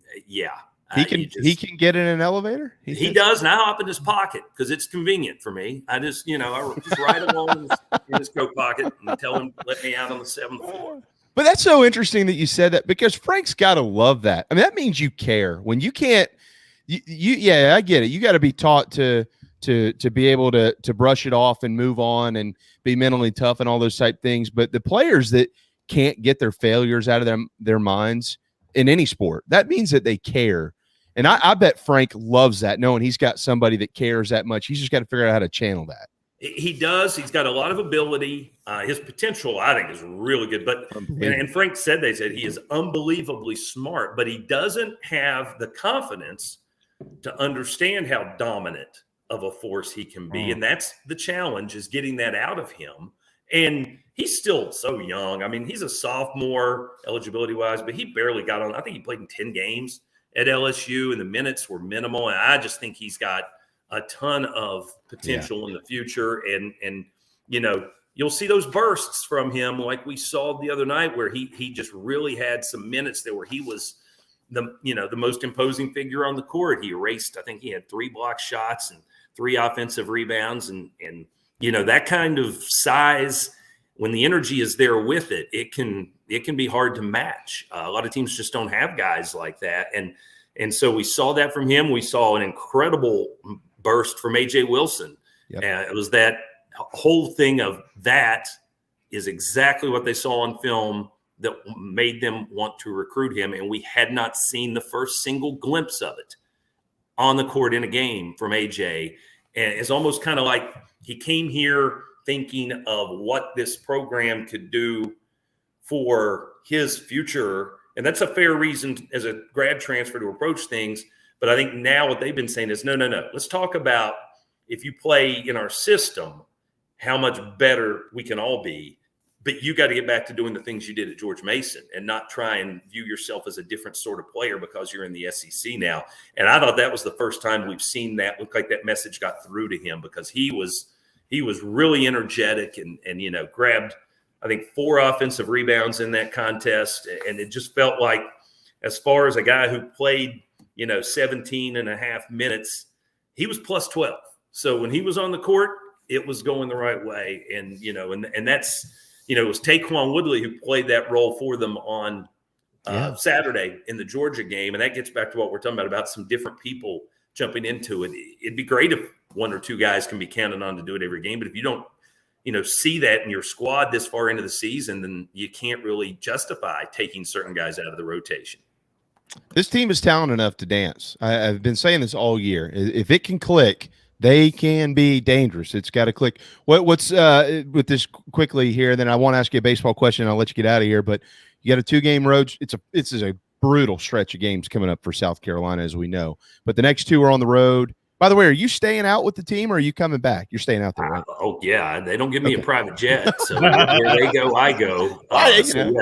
he can get in an elevator. He does, and I hop in his pocket because it's convenient for me. I just I just ride along in his coat pocket and tell him let me out on the 7th floor. But that's so interesting that you said that, because Frank's got to love that. I mean, that means you care when you can't. Yeah, I get it. You got to be taught to be able to brush it off and move on and be mentally tough and all those type things. But the players that can't get their failures out of their minds in any sport, that means that they care. And I bet Frank loves that, knowing he's got somebody that cares that much. He's just got to figure out how to channel that. He does. He's got a lot of ability. His potential, I think, is really good. But and Frank said he is unbelievably smart, but he doesn't have the confidence to understand how dominant of a force he can be. And that's the challenge, is getting that out of him. And he's still so young. I mean, he's a sophomore eligibility-wise, but he barely got on. I think he played in 10 games at LSU, and the minutes were minimal. And I just think he's got a ton of potential in the future. And you'll see those bursts from him like we saw the other night, where he just really had some minutes there where he was the most imposing figure on the court. He erased, I think he had 3 block shots and 3 offensive rebounds. And that kind of size, when the energy is there with it, it can be hard to match. A lot of teams just don't have guys like that. And so we saw that from him. We saw an incredible burst from A.J. Wilson. Yep. It was that whole thing of that is exactly what they saw on film that made them want to recruit him. And we had not seen the first single glimpse of it on the court in a game from A.J. And it's almost kind of like he came here thinking of what this program could do for his future. And that's a fair reason as a grad transfer to approach things. But I think now what they've been saying is, no. Let's talk about, if you play in our system, how much better we can all be. But you got to get back to doing the things you did at George Mason and not try and view yourself as a different sort of player because you're in the SEC now. And I thought that was the first time we've seen that look like that message got through to him, because he was really energetic and grabbed, I think, 4 offensive rebounds in that contest. And it just felt like, as far as a guy who played 17 and a half minutes, he was plus 12. So when he was on the court, it was going the right way. And, and that's, it was Taquan Woodley who played that role for them on Saturday in the Georgia game. And that gets back to what we're talking about some different people jumping into it. It'd be great if 1 or 2 guys can be counted on to do it every game. But if you don't, see that in your squad this far into the season, then you can't really justify taking certain guys out of the rotation. This team is talented enough to dance. I've been saying this all year. If it can click, they can be dangerous. It's got to click. What's with this quickly here? Then I want to ask you a baseball question. I'll let you get out of here. But you got a 2-game road. It's a brutal stretch of games coming up for South Carolina, as we know. But the next 2 are on the road. By the way, are you staying out with the team, or are you coming back? You're staying out there, right? Oh yeah, they don't give me a private jet, so where they go, I go. I didn't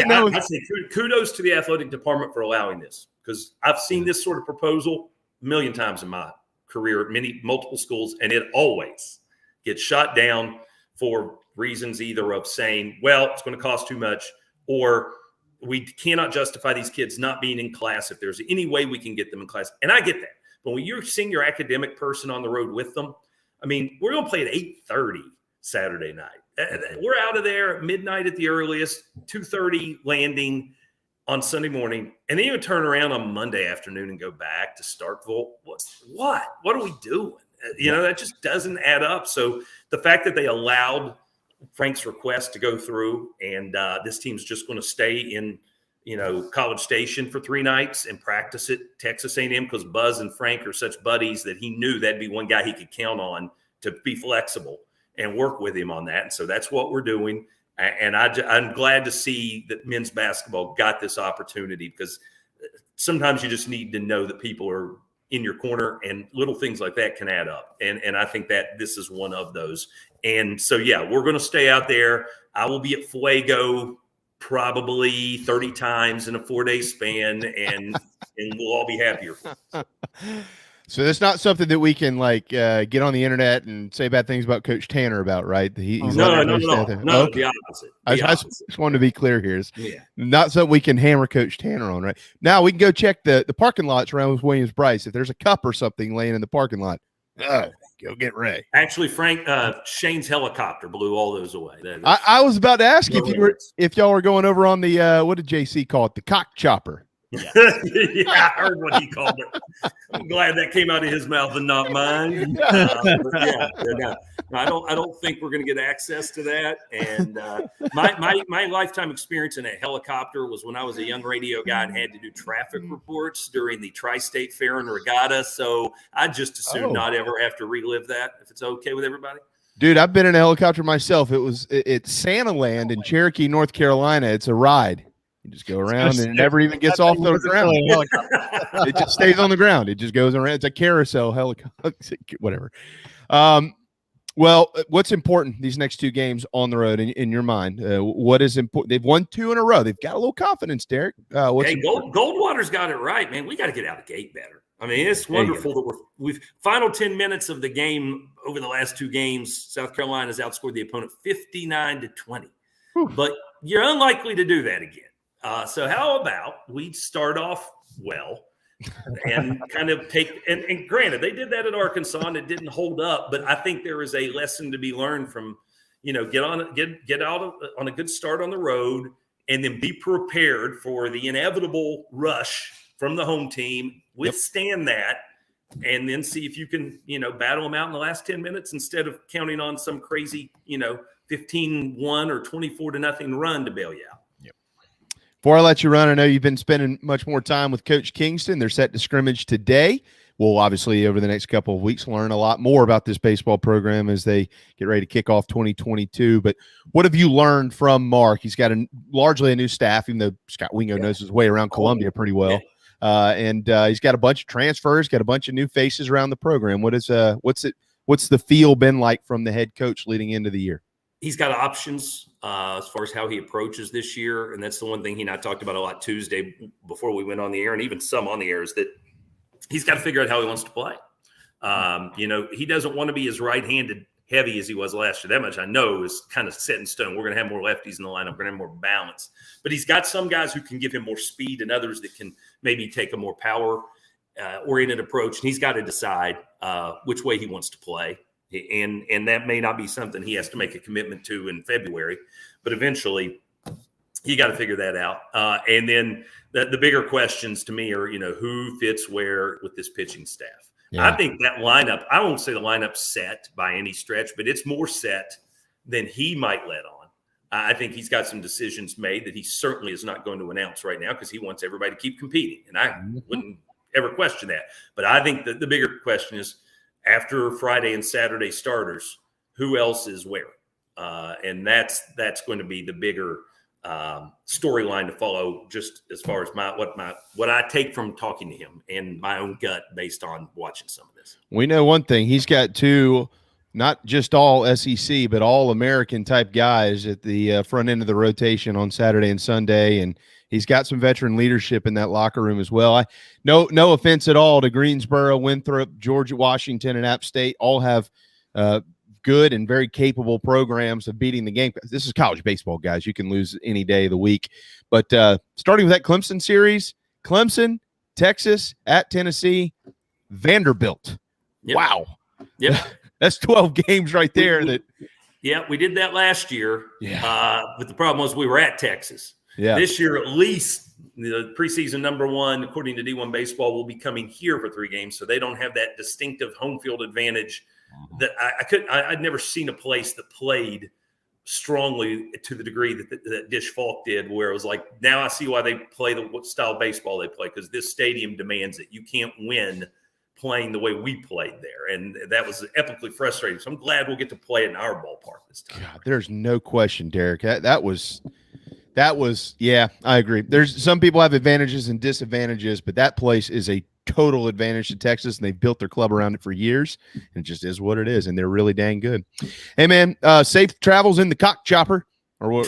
know. I say kudos to the athletic department for allowing this, because I've seen this sort of proposal a million times in my career at multiple schools, and it always gets shot down for reasons either of saying, well, it's going to cost too much, or we cannot justify these kids not being in class if there's any way we can get them in class. And I get that. But when you're seeing your academic person on the road with them, I mean, we're going to play at 8:30 Saturday night. We're out of there at midnight at the earliest, 2:30 landing on Sunday morning, and then you turn around on Monday afternoon and go back to Starkville. What are we doing? That just doesn't add up. So the fact that they allowed Frank's request to go through, and this team's just going to stay in College Station for 3 nights and practice at Texas A&M, because Buzz and Frank are such buddies that he knew that'd be one guy he could count on to be flexible and work with him on that. And so that's what we're doing. And I'm glad to see that men's basketball got this opportunity, because sometimes you just need to know that people are in your corner, and little things like that can add up. And I think that this is one of those. And so, yeah, we're going to stay out there. I will be at Fuego probably 30 times in a 4-day span, and we'll all be happier. So that's not something that we can get on the internet and say bad things about Coach Tanner about, right? He's no, the opposite. I just wanted to be clear here. It's not something we can hammer Coach Tanner on, right? Now we can go check the parking lots around Williams-Brice. If there's a cup or something laying in the parking lot, go get Ray. Actually, Frank, Shane's helicopter blew all those away. I was about to ask if y'all were going over on the what did JC call it? The cock chopper. Yeah, I heard what he called it. I'm glad that came out of his mouth and not mine. I don't think we're going to get access to that. And my lifetime experience in a helicopter was when I was a young radio guy and had to do traffic reports during the Tri-State Fair and Regatta. So I just assume not ever have to relive that. If it's okay with everybody. Dude, I've been in a helicopter myself. It's Santa Land in Cherokee, North Carolina. It's a ride. You just go around and it never even gets off the ground. It just stays on the ground. It just goes around. It's a carousel helicopter, whatever. Well, what's important these next two games on the road in your mind? What is important? They've won 2 in a row. They've got a little confidence, Derek. Goldwater's got it right, man. We got to get out the gate better. I mean, it's wonderful that we've final 10 minutes of the game over the last 2 games. South Carolina's outscored the opponent 59-20, but you're unlikely to do that again. So how about we start off well and kind of take and granted they did that at Arkansas and it didn't hold up, but I think there is a lesson to be learned from, get out on a good start on the road and then be prepared for the inevitable rush from the home team, withstand that, and then see if you can, battle them out in the last 10 minutes instead of counting on some crazy, 15-1 or 24-0 run to bail you out. Before I let you run, I know you've been spending much more time with Coach Kingston. They're set to scrimmage today. We'll obviously, over the next couple of weeks, learn a lot more about this baseball program as they get ready to kick off 2022. But what have you learned from Mark? He's got largely a new staff, even though Scott Wingo knows his way around Columbia pretty well. And he's got a bunch of transfers, got a bunch of new faces around the program. What's the feel been like from the head coach leading into the year? He's got options as far as how he approaches this year. And that's the one thing he and I talked about a lot Tuesday before we went on the air, and even some on the air, is that he's got to figure out how he wants to play. He doesn't want to be as right-handed heavy as he was last year. That much I know is kind of set in stone. We're going to have more lefties in the lineup. We're going to have more balance. But he's got some guys who can give him more speed and others that can maybe take a more power-oriented approach. And he's got to decide which way he wants to play. And that may not be something he has to make a commitment to in February, but eventually you got to figure that out. And then the bigger questions to me are, who fits where with this pitching staff. Yeah. I think that lineup, I won't say the lineup's set by any stretch, but it's more set than he might let on. I think he's got some decisions made that he certainly is not going to announce right now because he wants everybody to keep competing. And I wouldn't ever question that. But I think that the bigger question is, after Friday and Saturday starters, who else is where? And that's going to be the bigger storyline to follow, just as far as what I take from talking to him and my own gut based on watching some of this. We know one thing. He's got 2, not just all SEC, but all American type guys at the front end of the rotation on Saturday and Sunday. And he's got some veteran leadership in that locker room as well. No offense at all to Greensboro, Winthrop, Georgia, Washington, and App State. All have good and very capable programs of beating the game. This is college baseball, guys. You can lose any day of the week. But starting with that Clemson series, Clemson, Texas, at Tennessee, Vanderbilt. Yep. Wow. Yep. That's 12 games right there. We did that last year. Yeah. But the problem was we were at Texas. Yeah. This year, at least the preseason #1, according to D1 Baseball, will be coming here for 3 games, so they don't have that distinctive home field advantage that I'd never seen a place that played strongly to the degree that Dish Falk did, where it was like, now I see why they play what style of baseball they play, because this stadium demands it. You can't win playing the way we played there, and that was epically frustrating. So I'm glad we'll get to play it in our ballpark this time. God, there's no question, Derek. That was, yeah, I agree. There's some people have advantages and disadvantages, but that place is a total advantage to Texas, and they've built their club around it for years. And it just is what it is, and they're really dang good. Hey, man, safe travels in the cock chopper or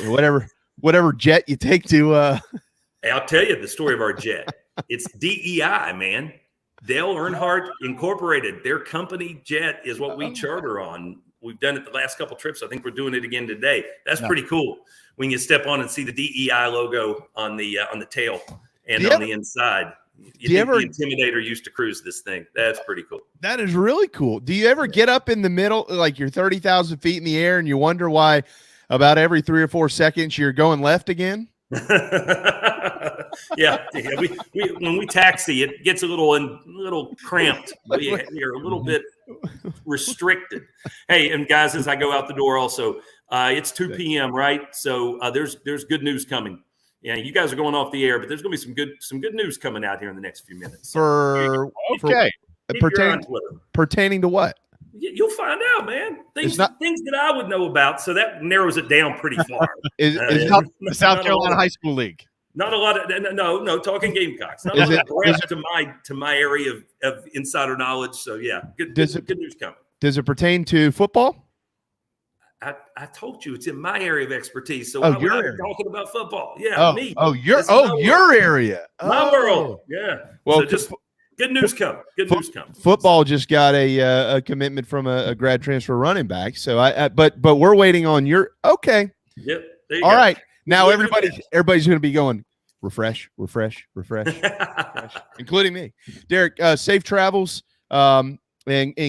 whatever jet you take to. Hey, I'll tell you the story of our jet. It's DEI, man. Dale Earnhardt Incorporated. Their company jet is what we charter on. We've done it the last couple trips. I think we're doing it again today. That's pretty cool. When you step on and see the DEI logo on the tail and on the inside. The Intimidator used to cruise this thing. That's pretty cool. That is really cool. Do you ever get up in the middle, like you're 30,000 feet in the air, and you wonder why about every 3 or 4 seconds you're going left again? Yeah. We when we taxi, it gets a little cramped. We are a little bit restricted. Hey, and guys, as I go out the door, also, it's 2 p.m. right? So there's good news coming. Yeah, you guys are going off the air, but there's going to be some good news coming out here in the next few minutes. Pertaining to what? You'll find out, man. Things that I would know about. So that narrows it down pretty far. is not the South Carolina High School League? Not a lot of no. Talking Gamecocks. Not a lot of breadth to my area of insider knowledge. So yeah, good news coming. Does it pertain to football? I told you it's in my area of expertise. So why would I be talking about football? Yeah, me. Your area. My world. Yeah. Well, so just good news coming. Good news coming. Football just got a commitment from a grad transfer running back. So but we're waiting on your okay. Yep. All right. Now everybody's going to be going refresh, including me. Derek, safe travels. And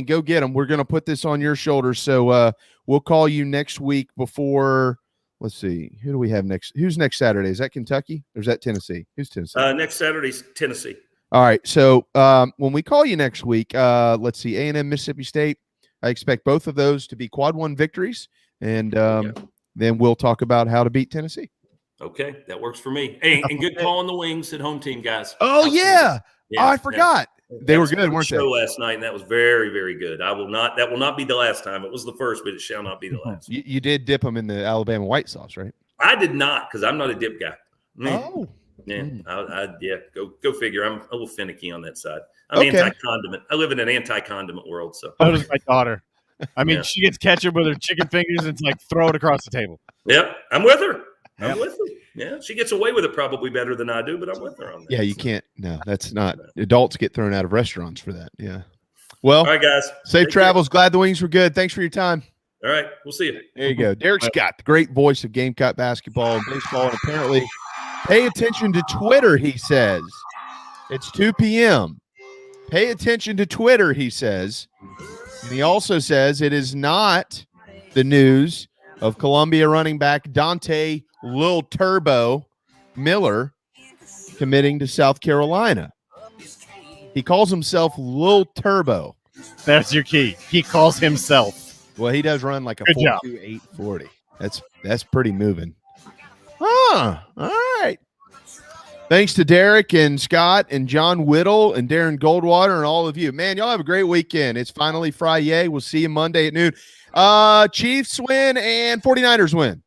go get them. We're going to put this on your shoulders. So we'll call you next week before. Let's see. Who do we have next? Who's next Saturday? Is that Kentucky or is that Tennessee? Who's Tennessee? Next Saturday's Tennessee. All right. So when we call you next week, let's see. A&M, Mississippi State. I expect both of those to be quad one victories. And then we'll talk about how to beat Tennessee. Okay. That works for me. Hey, and good call on the wings at home team, guys. Oh, yeah. Oh, I forgot. They were good, weren't they? Last night, and that was very, very good. That will not be the last time. It was the first, but it shall not be the last. You did dip them in the Alabama white sauce, right? I did not, because I'm not a dip guy. Oh, yeah, Go figure. I'm a little finicky on that side. I'm anti-condiment. I live in an anti-condiment world. So does my daughter. I mean, she gets ketchup with her chicken fingers. And it's like throw it across the table. Yep, I'm with her. I'm with her. Yeah, she gets away with it probably better than I do, but I'm with her on that. Yeah, you can't. No, that's not. Adults get thrown out of restaurants for that. Yeah. Well, all right, guys. Safe travels. Glad the wings were good. Thanks for your time. All right, we'll see you. There you go. Derek Scott, the great voice of Gamecock basketball and baseball, and apparently pay attention to Twitter, he says. It's 2 p.m. Pay attention to Twitter, he says. And he also says it is not the news of Columbia running back Dante Lil Turbo Miller committing to South Carolina. He calls himself Lil Turbo. That's your key. He calls himself. Well, he does run like a 4.28 40. That's pretty moving. All right. Thanks to Derek and Scott and John Whittle and Darren Goldwater and all of you. Man, y'all have a great weekend. It's finally Friday. We'll see you Monday at noon. Chiefs win and 49ers win.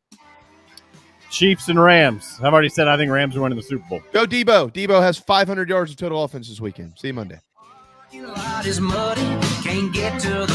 Chiefs and Rams. I've already said I think Rams are winning the Super Bowl. Go Debo. Debo has 500 yards of total offense this weekend. See you Monday. Can't get to the